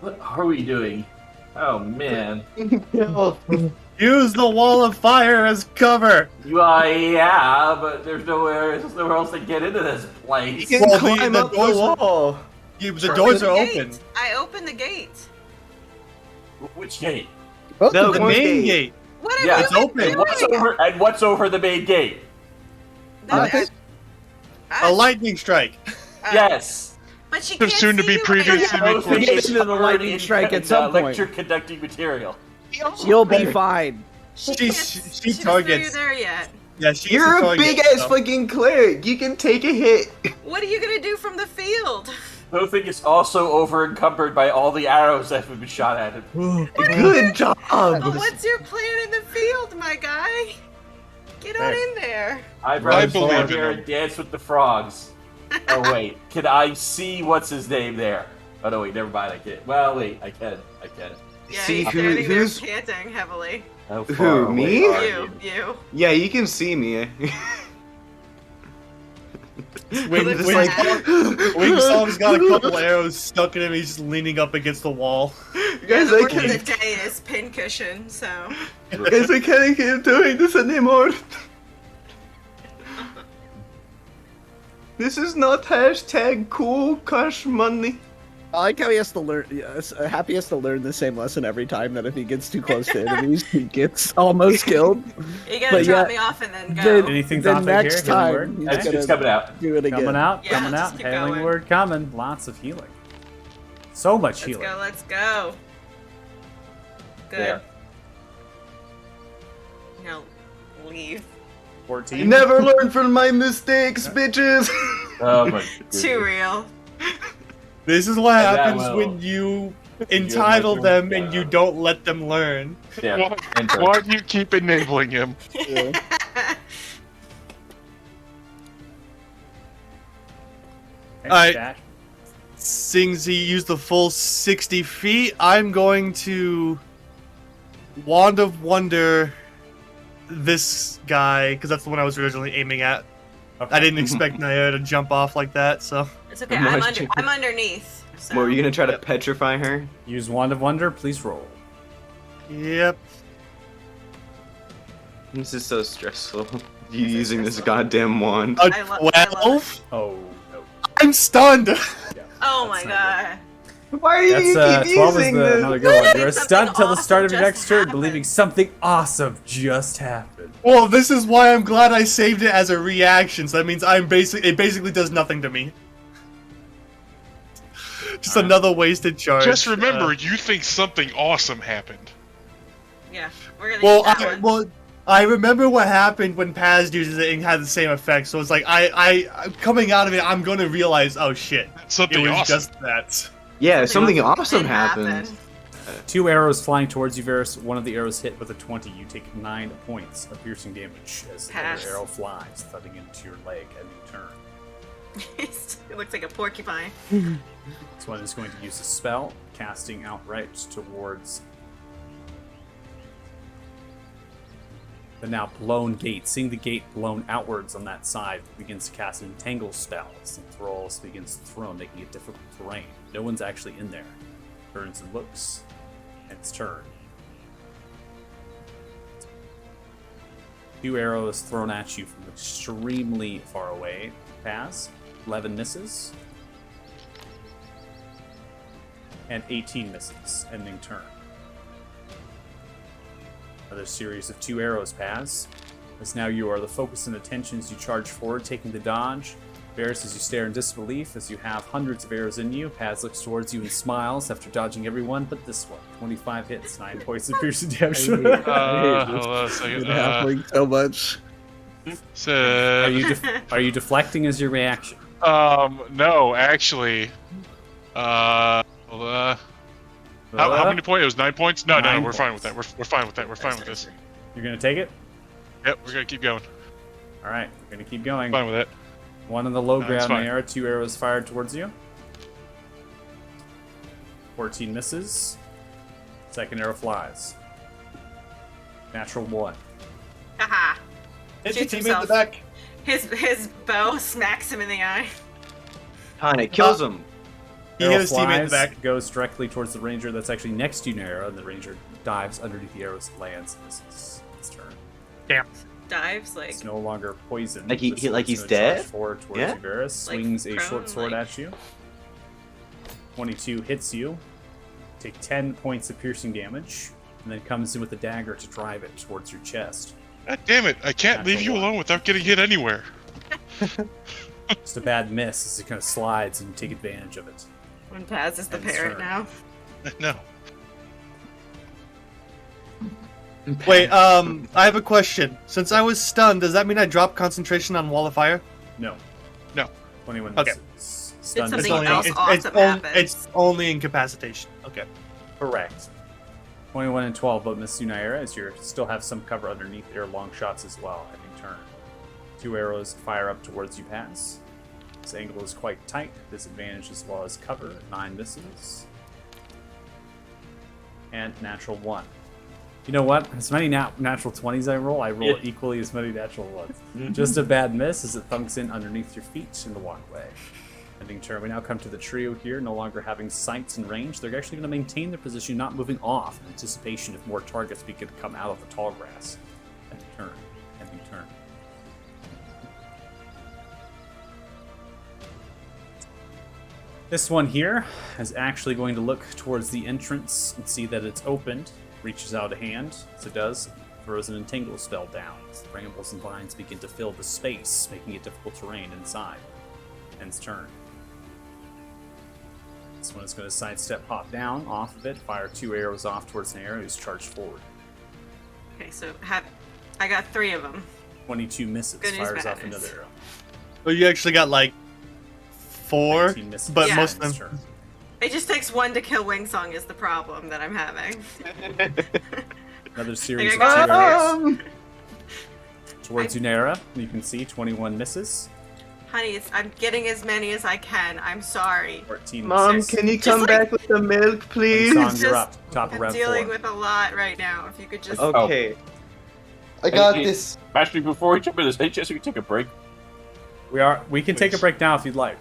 What are we doing? Oh man. Use the wall of fire as cover. Yeah, but there's nowhere else to get into this place. you can Well, climb the up the doors are- wall. The doors are Gate. open. I opened the gate. Which gate? Both No, of The them. What main gate? gate. What have Yeah, you it's been open. doing? What's over the main gate? That- A lightning strike. Yes. But she Too can't soon to see be you previously right now. Those things get into the covered lightning in- strike at in, some point. Lecture conducting material. You'll be fine. She She- can't- she she doesn't know targets- you there yet. Yeah, she's You're a target, big ass so- fucking cleric. You can take a hit. What are you gonna do from the field? Those thing is also over encumbered by all the arrows that have been shot at him. Good job. But what's your plan in the field, my guy? Get on There. in there. I'd I rather believe stand in here him. and dance with the frogs. Oh wait, can I see what's his name there? Oh no, wait, never mind. I can't. Well, wait, I can. Yeah, See he's who- standing who's- there panting heavily. How Who, far away me? are You. Yeah, you can see me. Wing, Lift Wing, my hat. Wing Song's got a couple arrows stuck in him. He's just leaning up against the wall. Guys, Yeah, the I word of the can't. day is pincushion, so. Guys, I can't keep doing this anymore. This is not hashtag cool cash money. I like how he has to learn. Yes, Happy has to learn the same lesson every time. That if he gets too close to enemies, he gets almost killed. You gotta But drop yeah, me off and then go. then- Anything The Thothig here? next Healing word? time, he's Okay. It's coming out. do it again. Coming out, Yeah, coming just out. keep Hailing going. word coming. Lots of healing. So much healing. Let's go. Good. There. Now, leave. 14. Never learn from my mistakes, bitches. Oh my goodness. Too real. This is what And that happens will- when you entitle them and you don't let them learn. Yeah. Why, enter. why do you keep enabling him? Thanks, Alright. Jack. Since he used the full 60 feet, I'm going to Wand of Wonder this guy, because that's the one I was originally aiming at. Okay. I didn't expect Naira to jump off like that, so. It's okay. I'm I'm watching. underneath. So. What, were you gonna try to Yep. petrify her? Use Wand of Wonder. Please roll. Yep. This is so stressful. You using this goddamn wand. A I love it. 12? Oh no. I'm stunned! Yeah, Oh my that's not god. Why are you That's keep 12 is using the another this? good one. You're Something stunned until the start of your awesome next just turn, happened. believing something awesome just happened. Well, this is why I'm glad I saved it as a reaction, so that means it basically does nothing to me. Just Alright. another wasted charge. Just remember, you think something awesome happened. Yeah, we're gonna Well, use that one. I remember what happened when Paz uses it and had the same effect. So it's like I coming out of it, I'm gonna realize, oh shit, Something it was awesome. just that. Yeah, something Did awesome happen. happened. 2 arrows flying towards you, Varus. One of the arrows hit with a 20. You take 9 points of piercing damage as the Pass. other arrow flies, thudding into your leg and you turn. It looks like a porcupine. This one is going to use a spell, casting outright towards the now blown gate. Seeing the gate blown outwards on that side, it begins to cast entangle spells and thralls begins to throw, making it difficult terrain. No one's actually in there. Turns and looks, and its turn. 2 arrows thrown at you from extremely far away. Pass. 11 misses. And 18 misses, ending turn. Another series of 2 arrows pass. As now you are the focus and attention as you charge forward, taking the dodge. Varus, as you stare in disbelief, as you have hundreds of arrows in you. Paz looks towards you and smiles after dodging everyone, but this one. 25 hits, 9 points of piercing damage. I hate this. Hold on a second. Been happening so much. So, Are you deflecting as your reaction? no, actually. How many points? It was 9 points? No, 9 we're fine with points. that. We're fine with that. We're fine with this. You're gonna take it? Yep, we're gonna keep going. Alright, we're gonna keep going. Fine with that. One on the low No, it's ground fine. arrow, 2 arrows fired towards you. 14 misses. Second arrow flies. Natural 1. Haha. Hit your Shoots teammate in the himself. back. His bow smacks him in the eye. Kinda kills him. He Arrow hit his teammate in the flies, back. goes directly towards the ranger that's actually next to you, Nara, and the ranger dives underneath the arrows, lands, and misses. Its turn. Damn. Dives like It's no longer poisoned. Like he- This like one's he's gonna charge dead? Forward towards Yeah? you, Varus. Like Swings a prone, short sword like- at you. 22 hits you. Take 10 points of piercing damage, and then comes in with a dagger to drive it towards your chest. God damn it! I can't Natural leave you one. alone without getting hit anywhere. Just a bad miss as it kind of slides and you take advantage of it. when Paz is the And it's parrot turn. now. No. Wait, I have a question. Since I was stunned, does that mean I drop concentration on Wall of Fire? No. No. 21 Okay. misses. Stunned It's is something not else dead. awesome happens. it's only incapacitation. Okay. Correct. 21 and 12, but Miss Sunaira, as you still have some cover underneath your long shots as well, ending turn. 2 arrows fire up towards you, Pass. This angle is quite tight. Disadvantage as well as cover. 9 misses. And natural 1. You know what? As many natural 20s I roll Yeah. equally as many natural 1s. Just a bad miss as it thunks in underneath your feet in the walkway. Ending turn. We now come to the trio here, no longer having sights and range. They're actually going to maintain their position, not moving off in anticipation of more targets begin to come out of the tall grass. Ending turn. Ending turn. This one here is actually going to look towards the entrance and see that it's opened. Reaches out a hand, as it does, throws an entangle spell down. As the brambles and vines begin to fill the space, making it difficult terrain inside. Ends turn. This one is going to sidestep, hop down off of it, fire 2 arrows off towards an arrow who's charged forward. Okay, so I got 3 of them. 22 misses, Good news, fires bad off news. another arrow. So you actually got like 4, 19 misses. but Yeah. most of Ends them. turn. It just takes 1 to kill Wingsong is the problem that I'm having. Another series of I 2 got- arrows towards Unera. You can see 21 misses. Honey, I'm getting as many as I can. I'm sorry. 14. Mom, Just- can you just come like- back with the milk, please? Song, you're Just- up. Top of I'm round dealing 4. with a lot right now. If you could just. Okay. I got Hey, this. Actually, before we jump into this, any chance we can take a break? We can take a Please. break now if you'd like.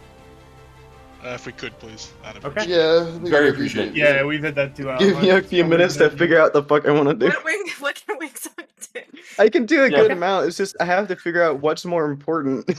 If we could, please. I'd Okay. appreciate Yeah, I think Very I appreciate it. Yeah, we've hit that 2 hour. Give me a few minutes to figure out the fuck I want to do. What can Wings do? I can do a Yeah. good amount. It's just I have to figure out what's more important.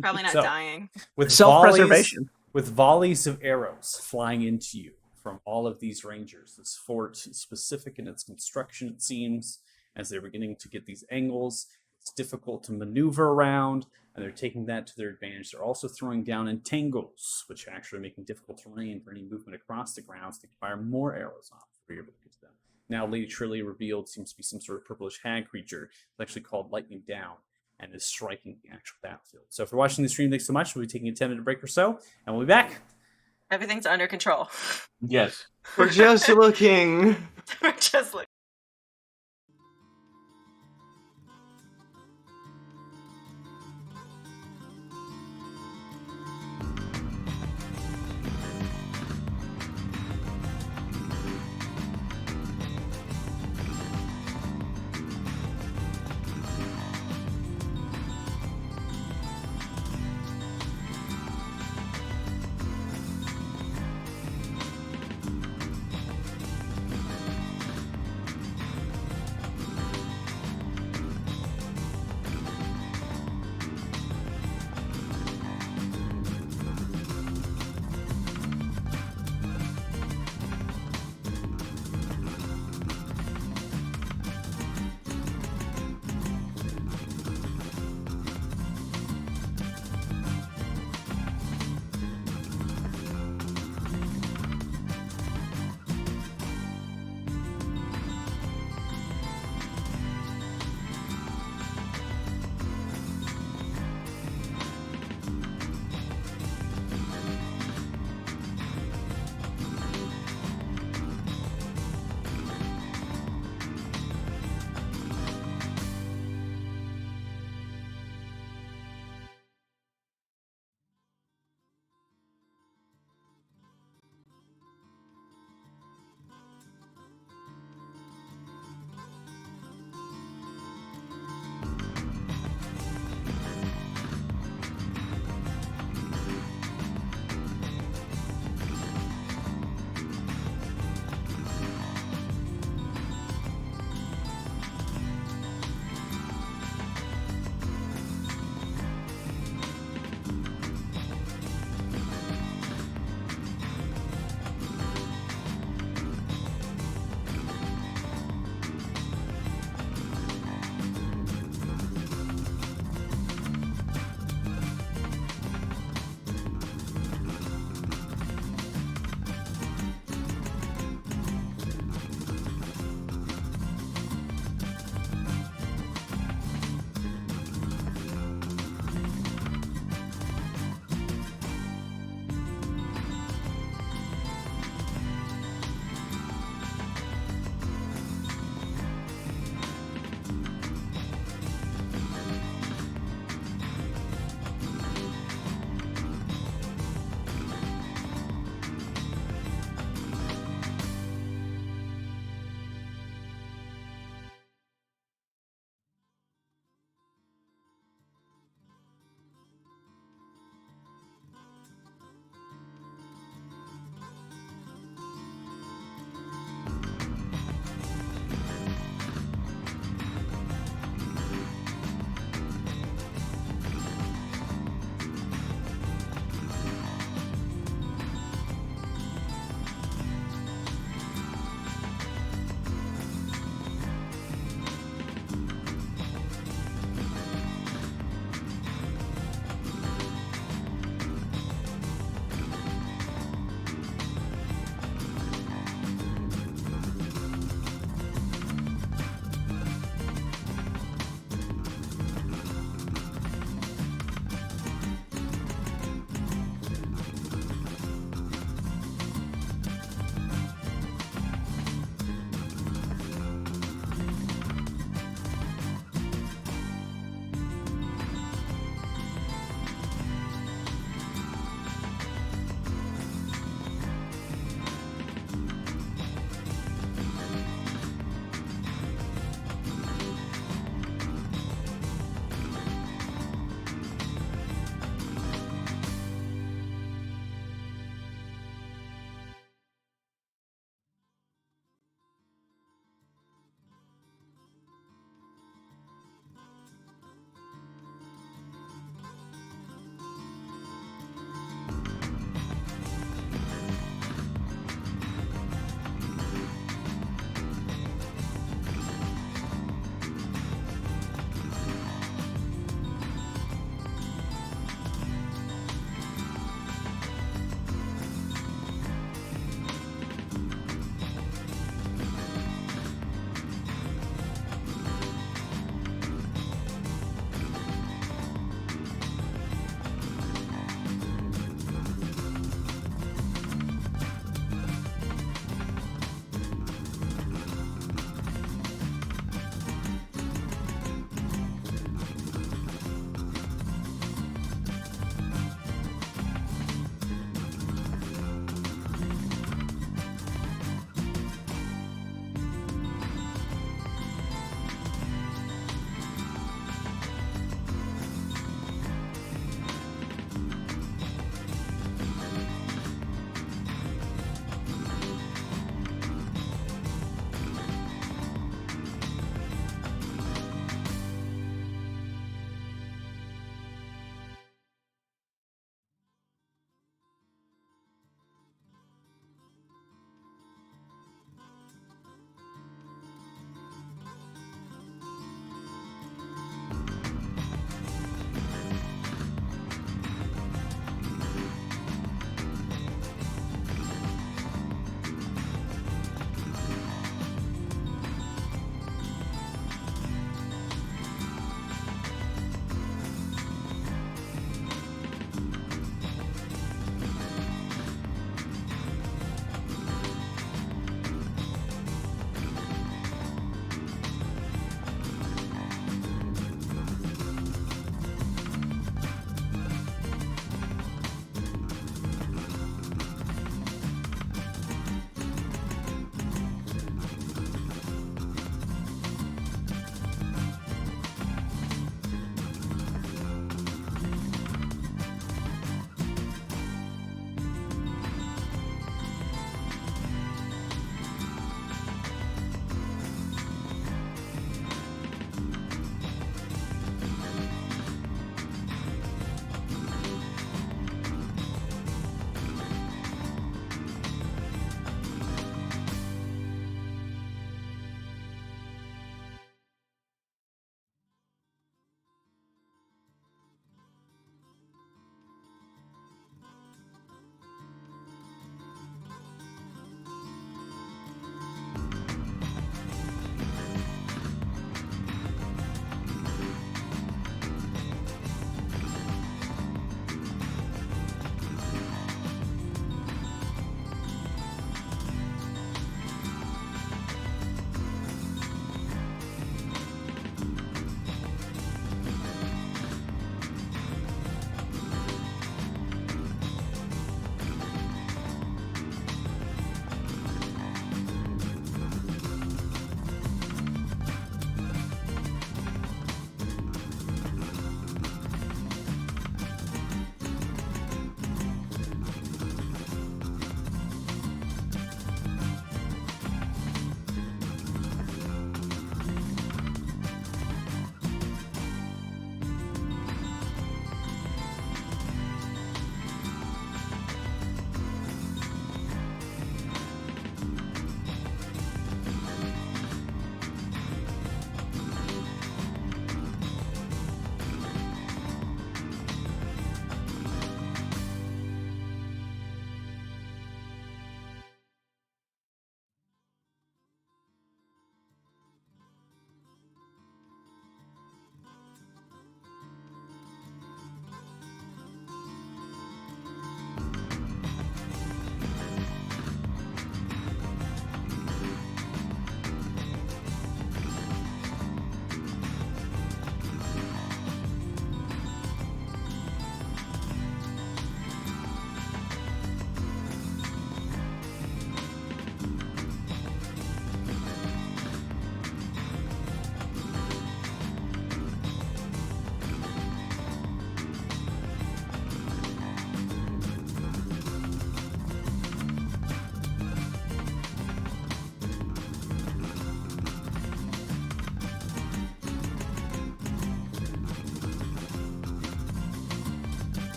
Probably not So- dying. With Self-preservation. With volleys of arrows flying into you from all of these rangers. This fort is specific in its construction, it seems, as they're beginning to get these angles. It's difficult to maneuver around, and they're taking that to their advantage. They're also throwing down entangles, which are actually making difficult terrain for any movement across the ground, so they can fire more arrows off if you're able to get to them. Now, Lady Trilly revealed seems to be some sort of purplish hag creature. It's actually called Lightning Down, and is striking the actual battlefield. So if you're watching the stream, thanks so much. We'll be taking a 10-minute break or so, and we'll be back. Everything's under control. Yes. We're just looking. We're just like.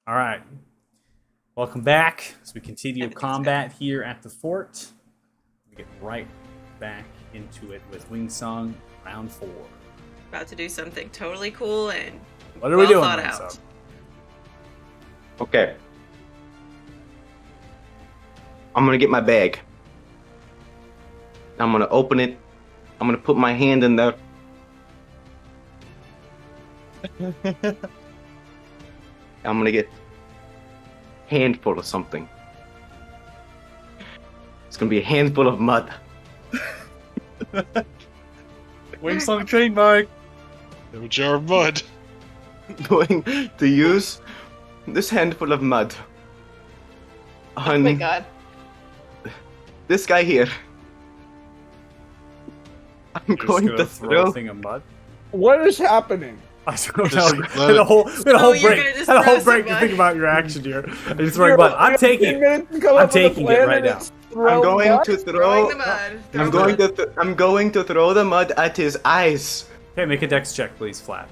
All right. Welcome back as we continue Everything's combat here at the fort. We get right back into it with Wingsong round 4. About to do something totally cool and What are we doing, thought Wingsong? out. Okay. I'm gonna get my bag. I'm gonna open it. I'm gonna put my hand in there. I'm gonna get a handful of something. It's gonna be a handful of mud. Wingsong trademark. Have a jar of mud. Going to use this handful of mud Oh on my god. this guy here. I'm You're just going gonna to throw throw. a thing of mud. What is happening? I don't know. Just Had let a it- whole, had a Oh, whole you're break. gonna just Had a throw whole some break to mud? think about your action here. And you're throwing mud. I'm taking it. I'm taking it right now. I'm going to Throwing throw. the mud. I'm going to. I'm going to throw the mud at his eyes. Okay, make a dex check, please, flat.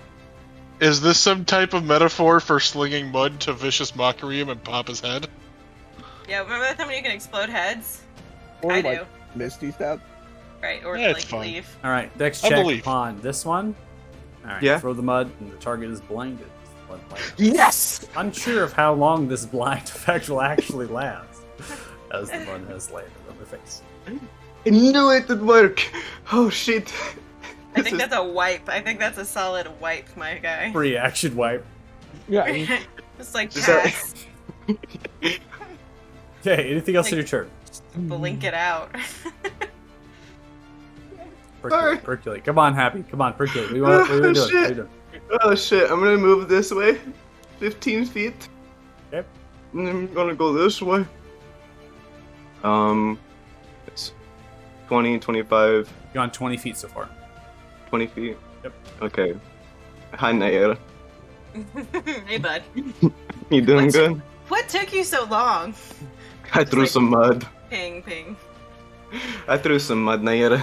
Is this some type of metaphor for slinging mud to vicious mockery him and pop his head? Yeah, remember that time when you can explode heads? Or I like do. Misty Step? Right, or Yeah, it's like fine. leave. All right, dex I check believe. upon this one. All right, Yeah. throw the mud, and the target is blinded. Yes. Unsure of how long this blind effect will actually last, as the mud has landed on their face. I knew it would work. Oh shit. I think that's a wipe. I think that's a solid wipe, my guy. Free action wipe. Yeah. Just like Is that- pass, Okay, anything else Like- in your turn? blink it out. Percolate, percolate. Come on, Happy. Come on, percolate. What are you doing? What are you doing? Oh shit. I'm gonna move this way. 15 feet. Okay. And then I'm gonna go this way. It's 20, 25, You're on 20 feet so far. 20 feet. Yep. Okay. Hi, Nair. Hey, bud. You doing What's- good? What took you so long? I threw like- some mud. Ping, ping. I threw some mud, Nair.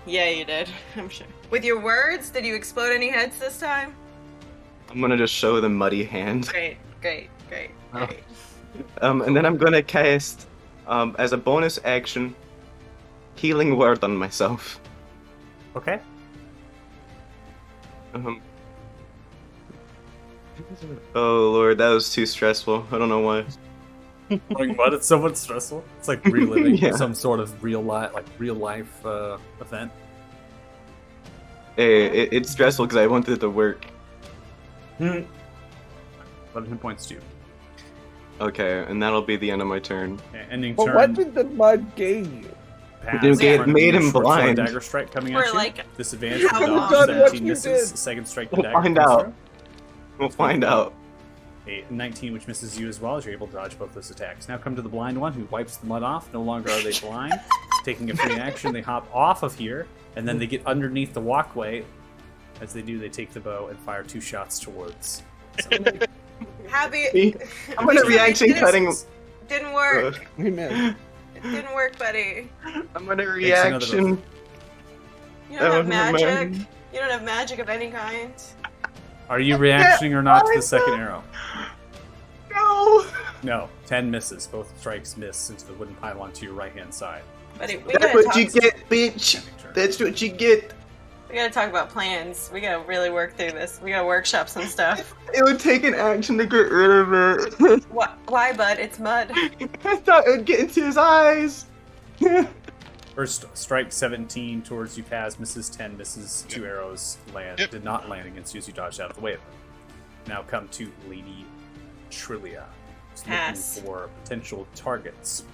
Yeah, you did. I'm sure. With your words, did you explode any heads this time? I'm gonna just show the muddy hand. Great, great, great, Oh. great. And then I'm gonna cast, as a bonus action, Healing Word on myself. Okay. Um, oh lord, that was too stressful. I don't know why. Throwing mud, it's so much stressful. It's like reliving Yeah. some sort of real life, event. It's stressful because I wanted to work. 11 hit points to you. Okay, and that'll be the end of my turn. Okay, ending But turn. what did the mud gain you? Pass Dude, in it front of made you, him short sword blind. Dagger strike coming For at you. like- Disadvantage. How for the long? dodge, Done what 17 you misses. did. Second strike the We'll dagger. find comes out. through. We'll find out. A 19, which misses you as well, as you're able to dodge both those attacks. Now come to the blind one, who wipes the mud off. No longer are they blind. Taking a free action, they hop off of here, and then they get underneath the walkway. As they do, they take the bow and fire 2 shots towards. someone. Happy. See? I'm gonna reaction cutting. Didn't work. We missed. It didn't work, buddy. I'm gonna another reaction. You don't have Oh, magic. man. You don't have magic of any kind. Are you reactioning or not to the second arrow? No. No. 10 misses. Both strikes miss into the wooden pylon to your right-hand side. Buddy, we That's gotta what talk. you get, bitch. Ending turn. That's what you get. We gotta talk about plans. We gotta really work through this. We gotta workshop some stuff. It would take an action to get rid of it. Why, bud? It's mud. I thought it would get into his eyes. First strike 17 towards you, Paz. Misses 10, misses 2 arrows. Yep. Did not land against you as you dodged out of the way of them. Now come to Lady Trillia. Who's Pass. looking for potential targets.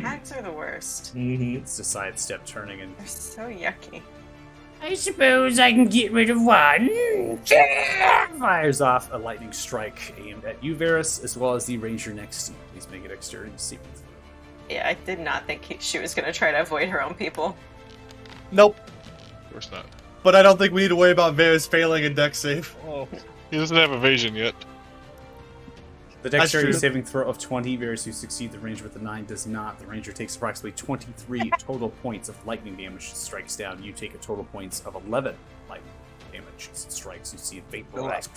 Hacks are the worst. It's a sidestep turning and They're so yucky. I suppose I can get rid of one. Fires off a lightning strike aimed at you, Varus, as well as the ranger next to you. Please make it exterior secret. Yeah, I did not think she was gonna try to avoid her own people. Nope. Of course not. But I don't think we need to worry about Varys failing a deck save. Oh, he doesn't have evasion yet. The That's dexterity true. saving throw of 20, Varus, who succeed. The ranger with the 9 does not. The ranger takes approximately 23 total points of lightning damage. Strikes down. You take a total points of 11 lightning. damage as it strikes. You see it vaporize.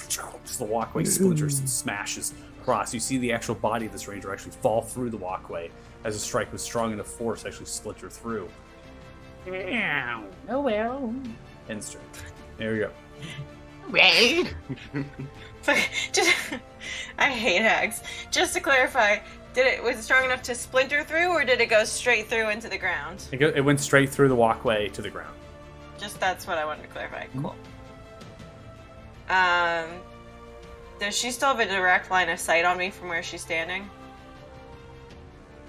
As the walkway splinters and smashes across. You see the actual body of this ranger actually fall through the walkway as the strike with strong enough force to actually splinter through. Oh well. End turn. There we go. Right. Just, I hate hags. Just to clarify, was it strong enough to splinter through, or did it go straight through into the ground? It went straight through the walkway to the ground. Just that's what I wanted to clarify. Cool. Does she still have a direct line of sight on me from where she's standing?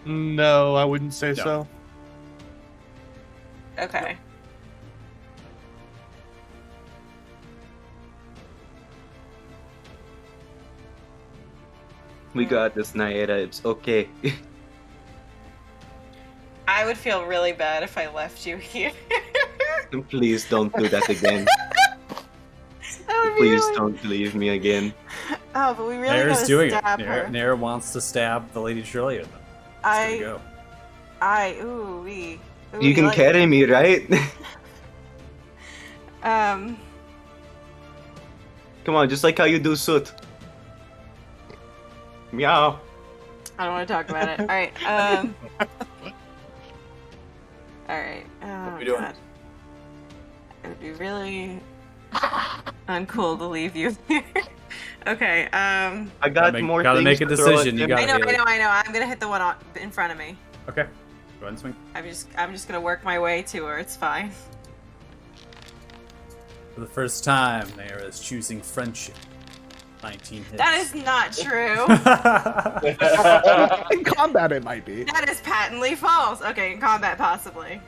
No, I wouldn't say No. so. Okay. We got this, Naira. It's okay. I would feel really bad if I left you here. Please don't do that again. That would be Please really... don't leave me again. Oh, but we really Naira's gotta doing it. stab her. Naira wants to stab the Lady Trillian. There you go. Ooh, we. Ooh, You can like- carry me, right? Um, Come on, just like how you do Soot. Meow. I don't want to talk about it. All right. All right. Oh, we doing? God. It would be really uncool to leave you here. Okay. I got more Gotta things make a to throw at decision. You them. got- I know. I'm gonna hit the one in front of me. Okay. Go ahead and swing. I'm just gonna work my way to her. It's fine. For the first time, Naira is choosing friendship. 19 hits. That is not true. In combat, it might be. That is patently false. Okay, in combat, possibly.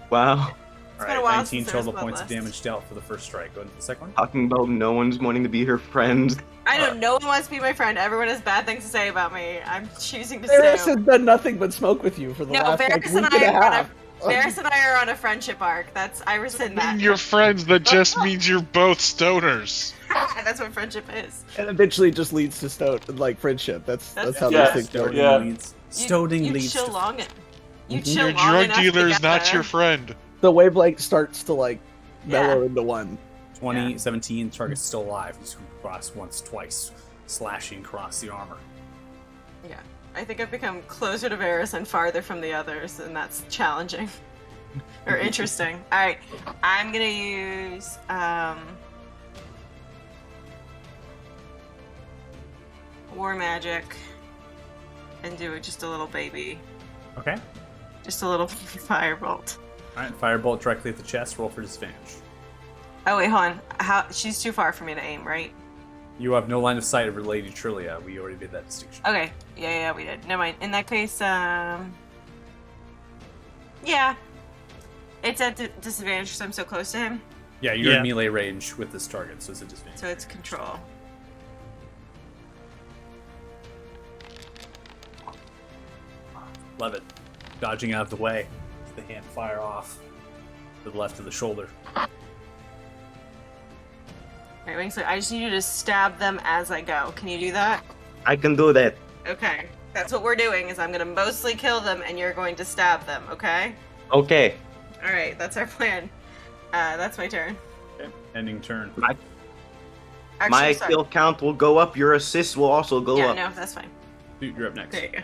Wow. It's All been a right, while 19 since there was total points of Bloodlust. damage dealt for the first strike. Go into the second one. Talking about no one's wanting to be her friend. I know no one wants to be my friend. Everyone has bad things to say about me. I'm choosing to Varys stay. has done nothing but smoke with you for the No, last like, Varys week and and a I are on half. Varys and I are on a friendship arc. I rescind that. Being your friends, that just means you're both stoners. That's what friendship is. And eventually just leads to friendship. That's how Yeah, these things go. Stoning Yeah. leads. Stoning you leads chill to long. You Mhm. chill Your long drug enough dealer is not together. your friend. The wavelength starts to like mellow Yeah. into one. 20, 17. Target's still alive. He's crossed once, twice, slashing across the armor. Yeah, I think I've become closer to Varys and farther from the others, and that's challenging or interesting. All right, I'm gonna use war magic and do just a little baby, Okay. just a little firebolt. All right. Firebolt directly at the chest. Roll for disadvantage. Oh wait, hold on. She's too far for me to aim, right? You have no line of sight of Lady Trillia. We already did that distinction. Okay. Yeah, we did. Never mind. In that case, yeah, it's at disadvantage because I'm so close to him. Yeah, you're Yeah. in melee range with this target, so it's a disadvantage. So it's control. Love it. Dodging out of the way. The hand fire off to the left of the shoulder. Alright, Wingsley, I just need you to stab them as I go. Can you do that? I can do that. Okay. That's what we're doing, is I'm gonna mostly kill them and you're going to stab them, okay? Okay. Alright, that's our plan. That's my turn. Okay. Ending turn. Actually, My sorry. kill count will go up. Your assist will also go Yeah, up. no, that's fine. Dude, you're up next. There you go.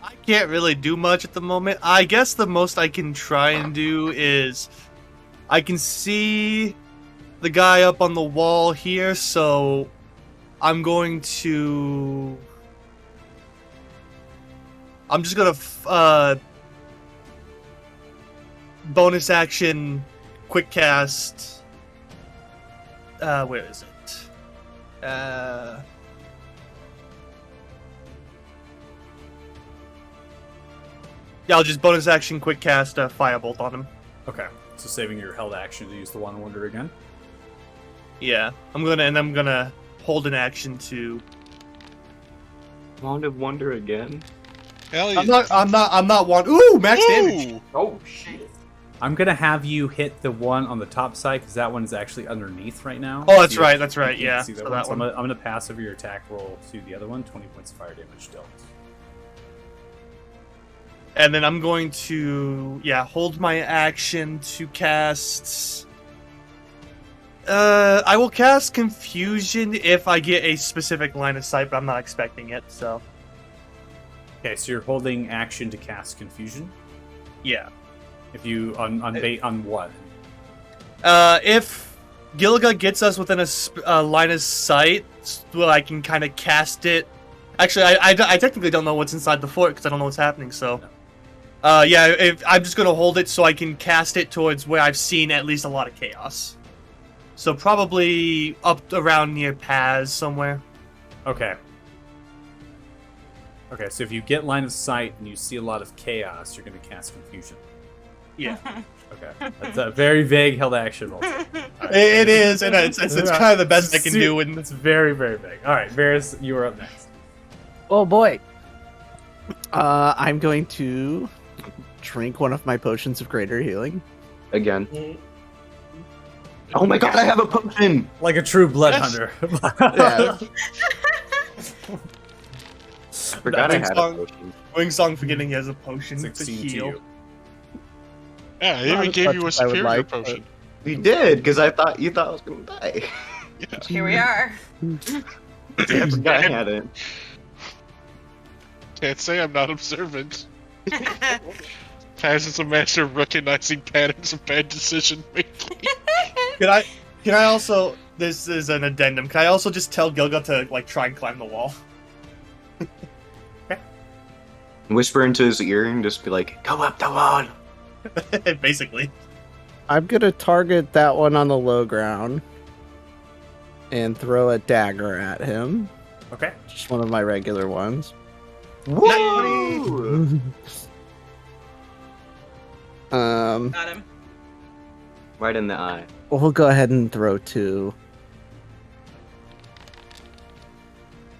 I can't really do much at the moment. I guess the most I can try and do is I can see the guy up on the wall here, so I'm going to I'm just gonna bonus action quick cast where is it? Yeah, I'll just bonus action quick cast firebolt on him. Okay. So saving your held action to use the Wand of Wonder again. Yeah, I'm gonna hold an action to. Wand of Wonder again. Hell yeah. I'm not one. Ooh, max damage. Ooh! Oh shit! I'm gonna have you hit the one on the top side because that one is actually underneath right now. Oh, that's So right. That's right. you can't Yeah. see that So one. that So I'm one. gonna pass over your attack roll to the other one. 20 points of fire damage dealt. And then I'm going to, hold my action to cast... I will cast Confusion if I get a specific line of sight, but I'm not expecting it, so... Okay, so you're holding action to cast Confusion? Yeah. If you... on what? If Gilga gets us within a line of sight, well, I can kind of cast it... Actually, I technically don't know what's inside the fort, because I don't know what's happening, so... if I'm just gonna hold it so I can cast it towards where I've seen at least a lot of chaos. So probably up around near Paz somewhere. Okay. Okay, so if you get line of sight and you see a lot of chaos, you're going to cast Confusion. Yeah. Okay. That's a very vague held action roll. Right. It is, and it's kind of the best I can do. And it's very, very vague. All right, Varys, you are up next. Oh boy. I'm going to drink one of my potions of greater healing. Again. Oh my god, I have a potion! Like a true blood hunter. Yeah. I forgot I had a potion. Wingsong forgetting he has a potion to 16 to heal. you. Yeah, I Not even as gave much you a as I would superior like, potion. We did, because you thought I was gonna die. Yeah. Here we are. I forgot I had it. Can't say I'm not observant. Paz is a master of recognizing patterns of bad decision making. Can I also, this is an addendum, can I also just tell Gilga to try and climb the wall? Whisper into his ear and just be like, go up the wall! Basically. I'm gonna target that one on the low ground and throw a dagger at him. Okay. Just one of my regular ones. Woo! Got him. Right in the eye. We'll go ahead and throw 2.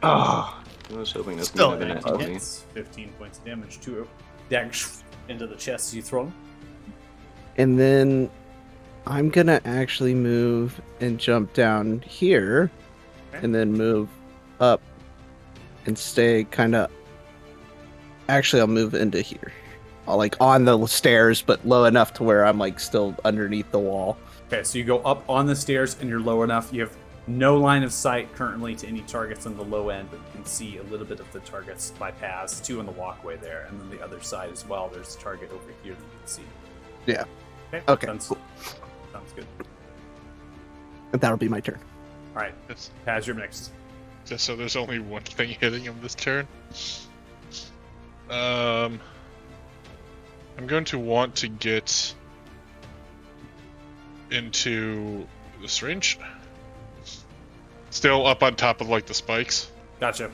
Oh, I was hoping this Still would have been an it. eighteen. Hits, 15 points of damage to dagger into the chest as you throw him. And then I'm gonna actually move and jump down here, Okay. and then move up and stay kind of. Actually, I'll move into here. I'll on the stairs, but low enough to where I'm still underneath the wall. Okay, so you go up on the stairs and you're low enough. You have no line of sight currently to any targets on the low end, but you can see a little bit of the targets by paths, 2 on the walkway there, and then the other side as well. There's a target over here that you can see. Yeah. Okay. Okay, Sounds good. And that'll be my turn. All right, Paz, you're next. Just so there's only one thing hitting him this turn. I'm going to want to get into the syringe. Still up on top of the spikes. Gotcha.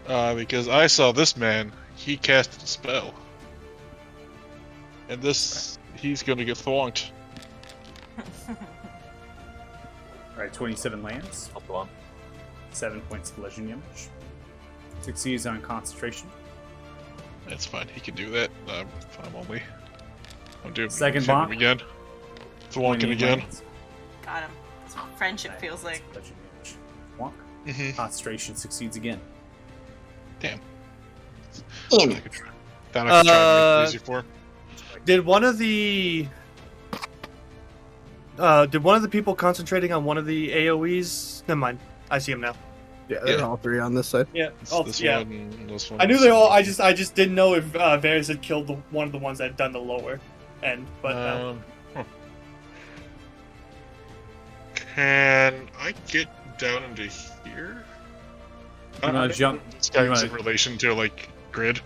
Because I saw this man, he casted a spell. And he's gonna get thwonked. All right, 27 lands. Hold on. 7 points of bludgeoning damage. Succeeds on concentration. That's fine, he can do that. I'm only. I'm doing Second him bonk. again. Thwonking 28 again. lands. Got him. That's what friendship feels like. Bludgeoning damage. Wonk. Mm-hmm. Concentration succeeds again. Damn. Damn I could try. Thought I could try and make it easy for him. Did one of the people concentrating on one of the AoEs? Never mind. I see him now. Yeah, they're Yeah. all 3 on this side. Yeah. This yeah. one, this one. I knew this they all. one. I just didn't know if Varys had killed one of the ones that had done the lower end. But Huh. Can I get down into here? You wanna jump? This guy you is wanna- in relation to grid.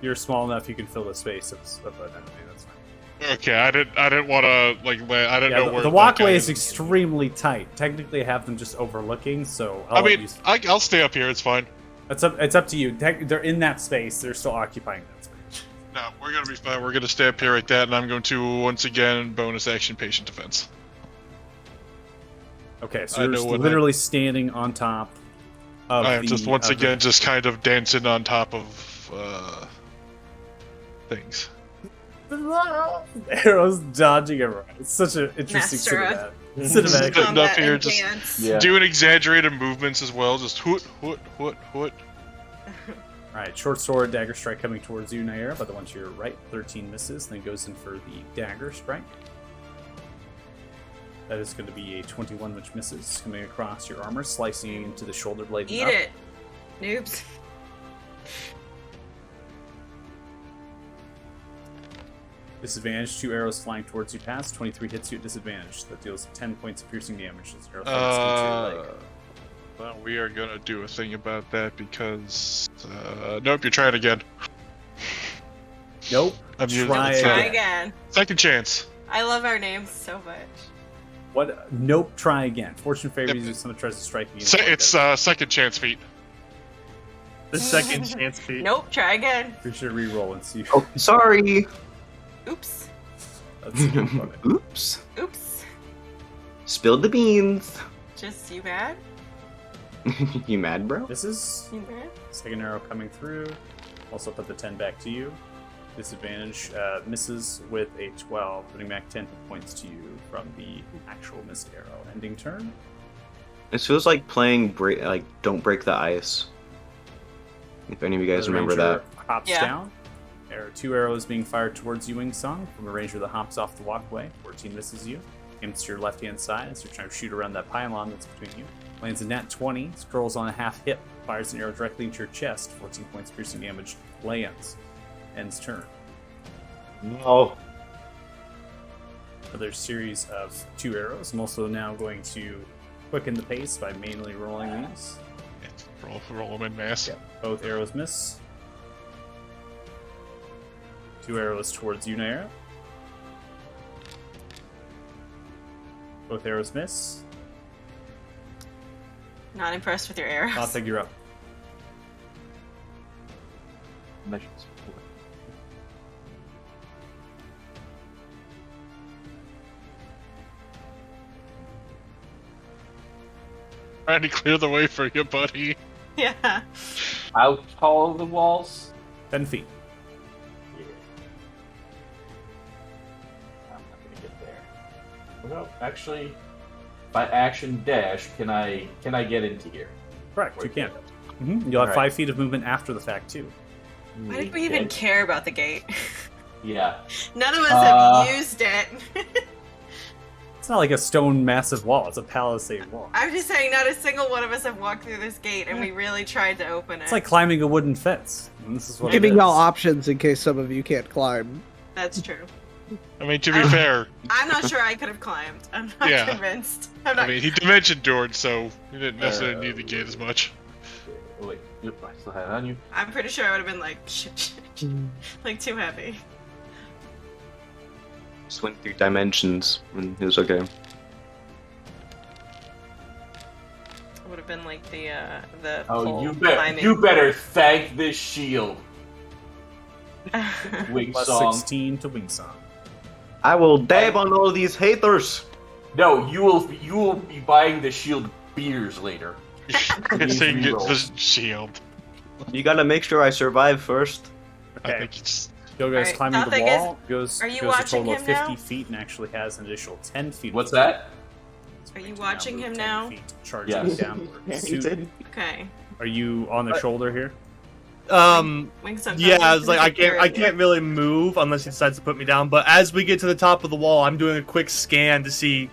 You're small enough you can fill the space of an enemy. That's fine. Okay, I didn't want to I didn't know where the that walkway guy is extremely tight. Technically, have them just overlooking. So I mean, I'll stay up here. It's fine. it's up to you. They're in that space. They're still occupying that space. No, we're gonna be fine. We're gonna stay up here like that, and I'm going to once again bonus action patient defense. Okay, I so you're know what literally standing on top of I am just once of the- again just kind of dancing on top of things. arrows dodging everyone. It's such an interesting Master of- cinematic. Sitting up Combat here, and just dance. Yeah. doing exaggerated movements as well. Just hoot. Alright, short sword, dagger strike coming towards you, Naira, but the one to your right, 13 misses, then goes in for the dagger strike. That is going to be a 21, which misses, coming across your armor, slicing into the shoulder blade. Eat it, noobs. Disadvantage, 2 arrows flying towards you pass, 23 hits you at disadvantage. That deals 10 points of piercing damage as arrow flies into your leg. Well, we are gonna do a thing about that because nope, you're trying again. Nope. I'm Try Try again. again. Second chance. I love our names so much. What? Nope. Try again. Fortune favors you. Someone tries to strike you. It's second chance feat. The second chance feat. Nope, try again. We should re-roll and see. Oh, sorry. Oops. That's funny. Oops. Oops. Spilled the beans. Just you mad? You mad, bro? This is You mad? second arrow coming through. Also put the 10 back to you. Disadvantage misses with a 12, putting back 10 hit points to you from the actual missed arrow. Ending turn. This feels like playing Don't Break the Ice. If any of you guys The remember ranger that. hops Yeah. down. There are 2 arrows being fired towards you, Wing Song, from a ranger that hops off the walkway. 14 misses you. Aims to your left-hand side as you're trying to shoot around that pylon that's between you. Lands a nat 20, scrolls on a half hip, fires an arrow directly into your chest. 14 points of piercing damage. Lands. Ends turn. No. Another series of 2 arrows. I'm also now going to quicken the pace by manually rolling these. Roll them in mass. Yep. Both arrows miss. 2 arrows towards you, Naira. Both arrows miss. Not impressed with your arrows. I'll figure up. Measures. Trying to clear the way for you, buddy. Yeah. How tall are the walls? 10 feet. Yeah. I'm not gonna get there. Well, actually, by action dash, can I get into here? Correct, you can. You'll have Alright. 5 feet of movement after the fact, too. Why did we even care about the gate? Yeah. None of us have used it. It's not like a stone massive wall, it's a palisade wall. I'm just saying, not a single one of us have walked through this gate, and we really tried to open it. It's like climbing a wooden fence. And this is what Giving it is. y'all options in case some of you can't climb. That's true. I mean, to be fair, I'm not sure I could have climbed. I'm not Yeah. convinced. I'm not. I mean, he dimension doored, so he didn't necessarily need the gate as much. Oh, wait, yep, I still had it on you. I'm pretty sure I would have been like, shit, like too heavy. Just went through dimensions and it was okay. It would have been like the Oh, pole you better thank this shield, Wing Plus Song. 16 to Wingsong. I will dab on all these haters. No, you will be buying the shield beers later. Saying get reroll. the shield. You gotta make sure I survive first. I Okay. think it's Go guys Alright, climbing the nothing wall. Goes Are you goes a watching total of him 50 now? feet and actually has an additional 10 feet. What's of that? Are you movement to watching move him 10 now? feet, charging Yes. downwards. He did. Okay. Are you on the shoulder here? Wings up, Yeah, I I'm was like, gonna I take care can't really move unless he decides to put me down. But as we get to the top of the wall, I'm doing a quick scan to see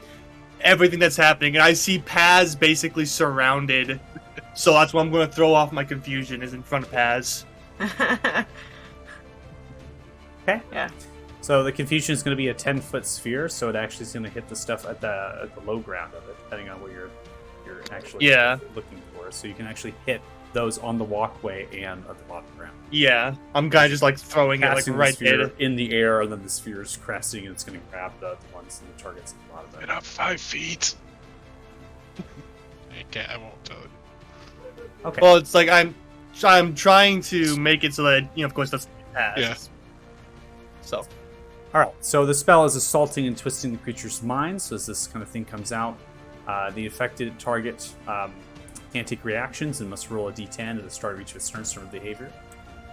everything that's happening, and I see Paz basically surrounded. So that's what I'm going to throw off my confusion is in front of Paz. of you. Okay. Yeah. So the confusion is going to be a 10-foot sphere, so it actually is going to hit the stuff at the low ground of it, depending on what you're actually Yeah. looking for. So you can actually hit those on the walkway and at the bottom ground. Yeah, I'm kind of just like throwing it like Casting the right sphere there. in the air, and then the sphere is cresting, and it's going to grab the ones and the targets at the bottom of get it. up 5 feet. I won't tell it. Okay. Well, it's like I'm trying to make it so that of course that's Paz. Yeah. So All right. So the spell is assaulting and twisting the creature's mind. So as this kind of thing comes out, the affected target can't take reactions and must roll a d10 at the start of each of its turns for behavior.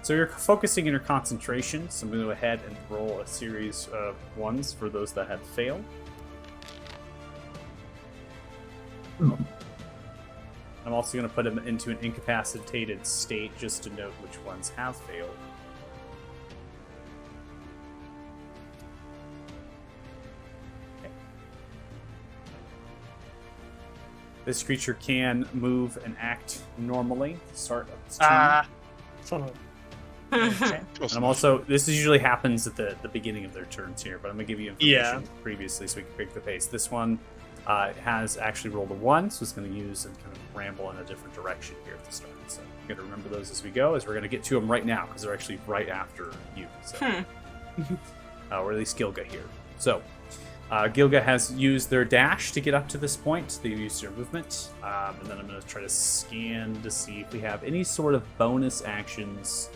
So you're focusing in your concentration. So I'm going to go ahead and roll a series of ones for those that have failed. I'm also going to put him into an incapacitated state just to note which ones have failed. Okay. This creature can move and act normally at the start of its turn. Son of Okay. And I'm also, this usually happens at the beginning of their turns here, but I'm going to give you information previously so we can break the pace. This one has actually rolled a 1, so it's going to use and kind of ramble in a different direction here at the start. So I'm going to remember those as we go, as we're going to get to them right now, because they're actually right after you. So, or at least Gilga here. So, Gilga has used their dash to get up to this point. They've used their movement. And then I'm going to try to scan to see if we have any sort of bonus actions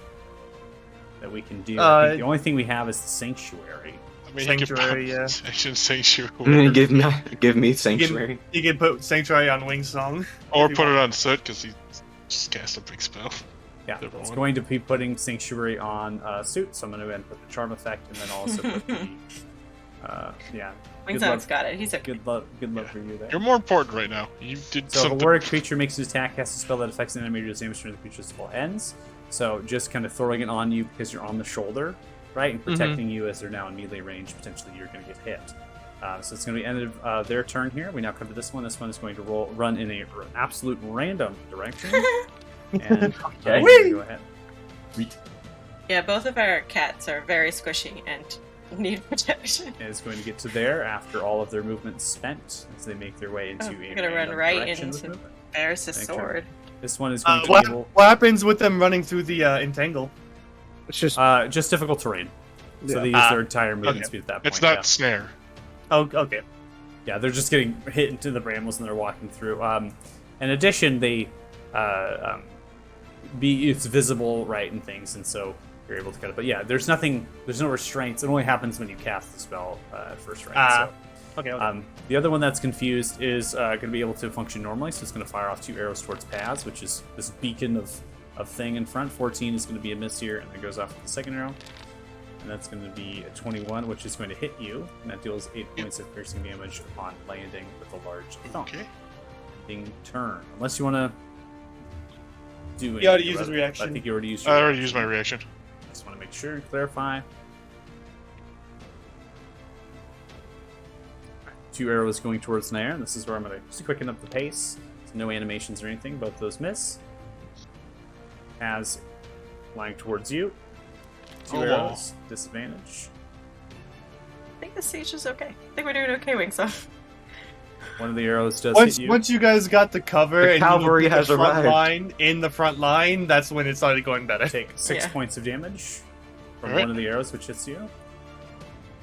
that we can do. I think the only thing we have is the Sanctuary. I mean, Sanctuary, yeah. Section Sanctuary. Give me Sanctuary. You can put Sanctuary on Wing Song. Or put it on Soot, because he just cast a big spell. Yeah, Never it's mind. going to be putting Sanctuary on Suit, so I'm going to go ahead and put the Charm effect, and then also put the... yeah. Wing Song's got it. He's okay. Good luck for you there. You're more important right now. You did So if a something. warrior creature makes an attack, casts a spell that affects an enemy, deals damage during the creature's spell ends. So just kind of throwing it on you because you're on the shoulder, right? And protecting you as they're now in melee range. Potentially you're going to get hit. So it's going to be end of their turn here. We now come to this one. This one is going to run in an absolute random direction. And Okay. go ahead. Sweet. Yeah, both of our cats are very squishy and need protection. And it's going to get to there after all of their movement spent as they make their way into Oh, a we're gonna run random right direction with into movement. There's the Thanks, sword. This one is going to be able... What happens with them running through the Entangle? It's just just difficult terrain. So Yeah. they use their entire movement Okay. speed at that point. It's not yeah. snare. Oh, okay. Yeah, they're just getting hit into the brambles and they're walking through. In addition, they it's visible, right, and things, and so you're able to cut it. But yeah, there's no restraints. It only happens when you cast the spell at first rank. Okay. The other one that's confused is going to be able to function normally, so it's going to fire off 2 arrows towards Paz, which is this beacon of thing in front. 14 is going to be a miss here, and it goes off with the second arrow. And that's going to be a 21, which is going to hit you, and that deals 8 points of piercing damage upon landing with a large thump. Okay. Ending turn. Unless you want to do He already anything used his about it. reaction. I think you already used I your already used my reaction. Just want to make sure and clarify. 2 arrows going towards Nair, and this is where I'm going to just quicken up the pace. So no animations or anything, both those miss. Has flying towards you. 2 Oh, arrows, disadvantage. I think the siege is okay. I think we're doing okay, Wing Song. One of the arrows does Once hit you. once you guys got the cover The and cavalry you put has the front arrived. line in the front line, that's when it started going better. Take 6 Yeah. points of damage from Alright. one of the arrows, which hits you.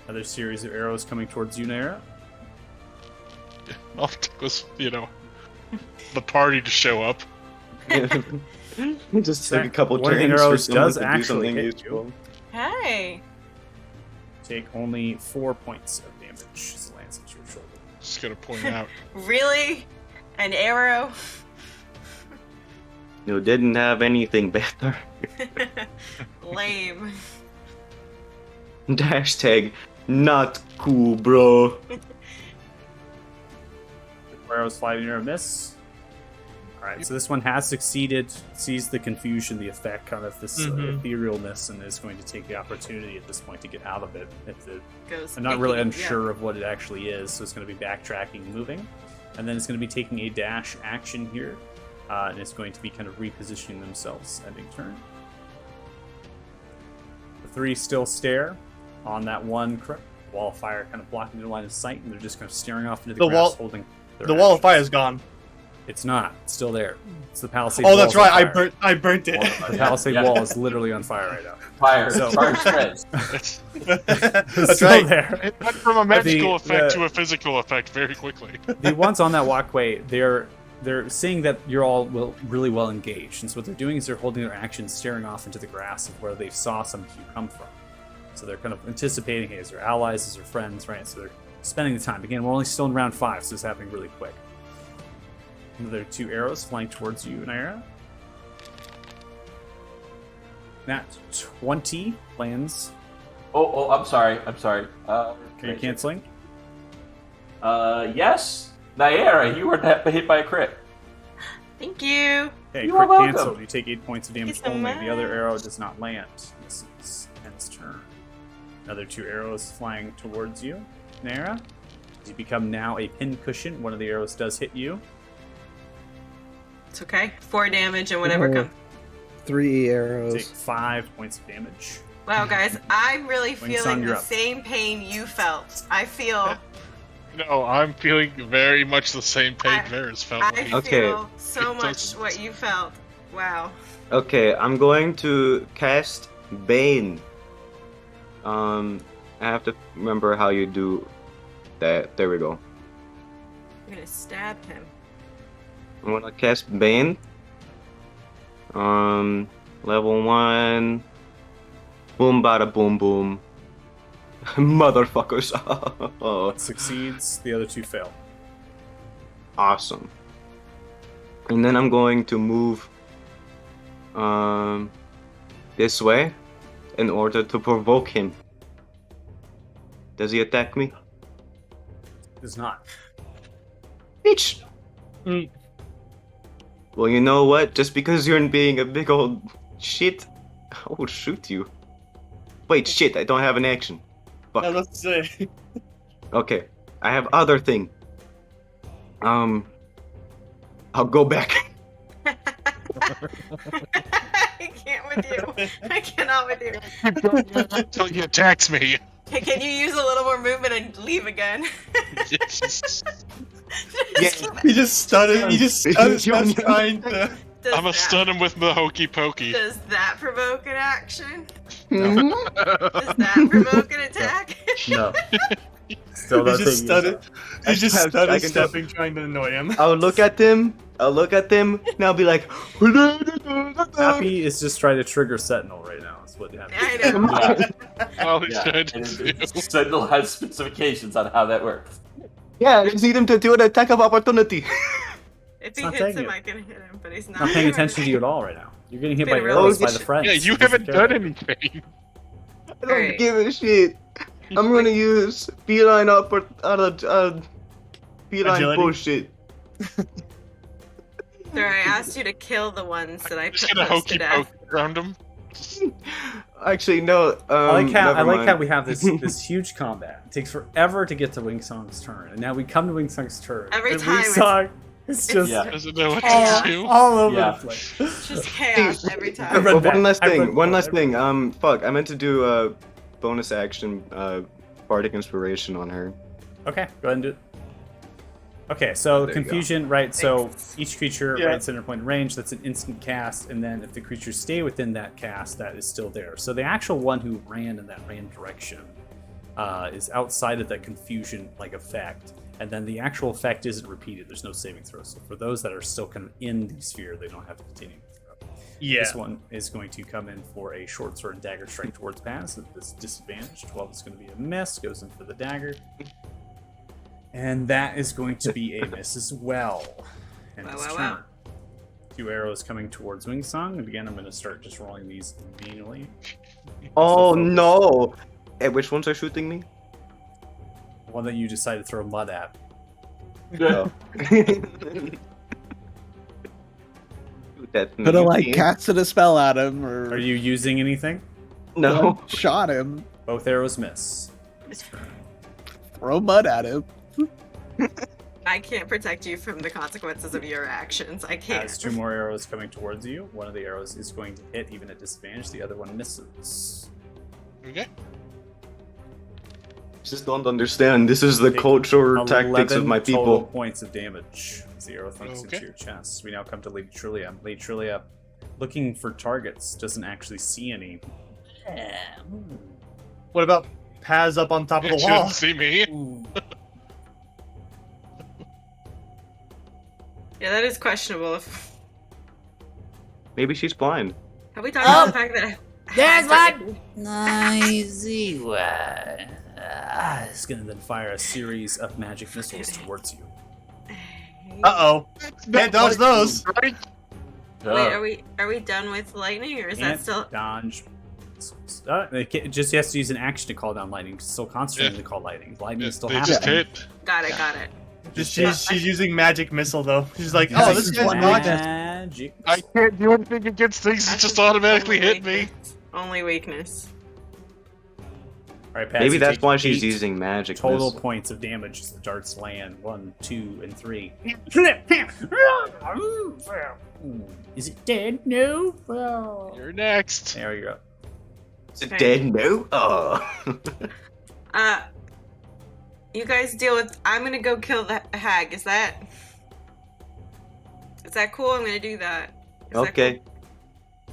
Another series of arrows coming towards you, Naira. All it took was, the party to show up. Just took a couple One of the turns for arrows someone does to do actually something hit useful. Hey. Take only 4 points of damage as it lands at your shoulder. Just gonna point out. Really? An arrow? You didn't have anything better. Lame. Hashtag not cool, bro. Arrows fly near a miss. Alright, so this one has succeeded, sees the confusion, the effect, kind of this etherealness, and is going to take the opportunity at this point to get out of it. Goes I'm not really icky, yeah. unsure of what it actually is, so it's going to be backtracking, moving. And then it's going to be taking a dash action here, and it's going to be kind of repositioning themselves ending turn. The 3 still stare on that one wall of fire kind of blocking their line of sight, and they're just kind of staring off into the The grass, wall- holding their The wall of actions. fire is gone. It's not. It's still there. It's the palisade. Oh, that's walls on right. fire. I burnt it. The palisade Yeah. wall is literally on fire right now. Fire. So- Fire spreads. It's, It's That's still right. there. it went from a magical effect the- to a physical effect very quickly. The ones on that walkway, they're seeing that you're all really well engaged, and so what they're doing is they're holding their actions, staring off into the grass of where they saw some of you come from. So they're kind of anticipating, hey, is there allies, is there friends, right? So they're spending the time. Again, we're only still in round 5, so it's happening really quick. Another 2 arrows flying towards you, Naira. Nat 20 lands. Oh, I'm sorry. Are you canceling? Yes. Naira, you were hit by a crit. Thank you. Okay, You crit are welcome. canceled. You take 8 points of Thank you damage so only. The other much. arrow does not land. This is Ken's turn. Another 2 arrows flying towards you, Nara. You become now a pincushion. One of the arrows does hit you. It's okay. 4 damage and whatever Oh. comes. 3 Take arrows. 5 points of damage. Wow, guys, I'm really Wingsong, feeling you're the up. same pain you felt. I feel. No, I'm feeling very much the same pain Varys felt. I when he- Okay. feel so It much doesn't. what you felt. Wow. Okay, I'm going to cast Bane. I have to remember how you do that. There we go. I'm gonna stab him. I'm gonna cast Bane. Level 1. Boom bada boom boom. Motherfuckers. Oh, One succeeds, the other 2 fail. awesome. And then I'm going to move this way in order to provoke him. Does he attack me? Does not. Bitch! Mm. Well, you know what? Just because you're being a big old shit, I will shoot you. Wait, shit, I don't have an action. Fuck. I was about to say. Okay, I have other thing. I'll go back. I can't with you. I cannot with you. Until he attacks me. Hey, can you use a little more movement and leave again? Yeah. He just stunned. He just stunned. That's trying to. Does I'm gonna that- stun him with my hokey pokey. Does that provoke an action? Mhm. Does that provoke an attack? No. Still He not just taking stunned. He just I stunned can stepping, trying to annoy him. I'll look at them. And I'll be like, Happy is just trying to trigger Sentinel right now. That's what happened. I know. Yeah, All he's yeah. trying to And do. Sentinel has specifications on how that works. Yeah, I just need him to do an attack of opportunity. If It's he not hits taking him, it. I can hit him, but he's Not paying attention to you at all right now. You're getting hit by Been really arrows by good. the friends. Yeah, you He doesn't haven't care done about anything. I don't Alright. give a shit. I'm gonna use feline feline Agility? bullshit. Sir, I asked you to kill the ones that I Just put gonna close to hokey death. poke around him. Actually, no. I like how never mind. we have this huge combat. It takes forever to get to Wingsong's turn, and now we come to Wingsong's turn. Every and time it's- Wingsong is just Yeah. Doesn't know what Yeah. to do. all over Yeah. the place. It's just chaos every I time. read Oh, back. one last I read thing. One more. last thing. Fuck. I meant to do a bonus action, bardic inspiration on her. Okay, go ahead and do it. Okay, so There you go. confusion, right? So Thanks. each creature, Yeah. right center point range, that's an instant cast, and then if the creatures stay within that cast, that is still there. So the actual one who ran in that random direction is outside of that confusion like effect, and then the actual effect isn't repeated. There's no saving throw. So for those that are still kind of in the sphere, they don't have to continue to throw. Yeah. This one is going to come in for a short sword and dagger strike towards Paz at this disadvantage. 12 is going to be a miss, goes in for the dagger. And that is going to be a miss as well. And Wow, his wow, turn. wow. 2 arrows coming towards Wingsong. And again, I'm going to start just rolling these manually. Oh focus. no! Which ones are shooting me? The one that you decide to throw mud at. Oh. That's Could have like me. casted a spell at him or Are you using anything? No. shot him, Both arrows miss. throw mud at him. I can't protect you from the consequences of your actions. I can't. Has 2 more arrows coming towards you. One of the arrows is going to hit even at disadvantage. The other one misses. Okay. Just don't understand. This is the Take culture tactics of 11 my total people. points of damage as the arrow thunks Okay. into your chest. We now come to Lady Trillia. Lady Trillia, looking for targets, doesn't actually see any. What about Paz up on top of You the shouldn't wall? see me. Yeah, that is questionable. If... Maybe she's blind. Have we talked about the fact that There's one. Noisy one. It's gonna then fire a series of magic missiles towards you. Uh-oh. Can't dodge those. Wait, are we done with lightning, or is that Can't still? dodge. It just has to use an action to call down lightning. Still concentrating to call lightning. Lightning still They happens. just hit. Got it. She's using magic missile though. She's like, oh, this guy's not just. magic. I can't do anything against things that just automatically Only hit me. weakness. Only weakness. All right, Patsy, Maybe that's take why she's 8 using magic. total missile. points of damage as the darts land. 1, 2, and 3. Is it dead? No. Oh. You're next. There you go. Is it Okay. dead? No. Oh. You guys deal with. I'm gonna go kill the hag. Is that cool? I'm gonna do that. Is that Okay.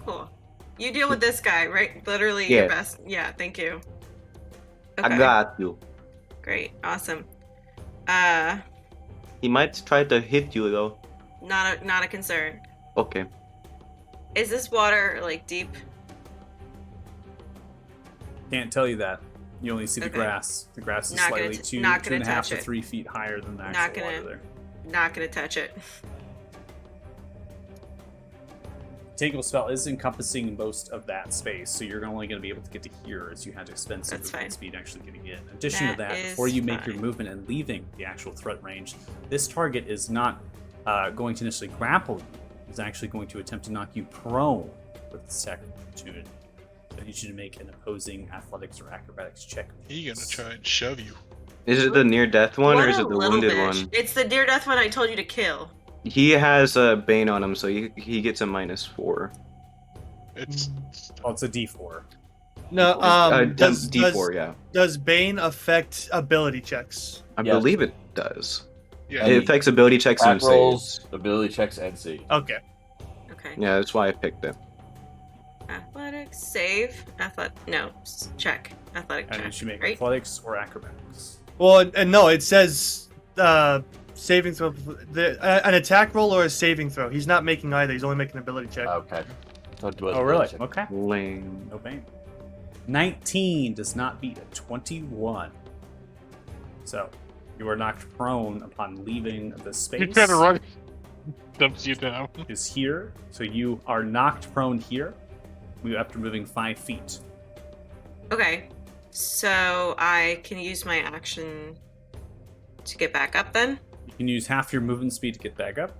Cool. You deal with this guy, right? Literally Yeah. your best. Yeah. Thank you. I got you. Great. Awesome. He might try to hit you though. Not a concern. Okay. Is this water like deep? Can't tell you that. You only see the Okay. grass. The grass is Not gonna slightly t- two not and gonna a half touch to it. 3 feet higher than the Not actual gonna- water there. Not gonna touch it. Tangle spell is encompassing most of that space, so you're only going to be able to get to here, as you had to expend some That's movement fine. speed actually getting in. In addition to That that, is before you make your fine. movement and leaving the actual threat range, this target is not going to initially grapple you. It's actually going to attempt to knock you prone with the second opportunity. So I need you to make an opposing athletics or acrobatics check. He's gonna try and shove you. Is it the near death one What or is a it the little wounded bitch. one? It's the near death one I told you to kill. He has a bane on him, so he gets a -4. It's Oh, it's a D4. No, D4, yeah. Does Bane affect ability checks? I Yes. believe it does. yeah. It affects ability checks and Attack rolls, saves. ability checks, and save. Okay. Okay. Yeah, that's why I picked it. Athletics, save, check. Athletic And check. you should make right? athletics or acrobatics. Well, and no, it says saving throw, an attack roll or a saving throw. He's not making either. He's only making an ability check. Okay. So do an Oh, really? ability check. Okay. Lame. No pain. 19 does not beat a 21. So, you are knocked prone upon leaving the space. You trying to run. Dumps you down. Is here. So you are knocked prone here. After moving 5 feet. Okay. So I can use my action to get back up then? You can use half your movement speed to get back up.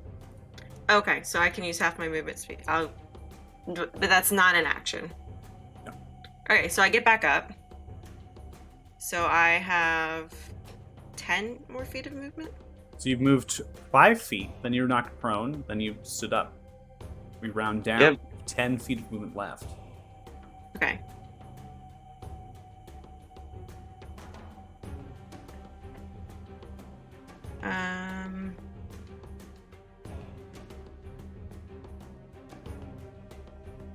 Okay, so I can use half my movement speed. But that's not an action. No. Okay, so I get back up. So I have 10 more feet of movement? So you've moved 5 feet, then you're knocked prone, then you stood up. We round down. Yep. 10 feet of movement left. Okay.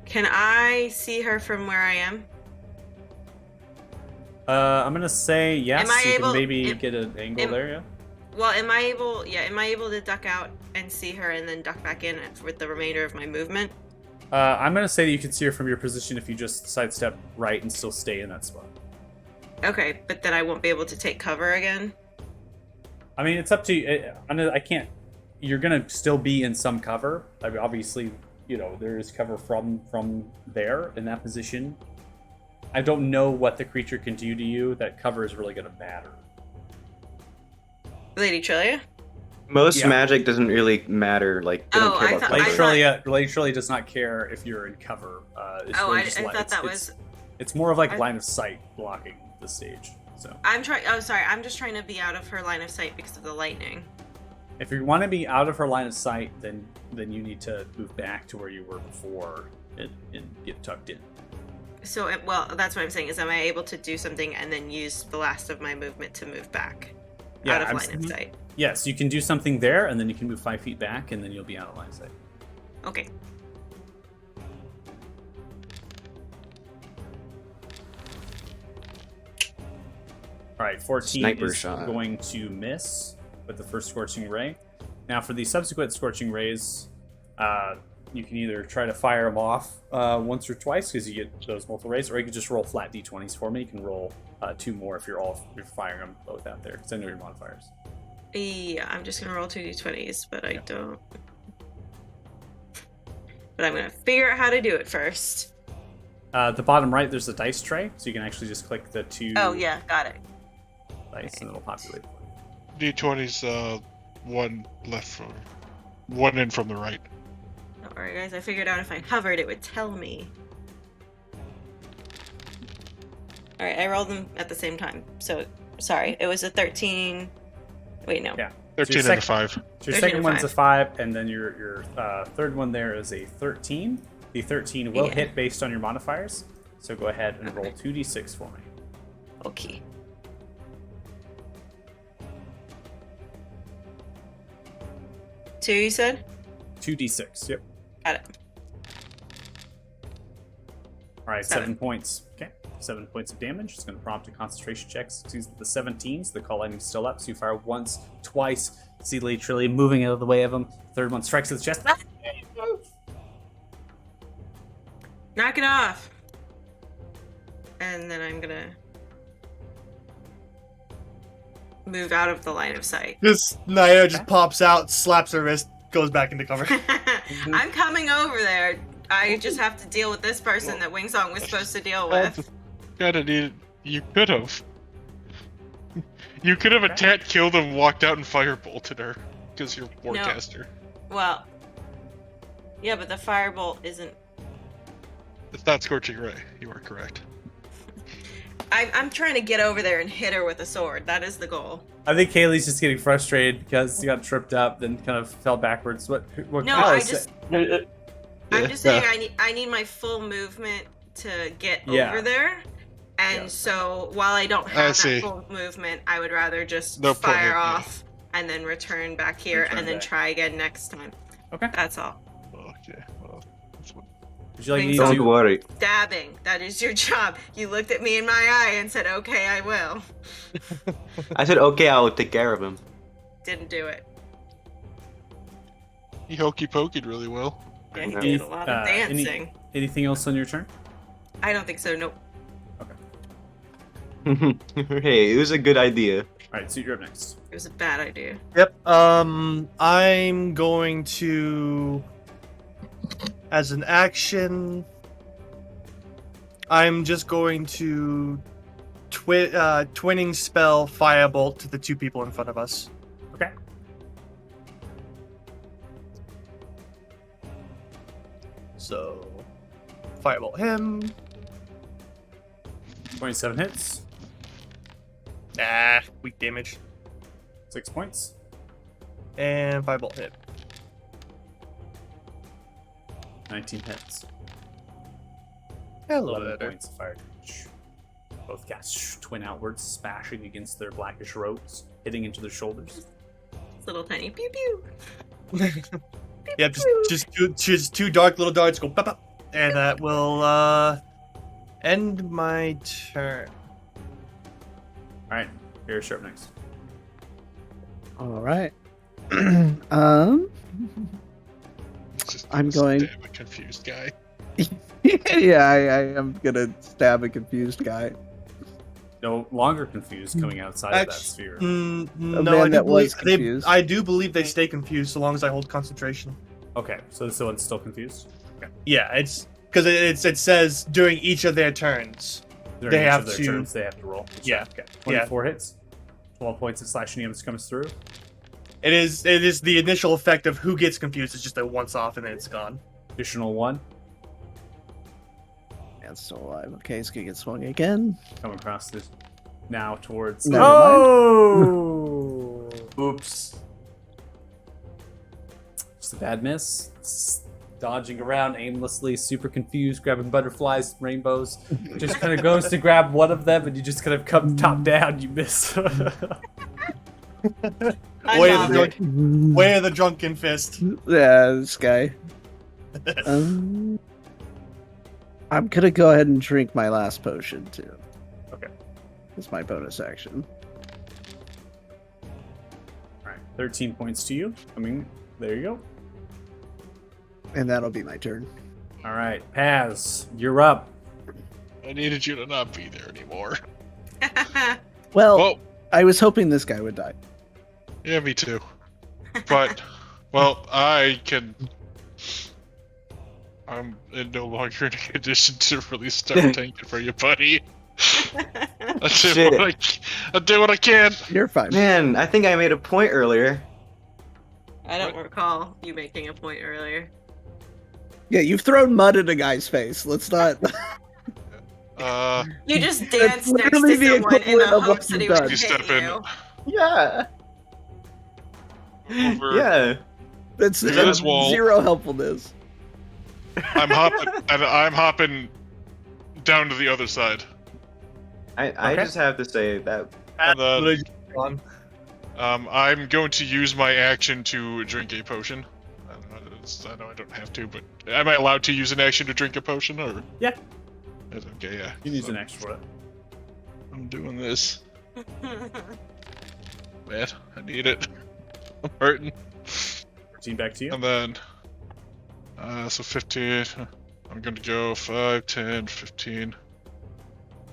Can I see her from where I am? I'm gonna say yes. Am I You able- can maybe am- get an angle am- there, yeah? Well, am I able to duck out and see her and then duck back in with the remainder of my movement? I'm gonna say that you can see her from your position if you just sidestep right and still stay in that spot. Okay, but then I won't be able to take cover again? I mean, it's up to you. I can't. You're gonna still be in some cover. I mean, obviously, there is cover from there in that position. I don't know what the creature can do to you. That cover is really gonna matter. Lady Trillia? Most Yeah. magic doesn't really matter. Like, they don't Oh, care I about thought- Lady cover. Trillia does not care if you're in cover. It's Oh, really I just thought that was... It's more of like I- line of sight blocking the stage. So I'm sorry, I'm just trying to be out of her line of sight because of the lightning. if you want to be out of her line of sight, then you need to move back to where you were before and get tucked in. So, well, that's what I'm saying, is am I able to do something and then use the last of my movement to move back? Out of line of sight. Yes, you can do something there, and then you can move 5 feet back, and then you'll be out of line of sight. Okay. All right, 14 Sniper is shot. going to miss with the first Scorching Ray. Now, for the subsequent Scorching Rays, you can either try to fire them off once or twice because you get those multiple rays, or you can just roll flat d20s for me. You can roll 2 more if you're firing them both out there because I know your modifiers. Yeah, I'm just gonna roll 2d20s, but I don't. But I'm gonna figure out how to do it first. At the bottom right, there's a dice tray, so you can actually just click the 2 Oh yeah, got it. dice, and it'll populate for you. D20's one left from, one in from the right. Don't worry, guys. I figured out if I hovered, it would tell me. All right, I rolled them at the same time. So, sorry, it was a 13. Wait, no. Yeah. 13 your and a 5. So your 13 second and one's a 5. 5, and then your third one there is a 13. The 13 will Yeah. hit based on your modifiers. So go ahead and roll Okay. 2d6 for me. Okay. Two, you said? 2d6. Yep. Got it. All right, 7. 7 points. Okay, 7 points of damage. It's going to prompt a concentration check. Sees the 17s. The call lightning's still up, so you fire once, twice. See Lee Trilly moving out of the way of him. Third one strikes at the chest. Knock it off. And then I'm gonna move out of the line of sight. Just Naya just pops out, slaps her wrist, goes back into cover. I'm coming over there. I just have to deal with this person that Wingsong was supposed to deal with. Kinda needed. You could have. You could have attacked, killed him, walked out, and firebolted her. Because you're Warcaster. Well, yeah, but the firebolt isn't. It's not Scorching Ray. You are correct. I'm trying to get over there and hit her with a sword. That is the goal. I think Kaylee's just getting frustrated because he got tripped up, then kind of fell backwards. What No, Kyle I is just. sa- I'm just saying I need my full movement to get Yeah. over there. And Yeah. so while I don't I have see. that full movement, I would rather just No fire problem, yeah. off and then return back here Return and then back. try again next time. Okay. That's all. Okay, well, that's what... Would you like me Don't to? worry. Stabbing. That is your job. You looked at me in my eye and said, okay, I will. I said, okay, I'll take care of him. Didn't do it. He hokey pokeyed really well. Yeah, he Okay. did a lot of dancing. Anything else on your turn? I don't think so. Nope. Hey, it was a good idea. All right, so you're up next. It was a bad idea. Yep. I'm going to, as an action, I'm just going to twinning spell firebolt to the two people in front of us. Okay. So, firebolt him. 27 hits, Nah, weak damage. 6 points. And firebolt hit. 19 hits. Hello 11 there. points of fire damage. Both cast twin outwards, smashing against their blackish robes, hitting into their shoulders. Little tiny pew pew. Yep, just two dark little darts go pop pop, and that will end my turn. All right, here's up next. All right. It's just I'm going- Damn, a confused guy. Yeah, I am gonna stab a confused guy. No longer confused coming outside of that Actu- sphere. man No, that was confused. I do believe they stay confused so long as I hold concentration. Okay, so this one's still confused. Yeah, it's because it says during each of their turns. During They each have of their to- turns, they have to roll. Yeah. Okay. 24 hits. 12 points of slashing damage comes through. It is the initial effect of who gets confused. It's just a once off and then it's gone. Additional 1 And still alive. Okay, he's gonna get swung again. coming across this now towards. Never Oh! Oops. Just a bad miss. Dodging around aimlessly, super confused, grabbing butterflies, rainbows. Just kind of goes to grab one of them, and you just kind of come top down. You miss. I'm Way bothered. of the drunken fist. Yeah, this guy. I'm gonna go ahead and drink my last potion too. Okay. It's my bonus action. All right, 13 points to you. I mean, there you go. And that'll be my turn. All right, Paz, you're up. I needed you to not be there anymore. Well, Well, I was hoping this guy would die. yeah, me too. But, well, I can... I'm no longer in a condition to really start tanking for you, buddy. I did what I can. You're fine. Man, I think I made a point earlier. I don't recall you making a point earlier. Yeah, you've thrown mud in a guy's face. Let's not. You just danced next literally to the someone in the equivalent of what hopes that he you've would done. You hit step in. you. Yeah. Over. Yeah. That's Look at this wall. zero helpfulness. I'm hopping down to the other side. I Okay. just have to say that. And then, Literally gone. I'm going to use my action to drink a potion. I know I don't have to, but am I allowed to use an action to drink a potion, or? Yeah. Okay, yeah. You can use So an extra for it. I'm doing this. Man, I need it. I'm hurting. 13 back to you. And then, so 15. I'm going to go 5, 10, 15,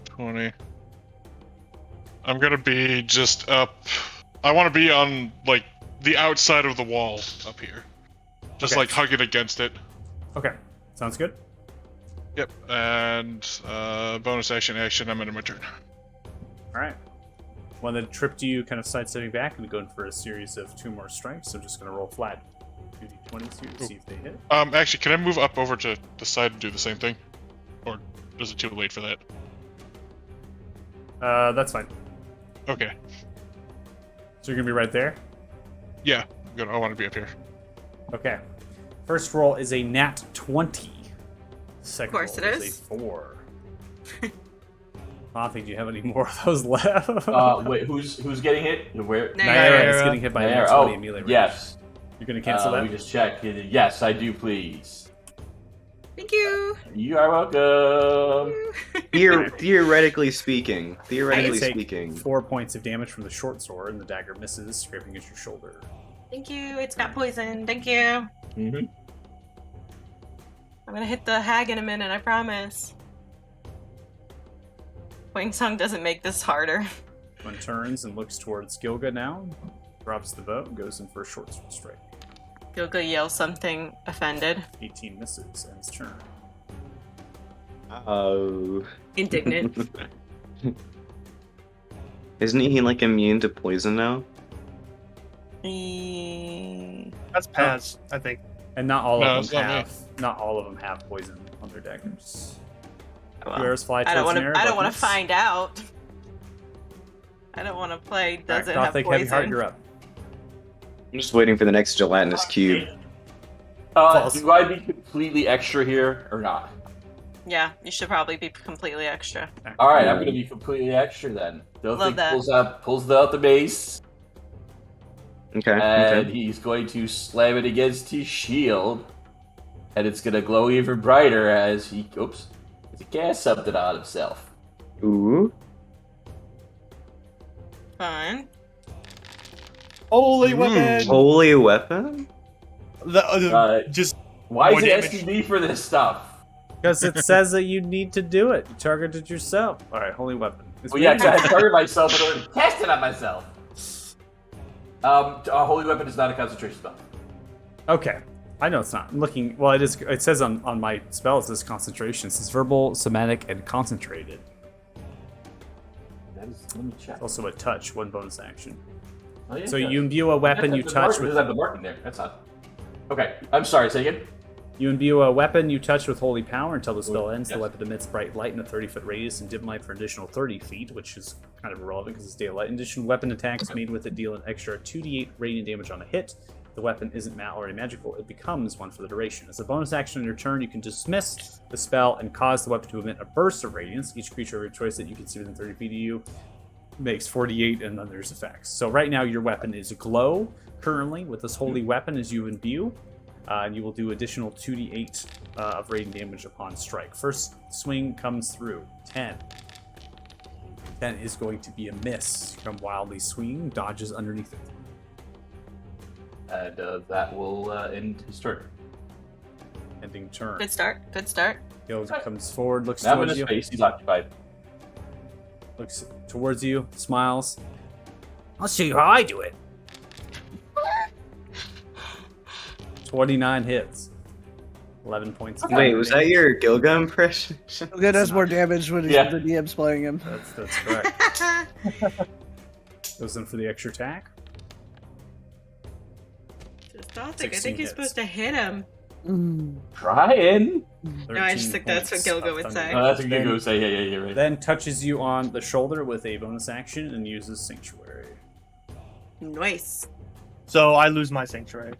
20. I'm going to be just up. I want to be on, like, the outside of the wall up here. Just, Okay. like, hugging against it. Okay. Sounds good. Yep. And, bonus action, I'm into my turn. Alright. One that tripped you, kind of sidestepping back and going for a series of 2 more strikes. So I'm just going to roll flat 2d20s here to see if they hit. Actually, can I move up over to the side and do the same thing? Or is it too late for that? That's fine. Okay. So you're going to be right there? Yeah, good. I want to be up here. Okay. First roll is a nat 20. Second course roll it is is. a 4. Coffee, do you have any more of those left? Wait, who's getting hit? Where? Naira. Naira is getting hit by a nat 20 melee range. yes. You're going to cancel Let that? me just check. Yes, I do, please. Thank you. You are welcome. Theoretically speaking. You Theoretically take speaking. 4 points of damage from the short sword, and the dagger misses, scraping against your shoulder. Thank you. It's got poison. Thank you. Mm-hmm. I'm gonna hit the hag in a minute, I promise. Wing Sung doesn't make this harder. One turns and looks towards Gilga now, drops the bow, and goes in for a short sword strike. Gilga yells something offended. 18 misses, ends turn. Oh. Indignant. Isn't he like immune to poison now? That's Paz, I think. And not all No, of it's them not me. have. Not all of them have poison on their daggers. Well, Yours fly I don't towards want to. Naira, I don't want to buttons. find out. I don't want to play. Alright, Doesn't have Gothic, Heavy Heart, poison. you're up. I'm just waiting for the next gelatinous cube. False. Do I be completely extra here or not? Yeah, you should probably be completely extra. All right, I'm gonna be completely extra then. Love that. Pulls out the mace, Okay. and Okay. he's going to slam it against his shield, and it's gonna glow even brighter as he casts something on himself. Ooh. Fun. Holy weapon! Holy weapon? Just Why More is it damage. asking me for this stuff? Because it says that you need to do it. You targeted yourself. Alright, holy weapon. It's Well, yeah, weird. 'cause I had targeted myself in order to cast it on myself. A holy weapon is not a concentration spell. Okay. I know it's not. I'm looking. Well, it is. It says on my spell, it says concentration. It says verbal, somatic, and concentrated. Let me check. Also a touch, 1 bonus action. Oh, yeah, So it does. you imbue a weapon you touch Does with. have the mark in there? That's not. Okay, I'm sorry. Say again. You imbue a weapon you touch with holy power until the spell ends. The yes. weapon emits bright light in a 30-foot radius and dim light for an additional 30 feet, which is kind of irrelevant because it's daylight. In addition, weapon attacks made with it deal an extra 2d8 radiant damage on a hit. If the weapon isn't already magical, it becomes one for the duration. As a bonus action on your turn, you can dismiss the spell and cause the weapon to emit a burst of radiance. Each creature of your choice that you can see within 30 feet of you makes 48 and then there's effects. So right now your weapon is glow currently with this holy weapon as you imbue. And you will do additional 2d8 of radiant damage upon strike. First swing comes through. 10. 10 is going to be a miss. You come wildly swinging, dodges underneath it. And that will end his turn. Ending turn. Good start. Good start. Gil comes forward, looks Now in towards his you. face, he's occupied. Looks towards you, smiles. I'll show you how I do it. 29 hits. 11 points. Of Wait, was that damage. your Gilga impression? Gilga does more damage when Yeah. the DM's playing him. That's correct. Goes in for the extra attack. Just don't 16 think. I think you're hits. supposed to hit him. Trying. No, I just 13 think that's what points Gilga of would thunder say. Oh, that's what you go say. Yeah, you're right. Then touches you on the shoulder with a bonus action and uses Sanctuary. Nice. So I lose my sanctuary.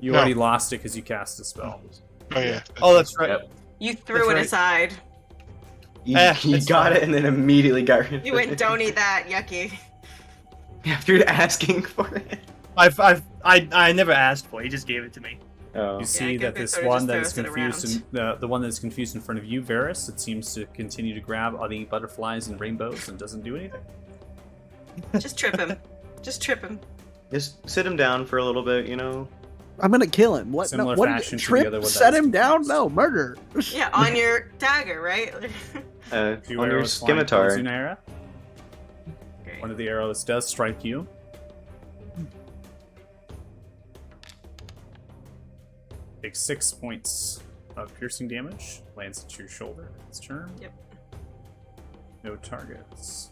You No. already lost it because you cast a spell. Oh yeah. Oh, that's right. Yep. You threw it right. aside. You it's got fine. it and then immediately got rid of You went, it. don't eat that, yucky. After asking for it. I never asked for it. He just gave it to me. Oh. You see Gilga that this sorta one just that is throws it confused, the one that is confused in front of you, Varys, it seems to continue to grab all the butterflies and rainbows and doesn't do anything. Just trip him. Just trip him. Just sit him down for a little bit, you know? I'm gonna kill him. What? Similar what fashion to the trip? other one that Set was him down? confused. No, murder. Yeah, on your dagger, right? Two On your arrows flying towards you, scimitar. Naira. Great. One of the arrows does strike you. Takes 6 points of piercing damage. Lands at your shoulder. Its turn. Yep. No targets.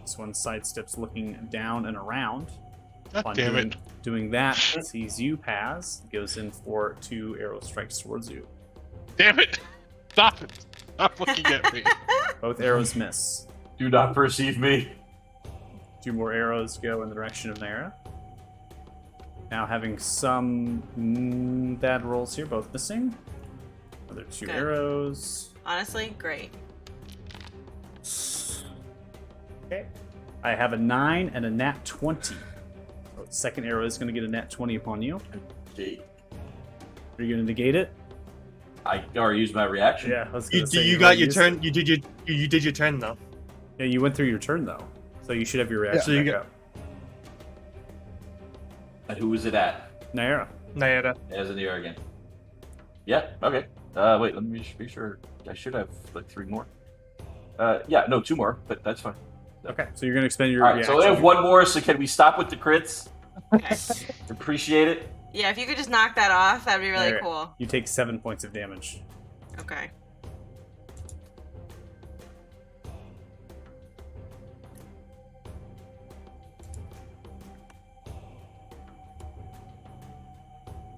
This one sidesteps looking down and around. God Upon damn doing, it. doing that, sees you pass, goes in for 2 arrow strikes towards you. Damn it! Stop it! Stop looking at me. Both arrows miss. Do not perceive me. 2 more arrows go in the direction of Naira. Now having some bad rolls here, both missing. Another 2 Good. arrows. Honestly, great. Okay. I have a 9 and a nat 20. So the second arrow is going to get a nat 20 upon you. Okay. Are you going to negate it? I already used my reaction. Yeah, I was You going to say you got already your used turn. it. You did your turn though. Yeah, you went through your turn though, so you should have your reaction so you back get- up. And who is it at? Naira. Nayada. As in the air again. Yeah. Okay. Wait. Let me be sure. I should have like 3 more. Yeah. No, 2 more. But that's fine. Okay, so you're going to expend your All right. reaction. So I have 1 more. So can we stop with the crits? Okay. Appreciate it. Yeah, if you could just knock that off, that'd be really Alright. cool. You take 7 points of damage. Okay.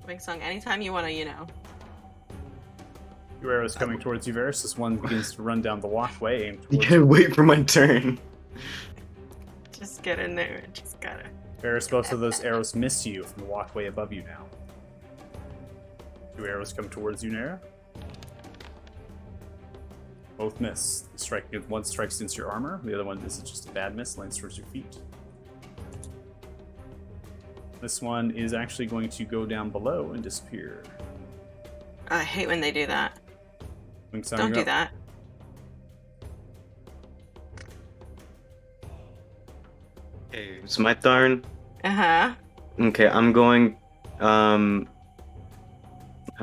Wing Song, anytime you want to, Your arrow is coming towards you, Varys. This one begins to run down the walkway, aimed You towards gotta wait for my turn. just get in there. Just gotta. Varys, both of those arrows miss you from the walkway above you now. 2 arrows come towards you, Naira. Both miss. One strikes into your armor. The other one is just a bad miss, lands towards your feet. This one is actually going to go down below and disappear. I hate when they do that. Winks on Don't you do up. that. Okay, it's my turn. Uh huh. Okay, I'm going. How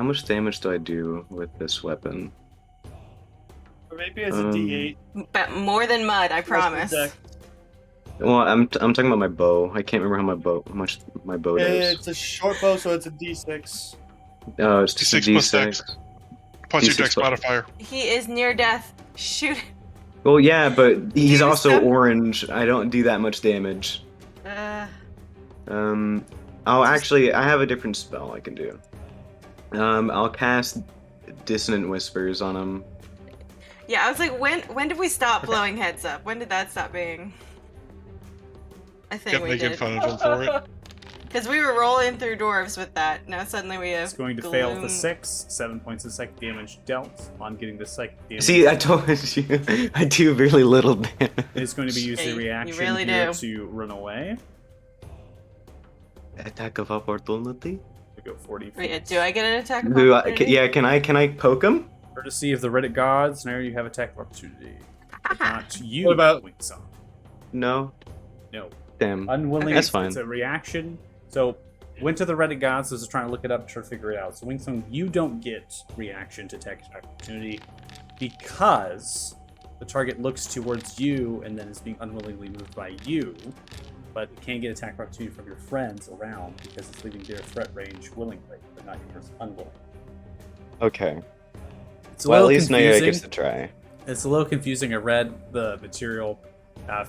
much damage do I do with this weapon? Or maybe it's a D8. But more than mud, I promise. Well, I'm talking about my bow. I can't remember how much my bow does. It's a short bow, so it's a D6. It's just a D6 plus D6. dex. Plus your D6 dex plus- modifier. He is near death. Shoot. Well, yeah, but he's you also step- orange. I don't do that much damage. Uh, Oh, actually, I have a different spell I can do. I'll cast Dissonant Whispers on him. yeah, I was like, when did we stop blowing heads up? When did that stop being? I think Kept we making did. fun of him for it. Because we were rolling through dwarves with that. Now suddenly we have. It's going to fail with a gloom. 6. 7 points of psychic damage dealt on getting the psychic damage. See, I told you, I do really little damage. It's going to be using Yeah, a you reaction really here do. to run away. Attack of opportunity. To go 40 feet. Wait, do I get an attack? of Do I, opportunity? yeah, can I poke him? Courtesy of the Reddit gods, now you have attack of opportunity. But not you, What about- Wingsong. No. No. Damn. Unwilling. That's fine. It's a reaction. So, went to the Reddit gods, was trying to look it up, try to figure it out. So, Wingsong, you don't get reaction to attack of opportunity because the target looks towards you and then is being unwillingly moved by you. But it can get attack of opportunity from your friends around because it's leaving their threat range willingly, but not yours unwillingly. Okay. It's a Well, at little least Naya confusing. gets to try. It's a little confusing. I read the material.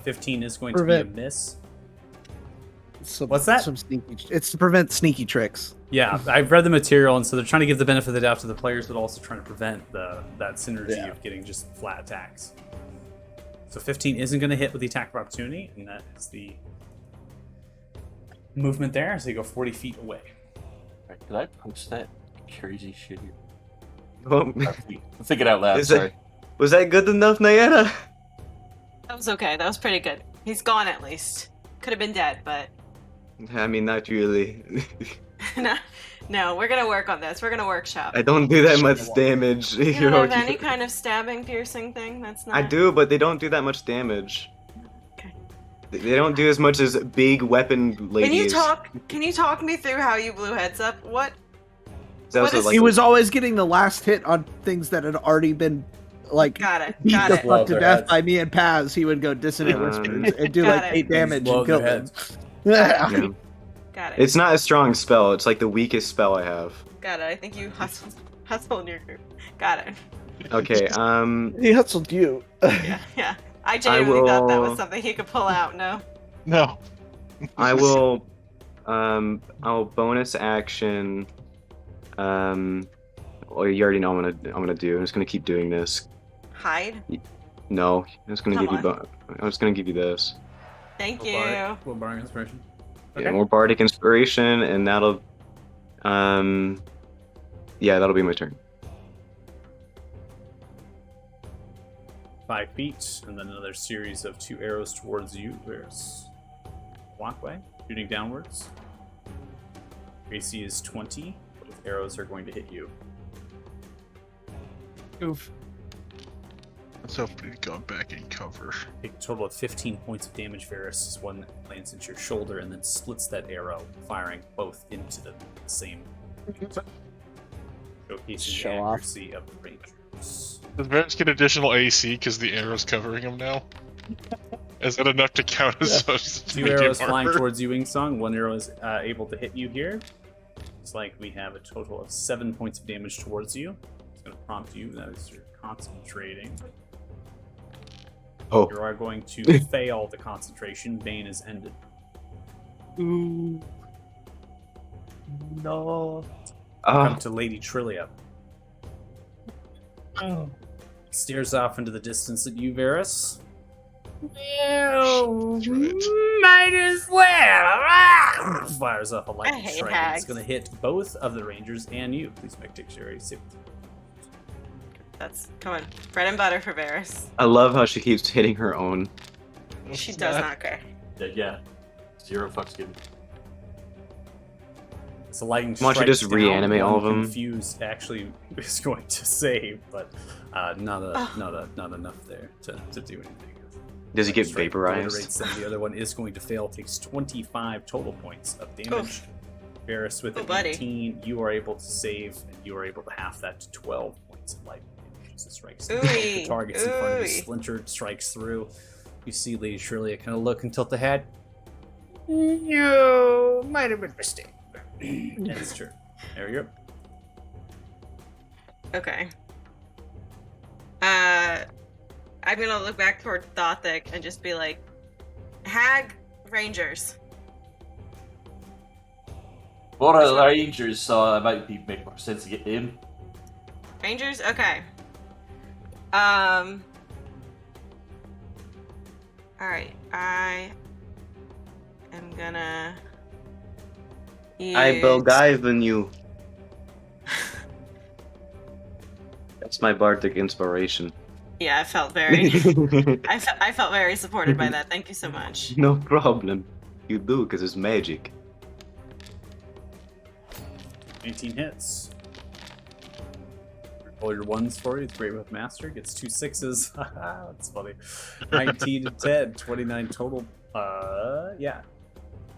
15 is going to be a Prevent. miss. Some, What's that? Some sneaky. It's to prevent sneaky tricks. Yeah, I've read the material, and so they're trying to give the benefit of the doubt to the players, but also trying to prevent that synergy of getting just flat attacks. So 15 isn't going to hit with the attack of opportunity, and that is the movement there as they go 40 feet away. Right, could I post that crazy shit here? Well, I'm thinking out loud. Is Sorry. was that good enough, Nayana? That was okay. That was pretty good. He's gone at least. Could have been dead, but I mean, not really. no, we're gonna work on this. We're gonna workshop. I don't do that much damage. You don't have any kind of stabbing, piercing thing? That's not... I do, but they don't do that much damage. Okay. They don't do as much as big weapon ladies. Can you talk me through how you blew heads up? What? That what was is- like He was always getting the last hit on things that had already been like Got it. beat Got the it. Blow fuck to their death heads. by me and Paz. He would go dissonant whispers and do Got like it. 8 damage Blow and kill their them. Yeah. Got it. It's not a strong spell. It's like the weakest spell I have. Got it. I think you hustled your group. Got it. Okay. He hustled you. Yeah. I genuinely thought that was will- something he could pull out. No. No. I will. I'll bonus action. Well, you already know I'm gonna do. I'm just gonna keep doing this. Hide. No, I'm just gonna Come give you. I'm just gonna give you this. Thank you. What bardic inspiration? Yeah, more bardic inspiration, and that'll. Yeah, that'll be my turn. 5 feet, and then another series of 2 arrows towards you. There's walkway, shooting downwards. AC is 20. Both arrows are going to hit you. Oof. Let's hope we've gone back in cover. Take a total of 15 points of damage, Varus, as one lands into your shoulder and then splits that arrow, firing both into the same. Showcasing the Show off. accuracy of the rangers. Does Varus get additional AC because the arrow's covering him now? Is that enough to count as Two arrows flying towards you, Wingsong. One arrow is able to hit you here. Looks like we have a total of 7 points of damage towards you. It's going to prompt you. That is your concentrating. Oh. You are going to fail the concentration. Bane is ended. Ooh. No. Come Ah, to Lady Trillia. Oh. Stares off into the distance at you, Varus. Might as well. Fires off a I lightning hate strike. hags. It's going to hit both of the rangers and you. Please make dexterity save. That's come on. Bread and butter for Varys. I love how she keeps hitting her own. She does not care. Yeah. 0 fucks given. It's a lightning Why don't you strikes just down. reanimate all of One them? Confused actually is going to save, but not enough there to do anything. Does he get Strike vaporized? obliterates them. The other one is going to fail. Takes 25 total points of damage. Oof. Varus with Oh, an buddy. 18, you are able to save, and you are able to half that to 12 points of lightning damage as it strikes Ooh-wee, the targets in front of you. ooh-wee. Splintered, strikes through. You see Lady Shirley kind of look and tilt the head. No, might have been a mistake. That's true. There you go. Okay. I'm gonna look back toward Thothic and just be like, Hag Rangers. For the Rangers, so it might make more sense to get him. Rangers? Okay. Alright, I am gonna use... I Belgiven you. That's my bardic inspiration. Yeah, I felt very I felt very supported by that. Thank you so much. No problem. You do, because it's magic. 18 hits. Roll your ones for you. It's great with Master. Gets 2 6s. That's funny. 19 to 10. 29 total.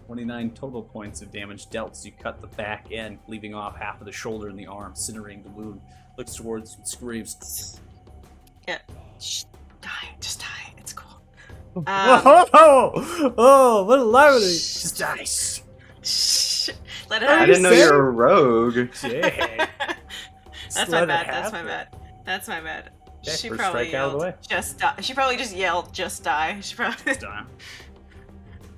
29 total points of damage dealt as you cut the back end, leaving off half of the shoulder and the arm, incinerating the wound. Looks towards and screams. Yeah. Shh. Die. Just die. It's cool. Oh, what a lovely. Just die. Shh. Let it I out. didn't know you were a rogue. Yeah. That's my let it bad. That's my happen. bad. That's my bad. Okay, She first probably strike out of the yelled, way. "Just die." She probably just yelled, "Just die." She probably. Die.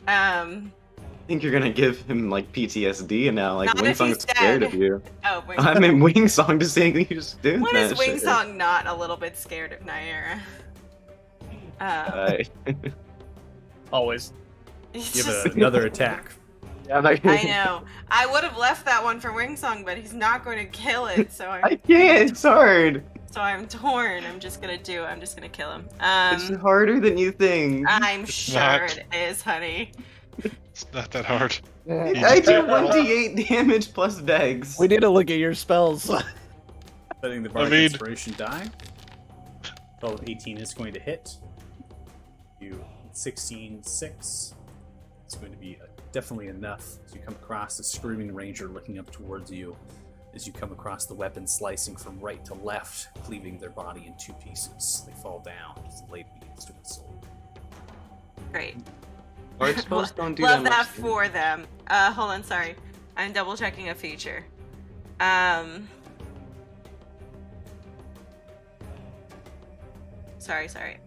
Um. I think you're gonna give him like PTSD and now like Not if he's Wingsong's scared dead. of you. Oh, wait. I mean Wingsong just saying that you're just doing When that is shit. Wingsong not a little bit scared of Naira? Uh, Always. It's Give just- it another attack. yeah, I'm not I know. I would have left that one for Wingsong, but he's not going to kill it, so I can't. It's hard. I'm torn. I'm just gonna kill him. It's harder than you think. I'm sure not. it is, honey. It's not that hard. I do 1d8 damage plus dex. We need to look at your spells. Setting the bardic mean- inspiration die. Total of 18 is going to hit. You 16-6. It's going to be definitely enough as you come across the screaming ranger looking up towards you. As you come across the weapon slicing from right to left, cleaving their body in 2 pieces. They fall down as the blade begins to insult. Great. Dark spells don't do Love that that much. for them. Hold on, sorry. I'm double checking a feature. Sorry.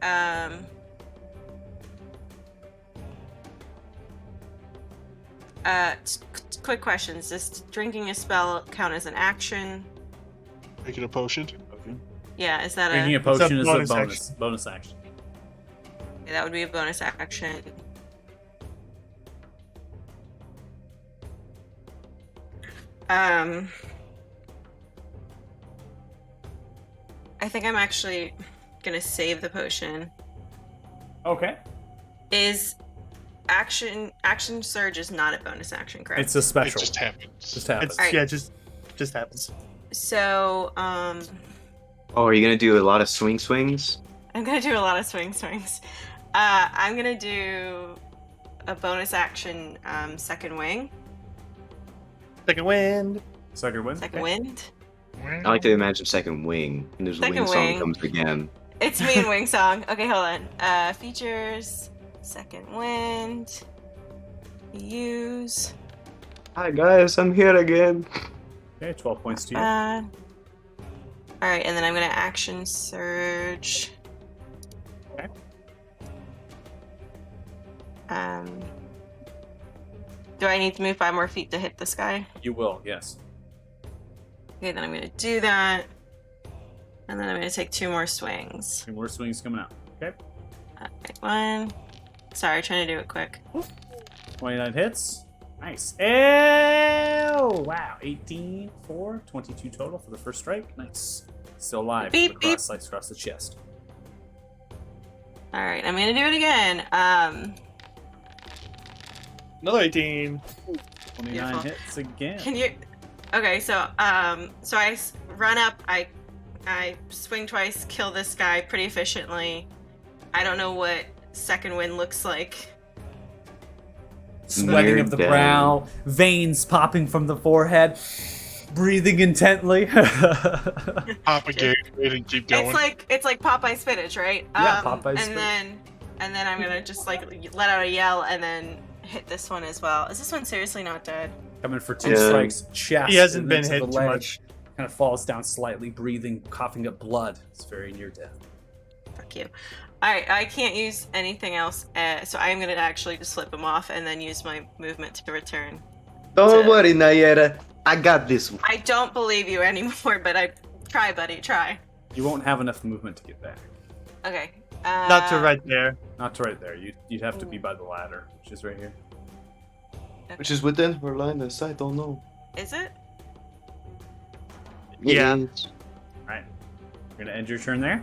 Quick questions. Does drinking a spell count as an action? Making a potion. Yeah, is that Drinking a... a potion is a bonus bonus action. Yeah, that would be a bonus action. I think I'm actually gonna save the potion. Okay. Is action surge is not a bonus action, correct? It's a special. It just happens. Just happens. It's Alright. yeah, just happens. So Oh, are you gonna do a lot of swings? I'm gonna do a lot of swings. I'm gonna do a bonus action second wing. Second wind. Second win. Second wind. I like to imagine second wing, and there's Second Wingsong wing. comes again. It's me and Wing Song. Okay, hold on. Features. Second wind. Use. Hi guys, I'm here again. Okay, 12 points to you. Alright, and then I'm gonna action surge. Okay. Do I need to move 5 more feet to hit this guy? You will, yes. Okay, then I'm gonna do that. And then I'm gonna take 2 more swings. 2 more swings coming out. Okay. Alright, 1. Sorry, trying to do it quick. 29 hits. Nice. Ew! Wow. 18, 4, 22 total for the first strike. Nice. Still alive. Beep, The beep. cross slice across the chest. Alright, I'm gonna do it again. Another 18. 29 Beautiful. hits again. Can you? Okay, so I run up, I swing twice, kill this guy pretty efficiently. I don't know what second wind looks like. Sweating Near of the dead. brow, veins popping from the forehead, breathing intently. Pop a game and keep going. It's like Popeye spinach, right? Yeah, Popeye and spinach. then I'm gonna just like let out a yell and then hit this one as well. Is this one seriously not dead? Coming for 2 Yeah. strikes, chest. He hasn't and been into hit the too leg. much. Kind of falls down slightly, breathing, coughing up blood. It's very near death. Fuck you. Alright, I can't use anything else, so I'm gonna actually just flip him off and then use my movement to return. Don't worry, Nayera. I got this one. I don't believe you anymore, but I try, buddy, try. You won't have enough movement to get back. Okay. Not to right there. Not to right there. You'd have to be by the ladder, which is right here. Which is within her line of sight, don't know. Is it? Yeah. Alright. You're gonna end your turn there?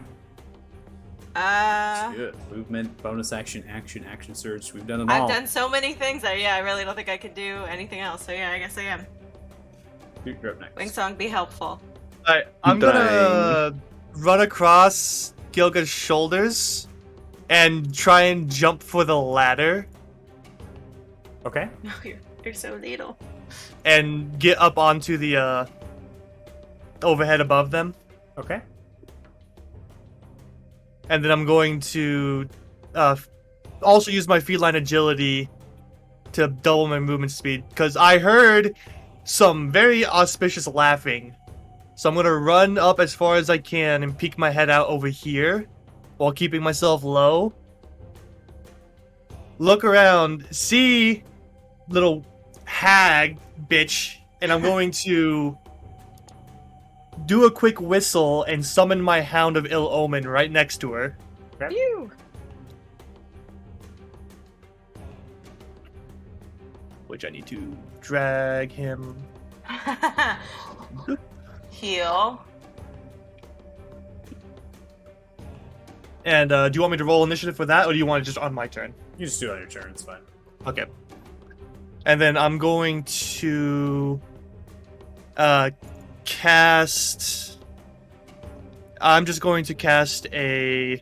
Good. Movement, bonus action, action surge. We've done it all. I've done so many things. I really don't think I could do anything else. So yeah, I guess I am. You're up next. Wingsong, be helpful. Alright, I'm gonna run across Gilga's shoulders and try and jump for the ladder Okay. No, you're so little. and get up onto the overhead above them. Okay. And then I'm going to also use my feline agility to double my movement speed because I heard some very auspicious laughing So I'm gonna run up as far as I can and peek my head out over here while keeping myself low. Look around, see little hag bitch, and I'm going to do a quick whistle and summon my Hound of Ill Omen right next to her. Phew. Which I need to drag him. Heal. And do you want me to roll initiative for that, or do you want it just on my turn? You just do it on your turn. It's fine. Okay. And then I'm going to cast. I'm just going to cast a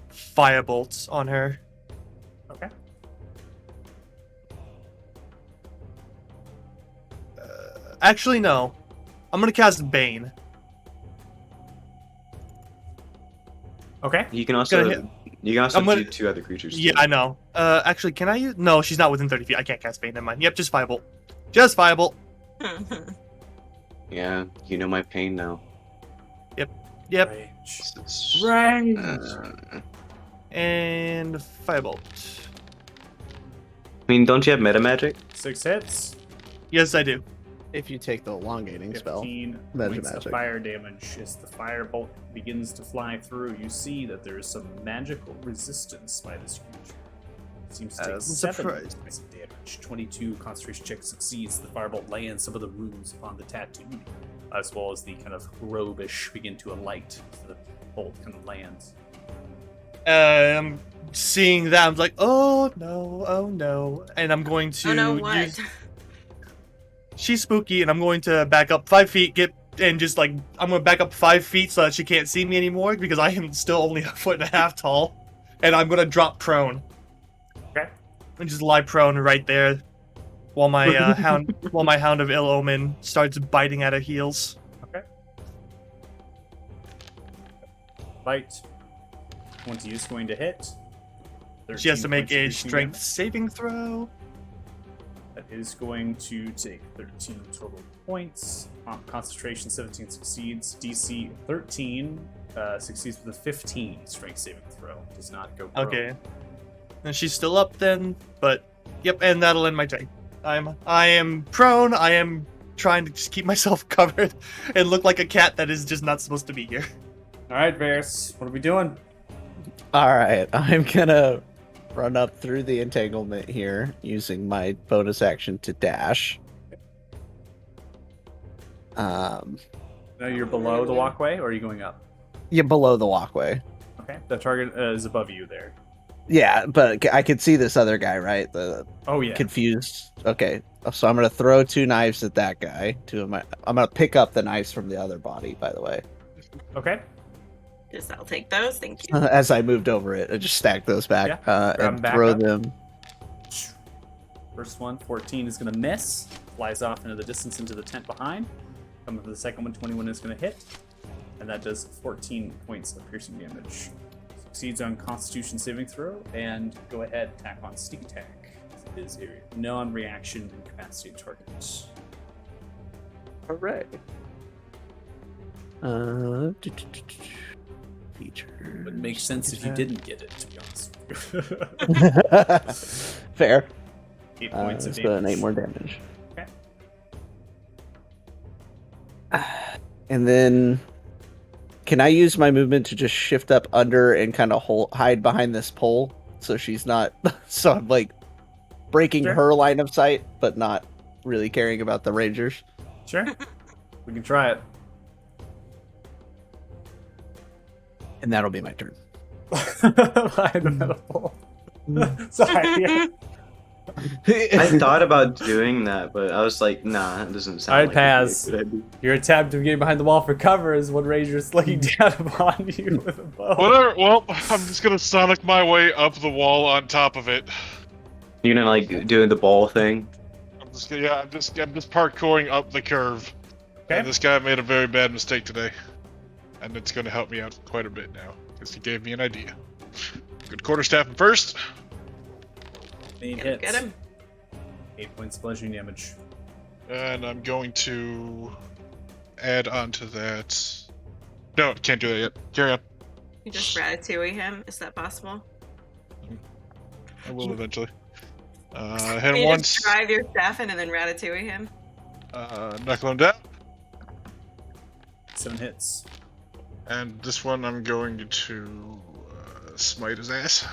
firebolt on her. Okay. Actually, no. I'm gonna cast Bane. Okay. You can Gonna also hit- do I'm gonna- 2 other creatures. Yeah, too. I know. Actually, can I use? No, she's not within 30 feet. I can't cast Bane. Never mind. Yep, just firebolt. Just firebolt. Yeah, you know my pain now. Yep. Range. It's- Range. And firebolt. I mean, don't you have meta magic? 6 hits. Yes, I do. If you take the elongating spell. 15 Magic points of magic. fire damage. As the firebolt begins to fly through, you see that there is some magical resistance by this creature. It seems to take I'm 7 surprised. points of damage. 22 concentration check succeeds. The firebolt lands some of the runes upon the tattoo, as well as the kind of robish begin to alight as the bolt kind of lands. I'm seeing that. I'm like, oh no, and I'm going to Oh no, what? use. She's spooky, and I'm going to back up 5 feet. I'm gonna back up 5 feet so that she can't see me anymore because I am still only 1.5 feet tall, and I'm gonna drop prone. Okay. And just lie prone right there, while my Hound of Ill Omen starts biting at her heels. Okay. Bite. 20 is going to hit. She has to 13 make points of a piercing strength damage. saving throw. That is going to take 13 total points. Concentration 17 succeeds. DC 13 succeeds with a 15 strength saving throw. Does not go prone. Okay. And she's still up then, but yep, and that'll end my turn. I am prone. I am trying to just keep myself covered and look like a cat that is just not supposed to be here. All right, Varys, what are we doing? All right, I'm gonna run up through the entanglement here using my bonus action to dash. Now you're below the walkway, or are you going up? Yeah, below the walkway. Okay, the target is above you there. Yeah, but I could see this other guy, right? The Oh yeah. confused. Okay, so I'm gonna throw 2 knives at that guy. I'm gonna pick up the knives from the other body, by the way. Okay. Guess I'll take those. Thank you. As I moved over it, I just stacked those back Yeah, grab 'em and back throw up. them. First one, 14 is going to miss. Flies off into the distance into the tent behind. Coming for the second one, 21 is going to hit. And that does 14 points of piercing damage. Succeeds on Constitution saving throw. And go ahead, attack on sneak attack. It is a non-reaction incapacitated target. Hooray. Feature. Would make sense if you didn't get it, to be honest with you. Fair. 8 points of So damage. 8 more damage. Okay. And then, can I use my movement to just shift up under and kind of hide behind this pole so she's not? So I'm like breaking Sure. her line of sight, but not really caring about the rangers. Sure. We can try it. And that'll be my turn. Behind the metal pole. Sorry. Yeah. I thought about doing that, but I was like, nah, it doesn't sound Alright, like Paz. a good idea. Your attempt of getting behind the wall for cover is one ranger's looking down upon you with a bow. Whatever. Well, I'm just gonna sonic my way up the wall on top of it. You know, like doing the ball thing. I'm just parkouring up the curve. Okay. And this guy made a very bad mistake today, and it's gonna help me out quite a bit now because he gave me an idea. Good quarterstaff him first. 8 Gotta hits. get him. 8 points of bludgeoning damage. And I'm going to add on to that. No, can't do that yet. Carry on. You just ratatouille him. Is that possible? I will eventually. Hit Can him you once. just drive your staff in and then ratatouille him? Knuckle him down. 7 hits. And this one I'm going to smite his ass.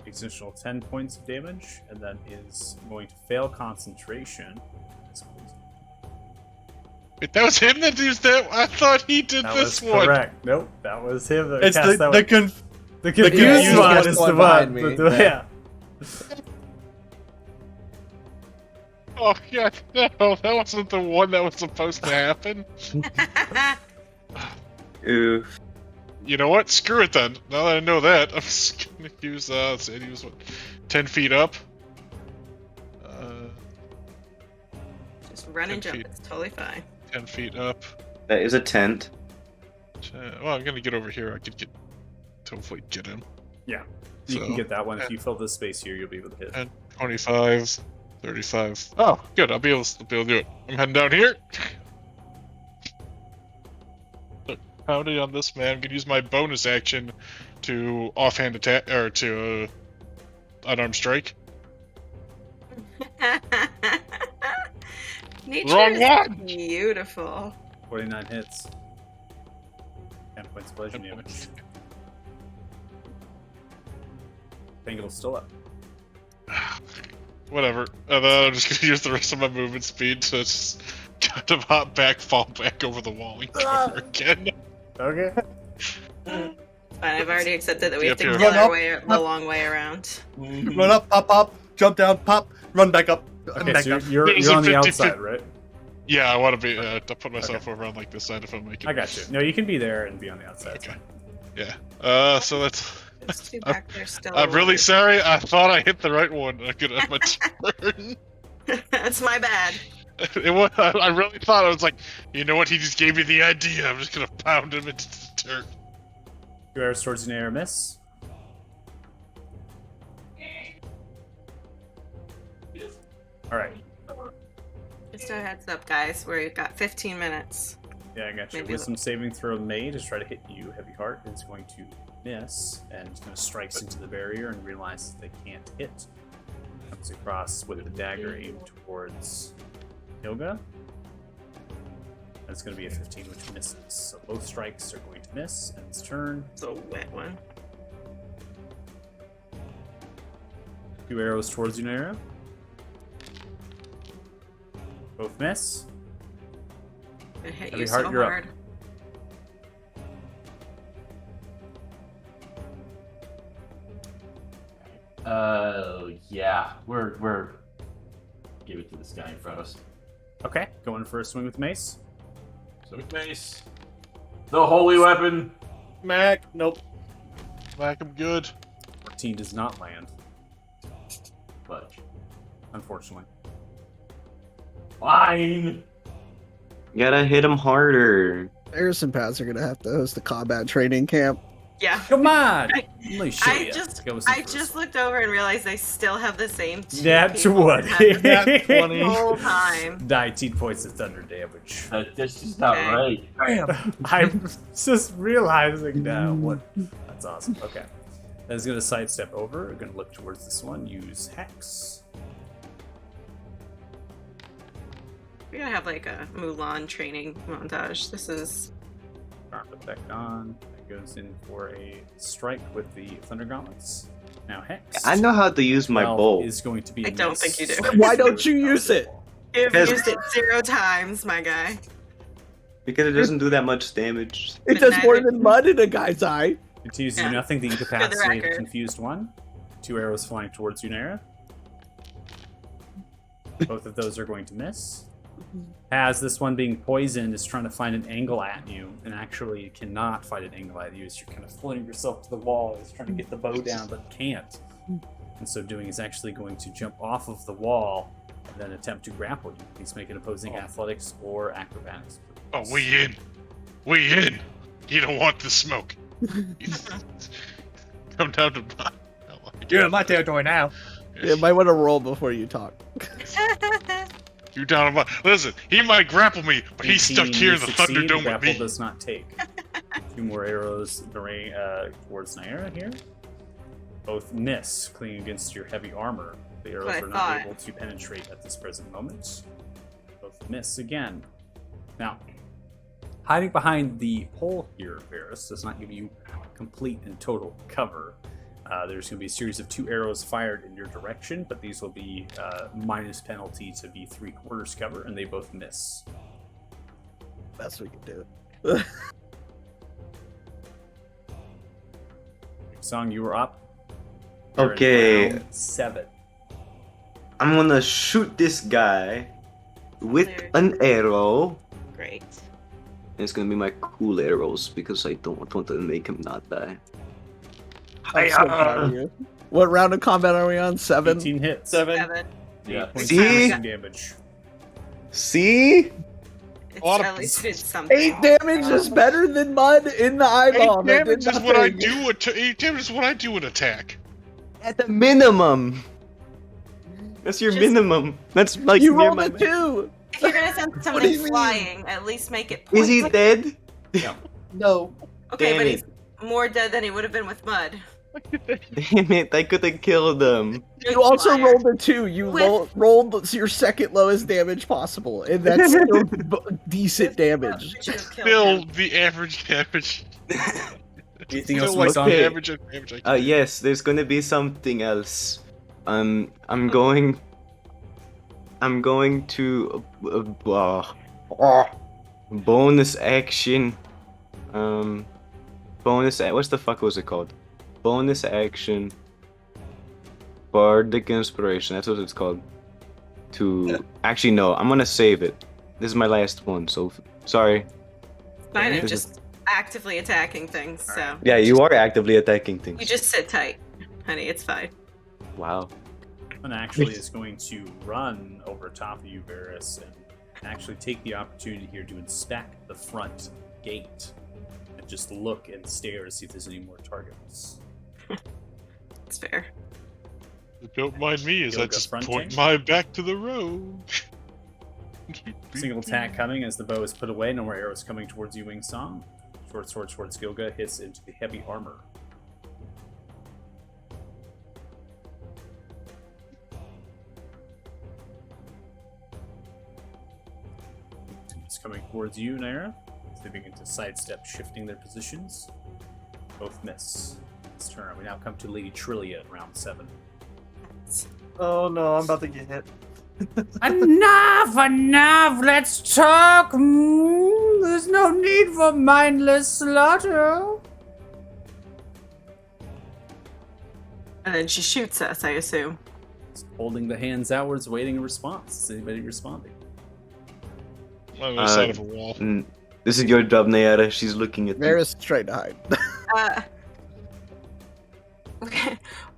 Additional 10 points of damage, and then is going to fail concentration. Wait, that was him that used that? I thought he did That this was one. correct. Nope, that was him. That It's cast that one. The confused confused one one's is the the one one. behind me. Yeah. Oh, yeah, no, that wasn't the one that was supposed to happen. Oof. You know what? Screw it then. Now that I know that, I'm just gonna use, let's see, he was what, 10 feet up? Just run and 10 jump. feet. It's totally fine. 10 feet up. That is a tent. Well, I'm gonna get over here. I could hopefully get him. Yeah. You So, can get that one. If you fill this space here, you'll be able to hit. 10, 25, 35. Oh, good. I'll be able to do it. I'm heading down here. Look, pounding on this man. I'm gonna use my bonus action to offhand attack or to unarmed strike. Nature Wrong is one! beautiful. 49 hits. 10 points of bludgeoning damage. Tangle's still up. Whatever. And then I'm just gonna use the rest of my movement speed to just kind of hop back, fall back over the wall and go over again. Okay. Fine, I've already accepted that we have to Yep, kill yep. our way the long way around. Run up, pop, jump down, pop, run back up. Okay, back so up. you're There's on a the 50 outside, right? Yeah, I want to be. To put myself over on like this side if I'm making. I got you. No, you can be there and be on the outside. It's Okay. fine. Yeah. So that's. There's two back there still. I'm really alive. sorry. I thought I hit the right one. I could have my turn. That's my bad. It was. I really thought I was like, you know what? He just gave me the idea. I'm just gonna pound him into the turn. 2 arrows towards you, air miss. Alright. Just a heads up, guys. We've got 15 minutes. Yeah, I got you. Maybe Wisdom saving throw made to try to hit you. Heavy Heart is going to miss and it's going to strikes into the barrier and realizes they can't hit. Comes across with the dagger aimed towards Hilga. That's going to be a 15, which misses. So both strikes are going to miss, and its turn. It's a wet one. 2 arrows towards you, Naira. Both miss. It hit Heavy you Heart, so you're up. hard. Yeah, we're give it to this guy in front of us. Okay, going for a swing with mace. So mace, the holy weapon. Mac, nope. Whack him good. 14 does not land, Fudge. unfortunately. Fine. You gotta hit him harder. Harrison Pads are gonna have to host a combat training camp. Yeah. Come on! I- Let me show I ya. just, Go with some I first. just looked over and realized they still have the same two Nat people 20. that Nat had 20. the whole time. 19 points of thunder damage. That's just not Okay. right. Bam. I'm just realizing now what. That's awesome. Okay. That's going to sidestep over. We're going to look towards this one. Use Hex. We're gonna have like a Mulan training montage. This is Arm effect on. That goes in for a strike with the Thunder Gauntlets. Now Hex. I know how to use my 12 bow. is going to be. I a don't miss. think you do. So Why it's don't going you to use it? you've Because- used it 0 times, my guy. Because it doesn't do that much damage. It But does more neither- than mud in a guy's eye. Continues to do Yeah. nothing. The incapacitated record. confused one. 2 arrows flying towards Unera. Both of those are going to miss. As this one being poisoned is trying to find an angle at you, and actually cannot find an angle at you, as you're kind of floating yourself to the wall. It's trying to get the bow down, but can't. And so doing is actually going to jump off of the wall and then attempt to grapple you. He's making opposing athletics or acrobatics. Oh, we in. We in. You don't want the smoke. Come down to my. You're in my territory now. You might want to roll before you talk. You down on my... Listen, he might grapple me, but he's stuck 18, here you in the succeed. Thunderdome with Grapple me. does not take. 2 more arrows towards Naira here. Both miss, clinging against your heavy armor. The arrows I are not thought. able to penetrate at this present moment. Both miss again. Now, hiding behind the pole here, Varus, does not give you complete and total cover. There's going to be a series of 2 arrows fired in your direction, but these will be minus penalty to be 3/4 cover, and they both miss. Best we can do. Song, you were up. You're in Okay. round 7. I'm gonna shoot this guy with an arrow. Great. And it's gonna be my cool arrows because I don't want to make him not die. I'm so proud of you. What round of combat are we on? 7? 18 hits. 7. Yeah. 8 points See? of piercing damage. See? It's lot of- at least did something. 8 damage is better than mud in the eyeball. Eight That damage did is what I nothing. do. 8 damage is what I do in attack. At the minimum. That's your Just- minimum. That's like You near rolled my a 2. If you're gonna send do you something mean? flying, at least make it. Is he points. dead? No. Okay, Damn but it. he's more dead than he would have been with mud. Damn it, I could have killed him. You also Liar. rolled a 2. You With- rolled your second lowest damage possible, and that's still decent damage. You should have killed Still, him. the average damage. Anything Still else, like Song? the Okay. average damage I can do. Yes, there's gonna be something else. I'm going to bonus action. What's the fuck was it called? Bonus action. Bardic inspiration. That's what it's called. Actually no, I'm gonna save it. This is my last one. So sorry. Fine, I'm This just actively attacking things, so. Yeah, you are actively attacking things. You just sit tight, honey. It's fine. Wow. And actually is going to run over top of you, Varus, and actually take the opportunity here to inspect the front gate and just look and stare to see if there's any more targets. It's fair. Don't mind me as I Yoga just fronting. point my back to the road. Single attack coming as the bow is put away. No more arrows coming towards you, Wing Song. Short sword towards Gilga hits into the heavy armor. It's coming towards you, Naira. As they begin to sidestep, shifting their positions. Both miss. It's turn. We now come to Lady Trillia in round 7. Oh no, I'm about to get hit. Enough! Let's talk! There's no need for mindless slaughter. And then she shoots us, I assume. Holding the hands outwards, waiting a response. Is anybody responding? On the other side of a wall. This is your job, Nayara. She's looking at me. Varus is trying to hide.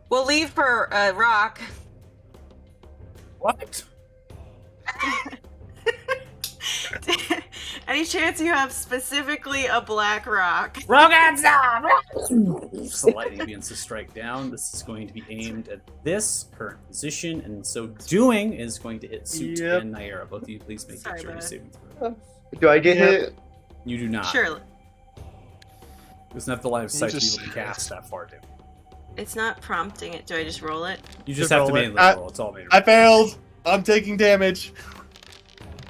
We'll leave for a rock. What? Any chance you have specifically a black rock? The lightning begins to strike down. This is going to be aimed at this current position, and so doing is going to hit Suit Yep. and Naira. Both of you, please make Sorry, dexterity bud. saving throw. Do I get Yep. hit? You do not. Surely. Doesn't have the line of sight to be just able to say cast that far, dude. It's not prompting it. Do I just roll it? You just Just have to roll it. manually roll. It's all manual. I failed. I'm taking damage.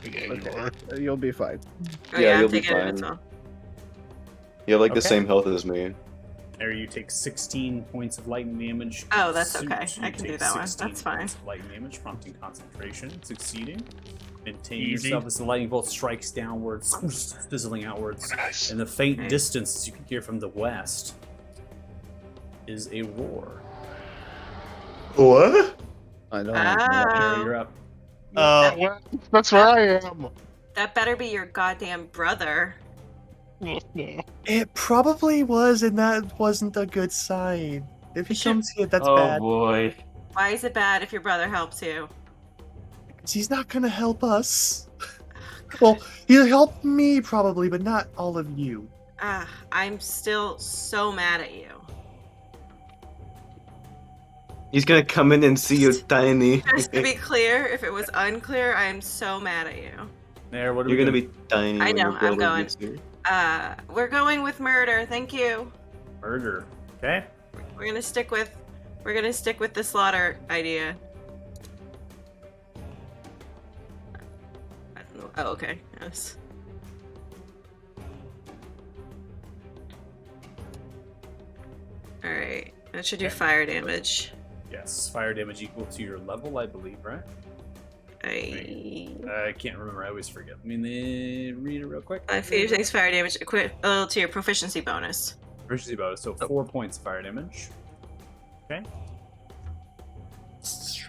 Yeah, you Okay. are. You'll be fine. Oh, Yeah, I'm you'll be taking it fine. as well. You have like the Okay. same health as me. There you take 16 points of lightning damage. Oh, that's Suit, okay. you I can do take that one. 16 That's fine. points of lightning damage, prompting concentration, succeeding. Maintain Easy. yourself as the lightning bolt strikes downwards, fizzling outwards. Nice. In the faint Okay. distance, as you can hear from the west, is a roar. What? I know. Naira, you're up. Well, that's where I am. That better be your goddamn brother. Oh, no. It probably was, and that wasn't a good sign. If he Should- comes here, that's Oh bad. boy. Why is it bad if your brother helps you? 'Cause he's not gonna help us. Well, he'll help me probably, but not all of you. I'm still so mad at you. He's gonna come in and see you tiny. Just to be clear, if it was unclear, I am so mad at you. There, what are You're we gonna doing? be tiny I when know, your I'm brother going. gets here. We're going with murder. Thank you. Murder. Okay. We're gonna stick with the slaughter idea. Oh, okay. Yes. All right. That should do Okay. fire damage. Yes. Fire damage equal to your level, I believe, right? I can't remember. I always forget. Let me read it real quick. 5 things fire damage equivalent to your proficiency bonus. Proficiency bonus, so 4 points of fire damage. Okay. As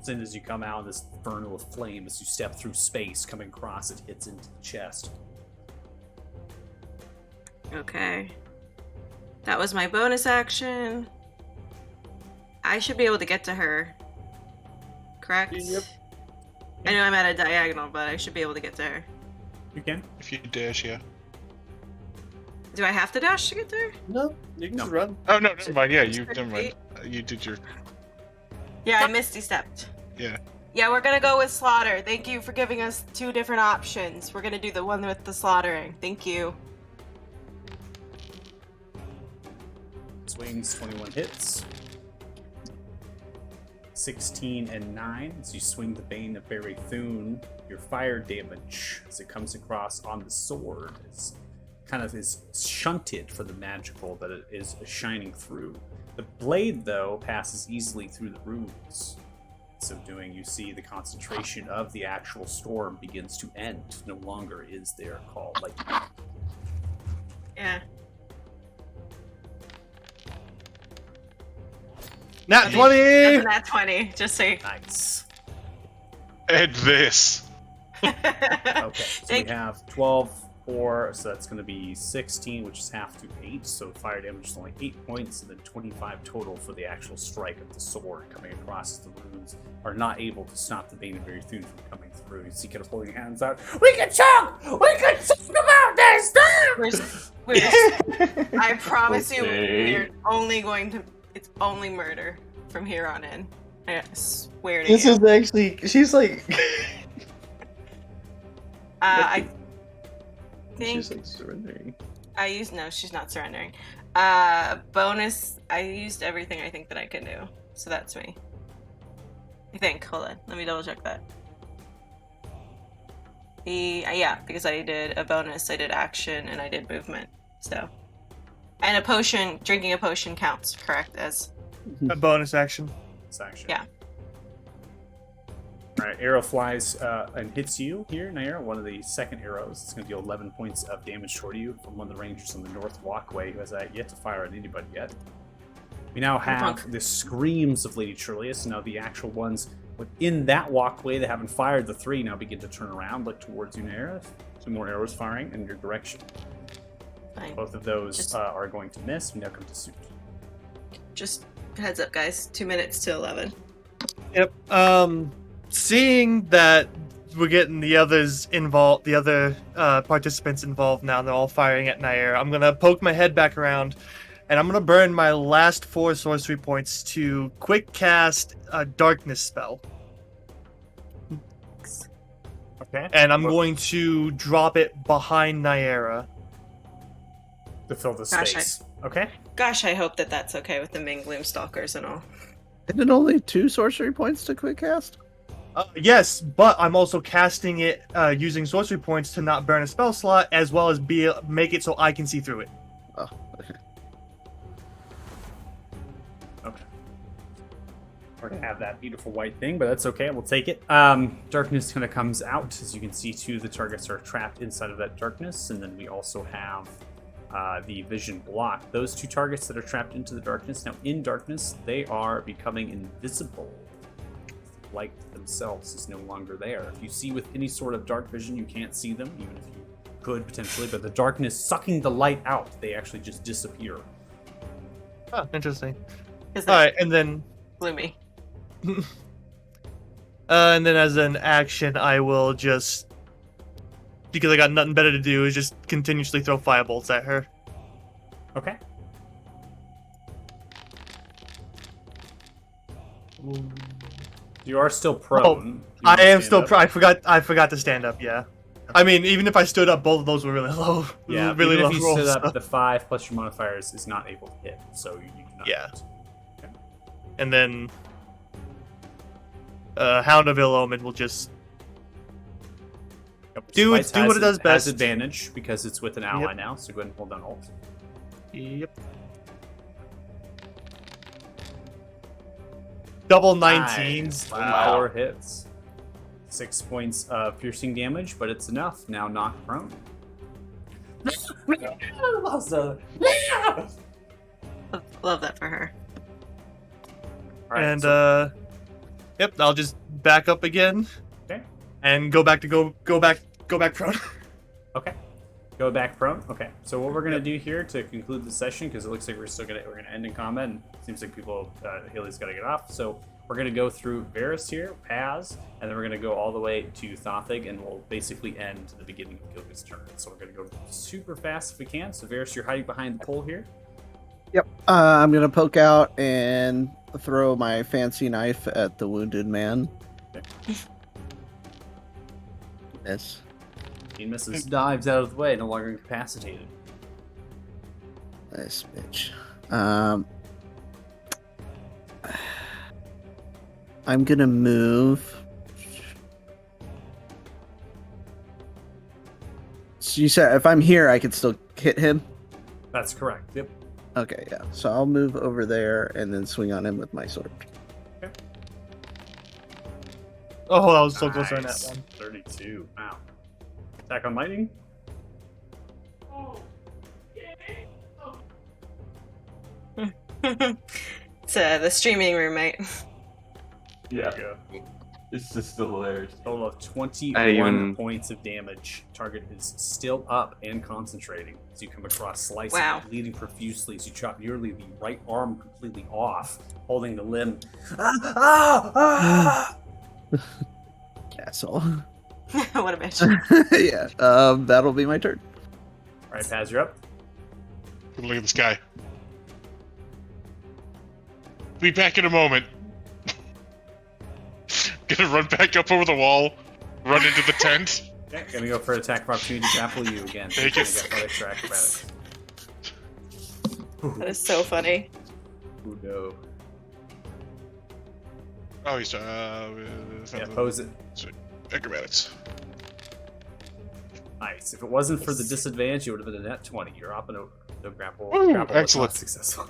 soon as you come out of this infernal of flame, as you step through space, coming across, it hits into the chest. Okay. That was my bonus action. I should be able to get to her. Correct? Yep. I know I'm at a diagonal, but I should be able to get to her. You can. If you dash, yeah. Do I have to dash to get to her? No, you can No. just run. Oh no, never mind. Yeah, you 30 never mind. feet? You did your Yeah, I misty stepped. yeah. Yeah, we're gonna go with slaughter. Thank you for giving us 2 different options. We're gonna do the one with the slaughtering. Thank you. Swings, 21 hits. 16 and 9. As you swing the Bane of Barithune, your fire damage as it comes across on the sword is kind of is shunted for the magical that it is shining through. The blade, though, passes easily through the runes. So doing, you see the concentration of the actual storm begins to end. No longer is there called like Yeah. Nat Okay. 20! That's nat 20, just so you... nice. And this. Okay, so we have 12, 4, so that's going to be 16, which is half to 8. So fire damage is only 8 points, and then 25 total for the actual strike of the sword coming across the runes are not able to stop the Bane of Barithune from coming through. You see, kind of holding hands out. We can talk! We can talk about this! I promise you, Okay. we're only going to... It's only murder from here on in. I swear to This you. is actually. She's like. I think... She's like surrendering. I used... No, she's not surrendering. Bonus... I used everything I think that I can do. So that's me. I think. Hold on. Let me double check that. Yeah, because I did a bonus, I did action, and I did movement. So... And a potion... Drinking a potion counts, correct? As... A bonus action. This action. Yeah. Alright, arrow flies and hits you here, Nair. One of the second arrows. It's going to deal 11 points of damage toward you from one of the rangers on the north walkway who has yet to fire at anybody yet. We now have the screams of Lady Trillius. Now the actual ones within that walkway that haven't fired, the 3 now begin to turn around, look towards you, Nair. 2 more arrows firing in your direction. Fine. Both of those are going to miss. We now come to suit. Just heads up, guys. 2 minutes to 11. Yep. Seeing that we're getting the others involved, the other participants involved now, they're all firing at Nair. I'm gonna poke my head back around, and I'm gonna burn my last 4 sorcery points to quick cast a darkness spell. Okay. And I'm going to drop it behind Nyera. To fill the Gosh, space. Okay. Gosh, I hope that that's okay with the Mingloom Stalkers and all. Isn't it only 2 sorcery points to quick cast? Yes, but I'm also casting it using sorcery points to not burn a spell slot, as well as make it so I can see through it. Oh, okay. Okay. We're gonna have that beautiful white thing, but that's okay. We'll take it. Darkness kind of comes out. As you can see, 2 of the targets are trapped inside of that darkness, and then we also have the vision block. Those 2 targets that are trapped into the darkness. Now, in darkness, they are becoming invisible. Light themselves is no longer there. If you see with any sort of dark vision, you can't see them, even if you could potentially, but the darkness sucking the light out, they actually just disappear. Oh, interesting. Is All that right, and then gloomy? and then as an action, I will just, because I got nothing better to do, is just continuously throw firebolts at her. Okay. You are still prone. You I wanna am stand still. up? I forgot to stand up. Yeah. I mean, even if I stood up, both of those were really low. Yeah, really even low if you rolls. stood up, so- the 5 plus your modifiers is not able to hit, so you do not Yeah. hit. And then, Hound of Ill Omen will just do Spice what it does has best. advantage because it's with an ally now, so go ahead and hold down Alt. Yep. Double 19. Nice. Wow. 4 hits. 6 points of piercing damage, but it's enough. Now knock prone. Love that for her. All right, And so- yep, I'll just back up again. Okay. And go back prone. Okay. Go back prone. Okay. So what we're gonna do here to conclude the session, because it looks like we're gonna end in combat, and it seems like people Haley's gotta get off. So we're gonna go through Varus here, Paz, and then we're gonna go all the way to Thothig, and we'll basically end to the beginning of Gilga's turn. So we're gonna go super fast if we can. So Varus, you're hiding behind the pole here. Yep. I'm gonna poke out and throw my fancy knife at the wounded man. Miss. He misses, dives out of the way, no longer incapacitated. Nice bitch. I'm gonna move. So you said if I'm here, I could still hit him? That's correct. Yep. Okay, yeah. So I'll move over there and then swing on him with my sword. Oh, I was so close on that Nice. one. 32. Wow. Attack on lightning. It's the streaming roommate. Yeah, There you go. it's just still hilarious. Total of 21 I even- points of damage. Target is still up and concentrating as you come across, slicing, Wow. bleeding profusely as you chop nearly the right arm completely off, holding the limb. Castle. What a bitch. Yeah. That'll be my turn. All right, Paz, you're up. Look at this guy. Be back in a moment. Gonna run back up over the wall, run into the tent. Okay, gonna go for attack of opportunity to grapple you again. So Take you're it. gonna get extra acrobatics. That is so funny. Ooh, no. Oh, he's Yeah, pose it. acrobatics. Nice. If it wasn't for the disadvantage, it would have been a net 20. You're up and over. No grapple. Ooh, grapple was excellent. not successful.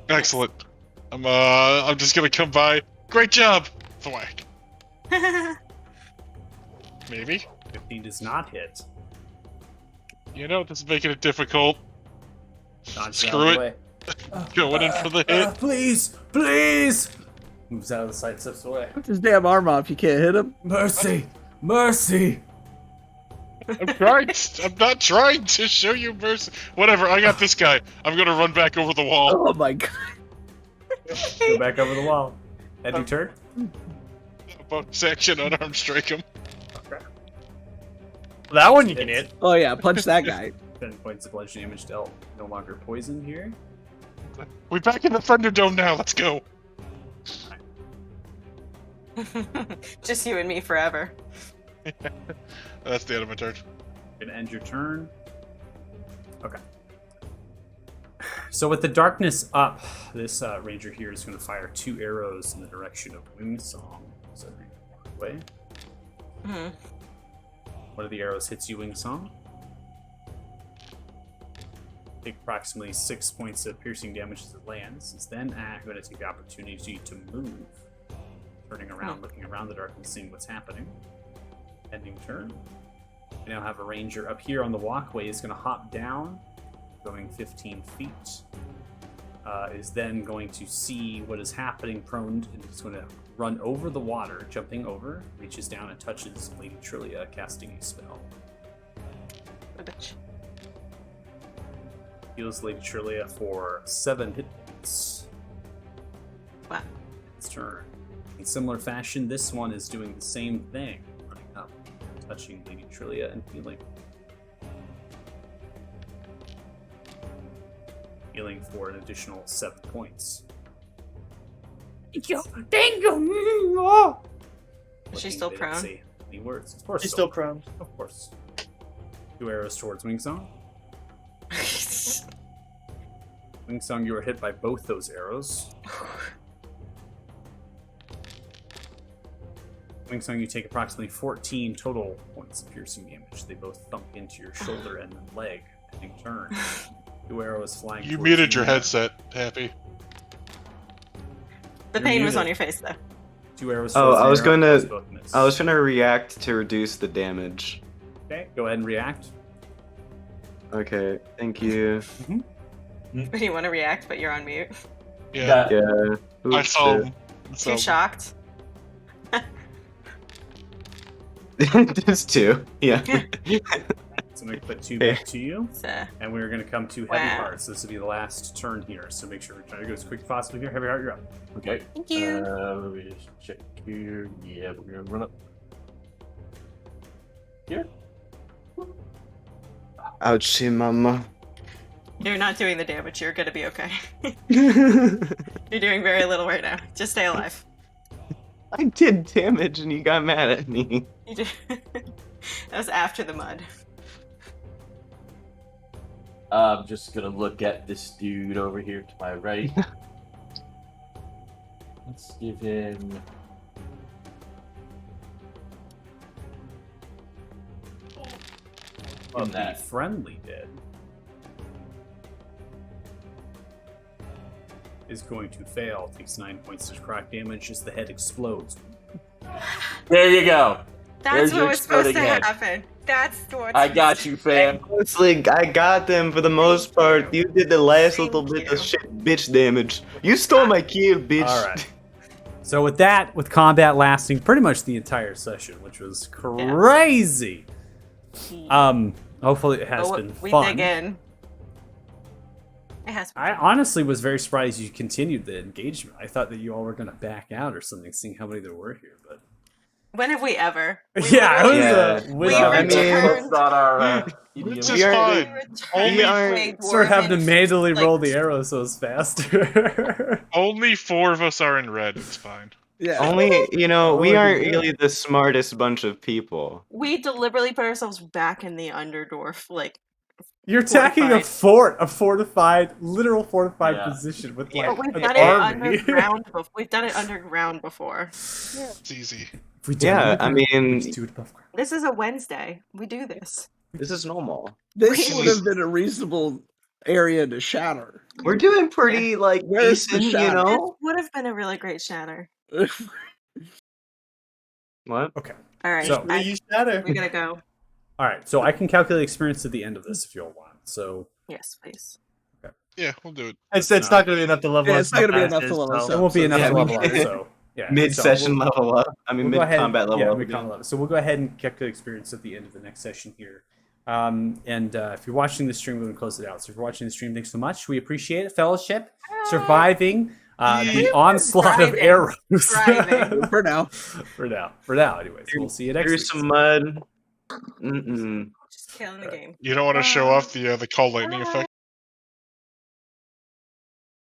Excellent. I'm just gonna come by. Great job. Thwack. Maybe. 15 does not hit. You know, this is making it difficult. Dodges Screw out of it. the way. Going in for the hit. Please, please! Moves out of the sight, steps away. Put his damn arm off. You can't hit him. Mercy! Mercy! I'm trying. I'm not trying to show you mercy. Whatever. I got this guy. I'm gonna run back over the wall. Oh my god. Go back over the wall. Ending turn. Bonus action, unarmed strike him. Okay. That one you can hit. Oh yeah, punch that guy. 10 points of bludgeoning damage dealt. No longer poisoned here. We back in the Thunderdome now. Let's go. Just you and me forever. That's the end of my turn. Gonna end your turn. Okay. So with the darkness up, this ranger here is going to fire 2 arrows in the direction of Wingsong. So way. Mhm. One of the arrows hits you, Wingsong. Take approximately 6 points of piercing damage as it lands. It's then going to take the opportunity to move, turning around, looking around the darkness, seeing what's happening. Ending turn. We now have a ranger up here on the walkway. He's going to hop down, going 15 feet. Is then going to see what is happening, prone, and he's going to run over the water, jumping over, reaches down and touches Lady Trillia, casting a spell. What a bitch. Heals Lady Trillia for 7 hit points. Wow. Its turn. In similar fashion, this one is doing the same thing, running up, touching Lady Trillia and healing. Healing for an additional 7 points. Thank you. Oh. Is she still They don't prone? say any words. Of course, She's still prone. Of course. 2 arrows towards Wingsong. Wingsong, you are hit by both those arrows. Wingsong, you take approximately 14 total points of piercing damage. They both thump into your shoulder and then leg, ending turn. 2 arrows flying. You towards muted your now. headset, Happy. The You're pain was muted. on your face, though. 2 arrows. Oh, towards I the was arrow, gonna- those both miss. I was gonna react to reduce the damage. Okay, go ahead and react. Okay, thank you. Do you want to react, but you're on mute? Yeah. Yeah. I Oops, saw shit. him. Too shocked? Just 2. Yeah. So I'm going to put 2 back to you. So, And we're going to come to Heavy Wow. Heart. So this will be the last turn here. So make sure we try to go as quick as possible here. Heavy Heart, you're up. Okay. thank you. Let me just check here. Yeah, we're gonna run up here. Ouchie, mama. You're not doing the damage. You're gonna be okay. You're doing very little right now. Just stay alive. I did damage and you got mad at me. You did. That was after the mud. I'm just gonna look at this dude over here to my right. Let's give him. Well, In the that. friendly did is going to fail. Takes 9 points of crack damage as the head explodes. There you go. That's There's what your was supposed to exploding head. happen. That's what. I got you, fam. Honestly, I got them for the most part. You did the last Thank little bit you. of shit bitch damage. You stole my kill, bitch. All right. So with that, with combat lasting pretty much the entire session, which was crazy. Hopefully it has been we fun. dig in. It has been. I honestly was very surprised you continued the engagement. I thought that you all were going to back out or something, seeing how many there were here. But When have we ever? We yeah, it was literally- Yeah. we We I mean- returned. That's not our. Which idiom. is are- fine. We returned Only to a sort of having to dwarven, manually like, roll the arrows so it's faster. Only 4 of us are in red. It's fine. Yeah. Only, we Oh, aren't yeah. really the smartest bunch of people. We deliberately put ourselves back in the Underdwarf, like. You're attacking a Fortified. fort, a fortified, literal fortified Yeah. position with Yeah. like But we've an done it army. underground. We've done it underground before. It's easy. If we do it Yeah, I underground, we mean, just do it above ground. This is a Wednesday. We do this. this is normal. This Wait. would have been a reasonable area to shatter. We're doing pretty, like, Where's the decent, you shadow? This know? would have been a really great shatter. What? Okay. All right, So- You shatter. we gotta go. All right. So I can calculate experience at the end of this if you all want. So Yes, please. Yeah, we'll do it. It's not going to be enough to level Yeah, us it's not gonna be up enough to fast, level us so- it won't be enough yeah, to level up. we- So yeah. Mid-session so we'll- level up. I mean, we'll go ahead- mid-combat level yeah, up. mid-combat level. So we'll go ahead and calculate experience at the end of the next session here. If you're watching the stream, we're going to close it out. So if you're watching the stream, thanks so much. We appreciate it. Fellowship, surviving the onslaught of Thriving. arrows. Thriving. For now. For now, anyways. We'll see you next Here's week. some mud. Mm-mm. Just killing the game. You don't want to show off the call lightning effect?